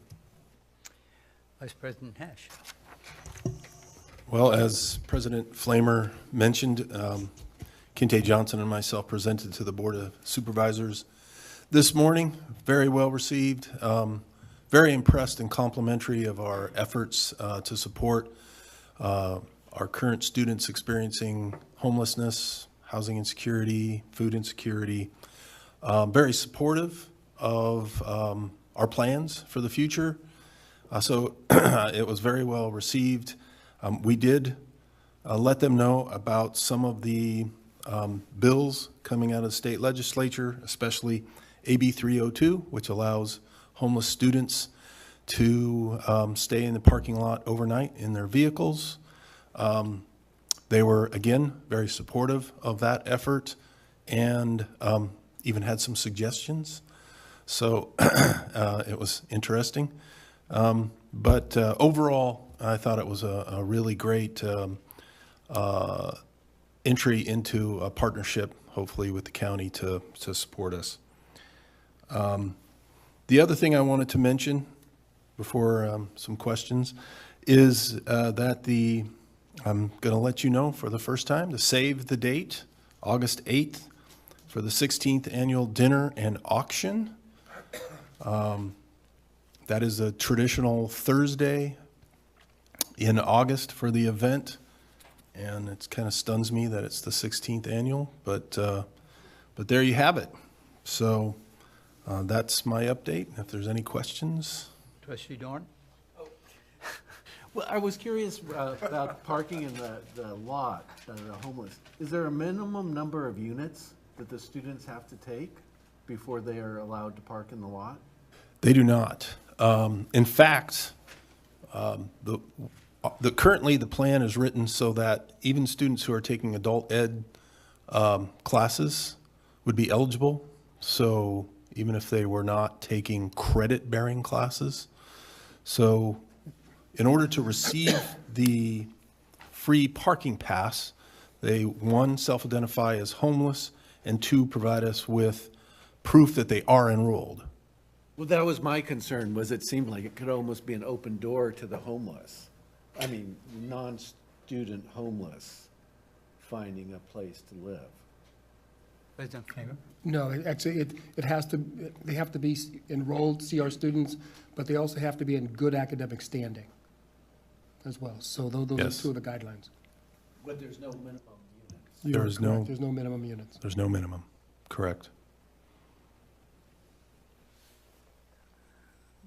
Vice President Hash. Well, as President Flamer mentioned, Kinte Johnson and myself presented to the Board of Supervisors this morning. Very well received. Very impressed and complimentary of our efforts to support our current students experiencing homelessness, housing insecurity, food insecurity. Very supportive of our plans for the future. So it was very well received. We did let them know about some of the bills coming out of the state legislature, especially AB 302, which allows homeless students to stay in the parking lot overnight in their vehicles. They were, again, very supportive of that effort and even had some suggestions. So it was interesting. But overall, I thought it was a really great entry into a partnership, hopefully with the county to support us. The other thing I wanted to mention before some questions is that I'm going to let you know for the first time to save the date, August 8th, for the 16th annual dinner and auction. That is a traditional Thursday in August for the event, and it kind of stuns me that it's the 16th annual, but there you have it. So that's my update. If there's any questions. Trustee Dorn? Well, I was curious about parking in the lot that are homeless. Is there a minimum number of units that the students have to take before they are allowed to park in the lot? They do not. In fact, currently the plan is written so that even students who are taking adult ed classes would be eligible. So even if they were not taking credit-bearing classes. So in order to receive the free parking pass, they, one, self-identify as homeless, and two, provide us with proof that they are enrolled. Well, that was my concern, was it seemed like it could almost be an open door to the homeless. I mean, non-student homeless finding a place to live. President Flamer? No, actually, it has to, they have to be enrolled CR students, but they also have to be in good academic standing as well. So those Yes. are two of the guidelines. But there's no minimum units. You There are is correct. no- There's no minimum units. There's no minimum, correct.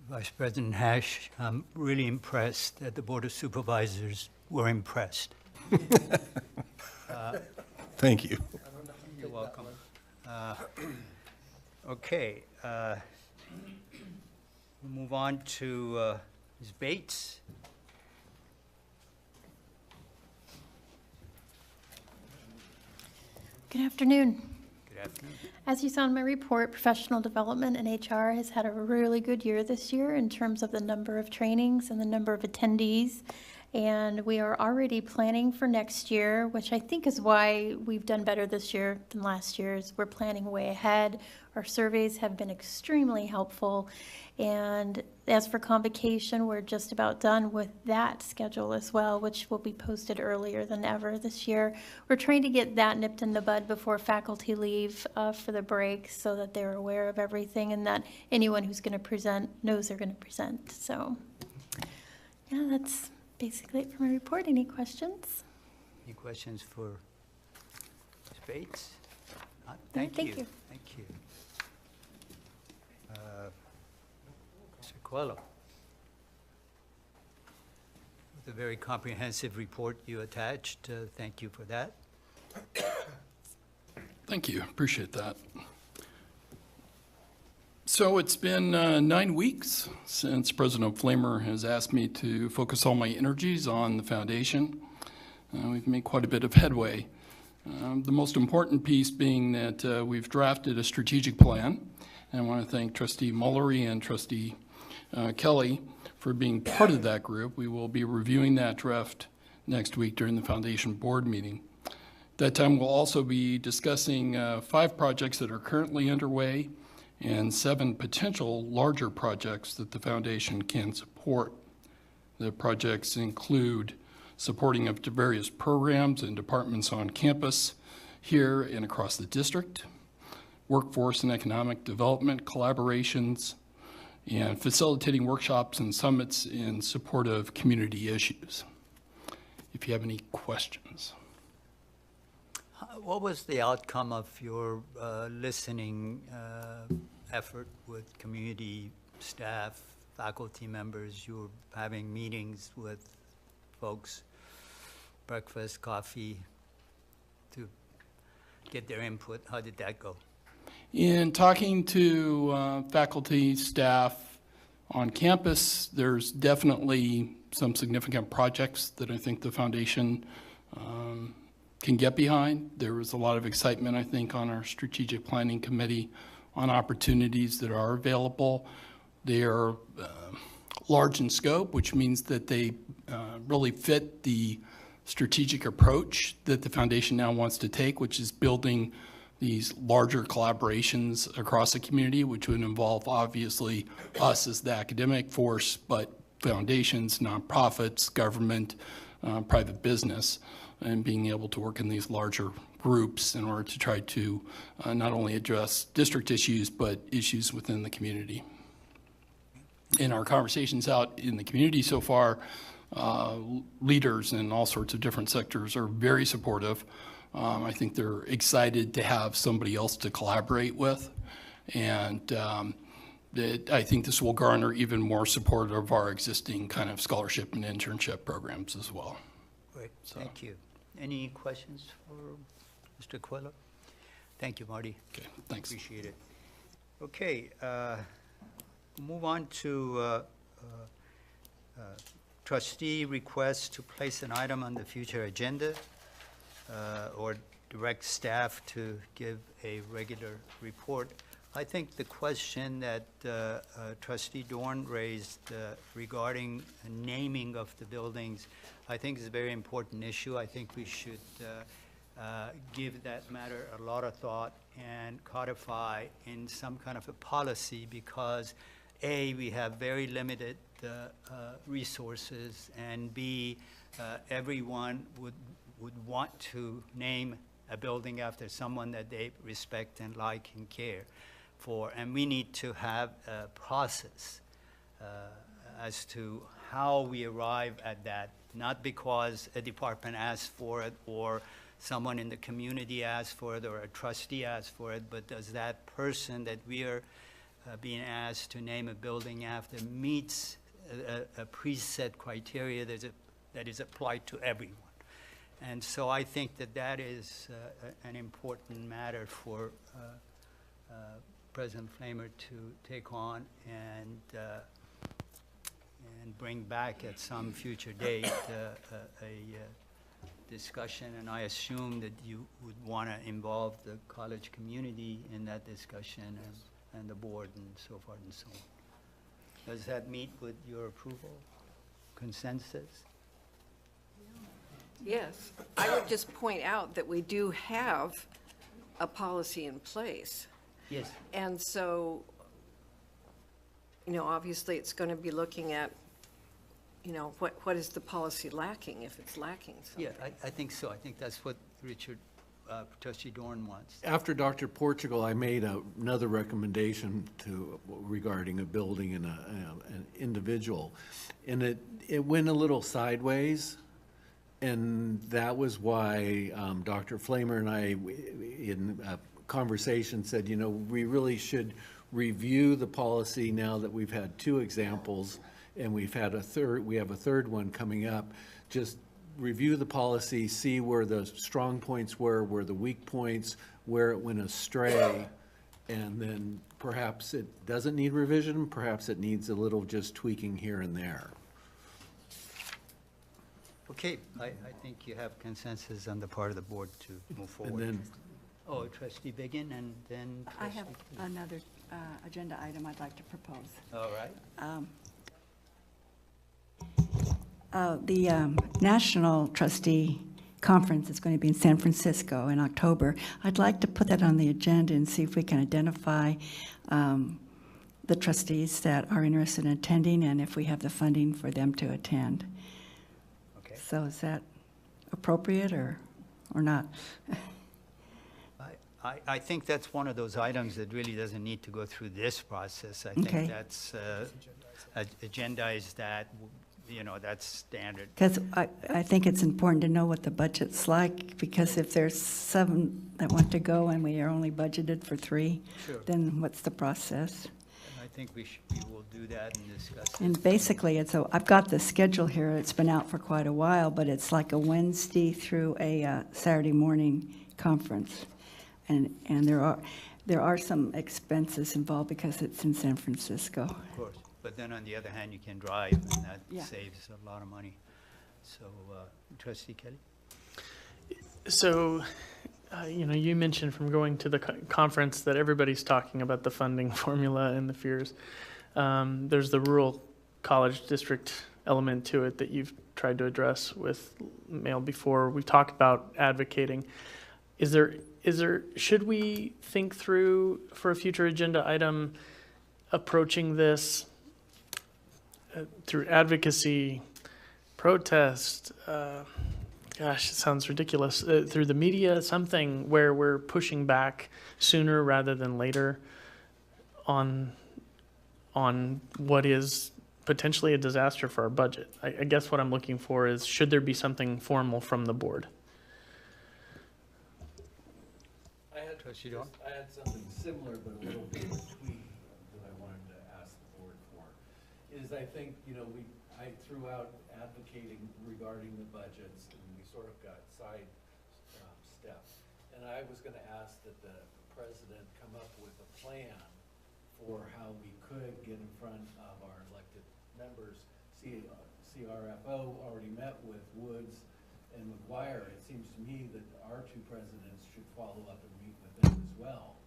Vice President Hash, I'm really impressed that the Board of Supervisors were impressed. Thank you. You're welcome. Okay, we'll move on to Ms. Bates. Good afternoon. Good afternoon. As you saw in my report, professional development and HR has had a really good year this year in terms of the number of trainings and the number of attendees. And we are already planning for next year, which I think is why we've done better this year than last year, is we're planning way ahead. Our surveys have been extremely helpful. And as for convocation, we're just about done with that schedule as well, which will be posted earlier than ever this year. We're trying to get that nipped in the bud before faculty leave for the break, so that they're aware of everything and that anyone who's going to present knows they're going to present. So, yeah, that's basically it for my report. Any questions? Any questions for Ms. Bates? Thank Thank you. Thank you. Mr. Coelho. With a very comprehensive report you attached. Thank you for that. Thank you. Appreciate that. So it's been 9 weeks since President Flamer has asked me to focus all my energies on the foundation. We've made quite a bit of headway. The most important piece being that we've drafted a strategic plan. And I want to thank Trustee Mullery and Trustee Kelly for being part of that group. We will be reviewing that draft next week during the foundation board meeting. That time we'll also be discussing 5 projects that are currently underway and 7 potential larger projects that the foundation can support. The projects include supporting of various programs and departments on campus here and across the district, workforce and economic development collaborations, and facilitating workshops and summits in support of community issues. If you have any questions. What was the outcome of your listening effort with community staff, faculty members? You were having meetings with folks, breakfast, coffee, to get their input. How did that go? In talking to faculty, staff on campus, there's definitely some significant projects that I think the foundation can get behind. There was a lot of excitement, I think, on our strategic planning committee on opportunities that are available. They are large in scope, which means that they really fit the strategic approach that the foundation now wants to take, which is building these larger collaborations across the community, which would involve obviously us as the academic force, but foundations, nonprofits, government, private business, and being able to work in these larger groups in order to try to not only address district issues, but issues within the community. In our conversations out in the community so far, leaders in all sorts of different sectors are very supportive. I think they're excited to have somebody else to collaborate with, and I think this will garner even more support of our existing kind of scholarship and internship programs as well. Great, thank you. Any questions for Mr. Coelho? Thank you, Marty. Okay, thanks. Appreciate it. Okay, move on to trustee requests to place an item on the future agenda or direct staff to give a regular report. I think the question that Trustee Dorn raised regarding naming of the buildings, I think is a very important issue. I think we should give that matter a lot of thought and codify in some kind of a policy, because A, we have very limited resources, and B, everyone would want to name a building after someone that they respect and like and care for. And we need to have a process as to how we arrive at that, not because a department asked for it or someone in the community asked for it or a trustee asked for it, but does that person that we are being asked to name a building after meets a preset criteria that is applied to everyone. And so I think that that is an important matter for President Flamer to take on and bring back at some future date a discussion. And I assume that you would want to involve the college community in that discussion and the board and so forth and so on. Does that meet with your approval, consensus? Yes, I would just point out that we do have a policy in place. Yes. And so, obviously, it's going to be looking at, what is the policy lacking, if it's lacking something. Yeah, I think so. I think that's what Richard, Trustee Dorn wants. After Dr. Portugal, I made another recommendation regarding a building and an individual. And it went a little sideways. And that was why Dr. Flamer and I, in a conversation, said, we really should review the policy now that we've had 2 examples and we have a third one coming up. Just review the policy, see where the strong points were, where the weak points, where it went astray, and then perhaps it doesn't need revision, perhaps it needs a little just tweaking here and there. Okay, I think you have consensus on the part of the board to move forward. And then, Oh, Trustee Biggin, and then I have Trustee- another agenda item I'd like to propose. All right. The National Trustee Conference is going to be in San Francisco in October. I'd like to put that on the agenda and see if we can identify the trustees that are interested in attending and if we have the funding for them to attend. Okay. So is that appropriate or not? I think that's one of those items that really doesn't need to go through this process. I Okay. think that's agendized that, that's standard. Because I think it's important to know what the budget's like, because if there's 7 that want to go and we are only budgeted for 3, Sure. then what's the process? And I think we will do that and discuss it. And basically, I've got the schedule here, it's been out for quite a while, but it's like a Wednesday through a Saturday morning conference. And there are some expenses involved because it's in San Francisco. Of course, but then on the other hand, you can drive, and that Yeah. saves a lot of money. So, Trustee Kelly? So, you mentioned from going to the conference that everybody's talking about the funding formula and the fears. There's the rural college district element to it that you've tried to address with mail before. We talked about advocating. Should we think through for a future agenda item approaching this through advocacy, protest, gosh, it sounds ridiculous, through the media, something where we're pushing back sooner rather than later on what is potentially a disaster for our budget? I guess what I'm looking for is, should there be something formal from the board? I had something similar, but a little bit of a tweak that I wanted to ask the board for. I think, I threw out advocating regarding the budgets, and we sort of got side stepped. And I was going to ask that the president come up with a plan for how we could get in front of our elected members. CRFO already met with Woods and McGuire. It seems to me that our 2 presidents should follow up and meet with them as well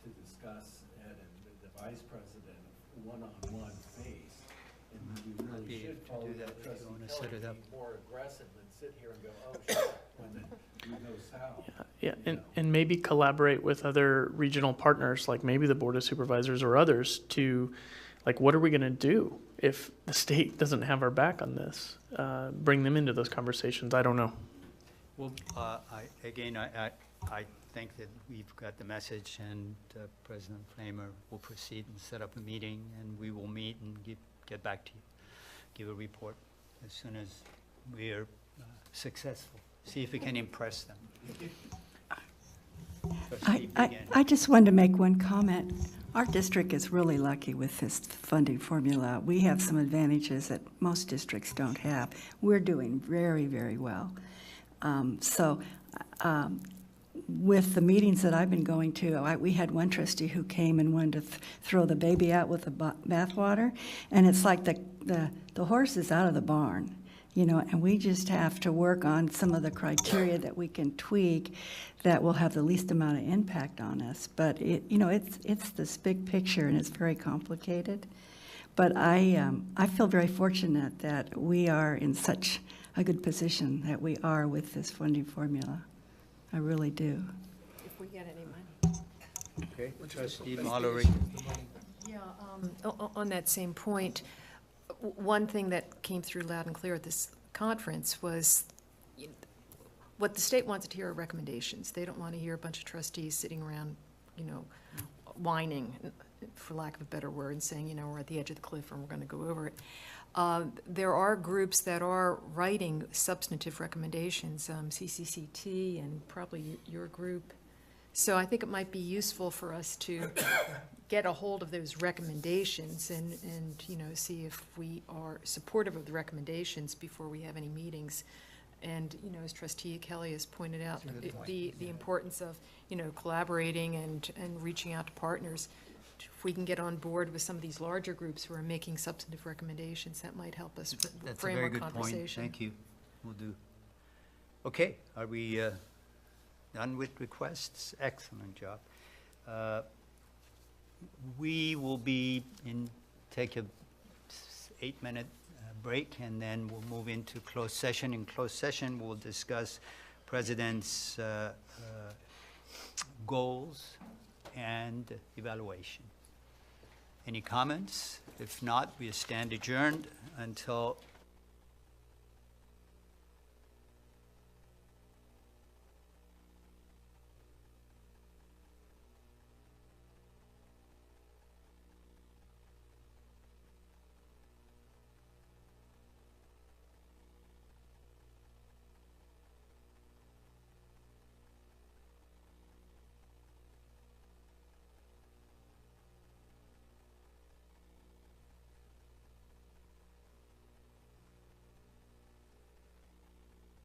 to discuss it, and the vice president one-on-one face. And we really should follow that. Trustee Keller be more aggressive than sit here and go, oh, shit, when we go south. Yeah, and maybe collaborate with other regional partners, like maybe the Board of Supervisors or others, to, what are we going to do if the state doesn't have our back on this? Bring them into those conversations. I don't know. Well, I think that we've got the message, and President Flamer will proceed and set up a meeting, and we will meet and get back to you, give a report as soon as we are successful. See if we can impress them. I just wanted to make one comment. Our district is really lucky with this funding formula. We have some advantages that most districts don't have. We're doing very, very well. With the meetings that I've been going to, we had one trustee who came and wanted to throw the baby out with the bathwater, and it's like the horse is out of the barn, and we just have to work on some of the criteria that we can tweak that will have the least amount of impact on us. But it's this big picture, and it's very complicated. But I feel very fortunate that we are in such a good position that we are with this funding formula. I really do. If we get any money. Okay, Trustee Mallory. Yeah, on that same point, one thing that came through loud and clear at this conference was what the state wants to hear are recommendations. They don't want to hear a bunch of trustees sitting around, whining, for lack of a better word, and saying, we're at the edge of the cliff and we're going to go over it. There are groups that are writing substantive recommendations, CCCT and probably your group. So I think it might be useful for us to get a hold of those recommendations and see if we are supportive of the recommendations before we have any meetings. And, as Trustee Kelly has pointed out, the importance of, collaborating and reaching out to partners. If we can get on board with some of these larger groups who are making substantive recommendations, that might help us frame our conversation. That's a very good point. Thank you. Will do. Okay, are we done with requests? Excellent job. We will take a 8-minute break, and then we'll move into closed session. In closed session, we'll discuss President's goals and evaluation. Any comments? If not, we stand adjourned until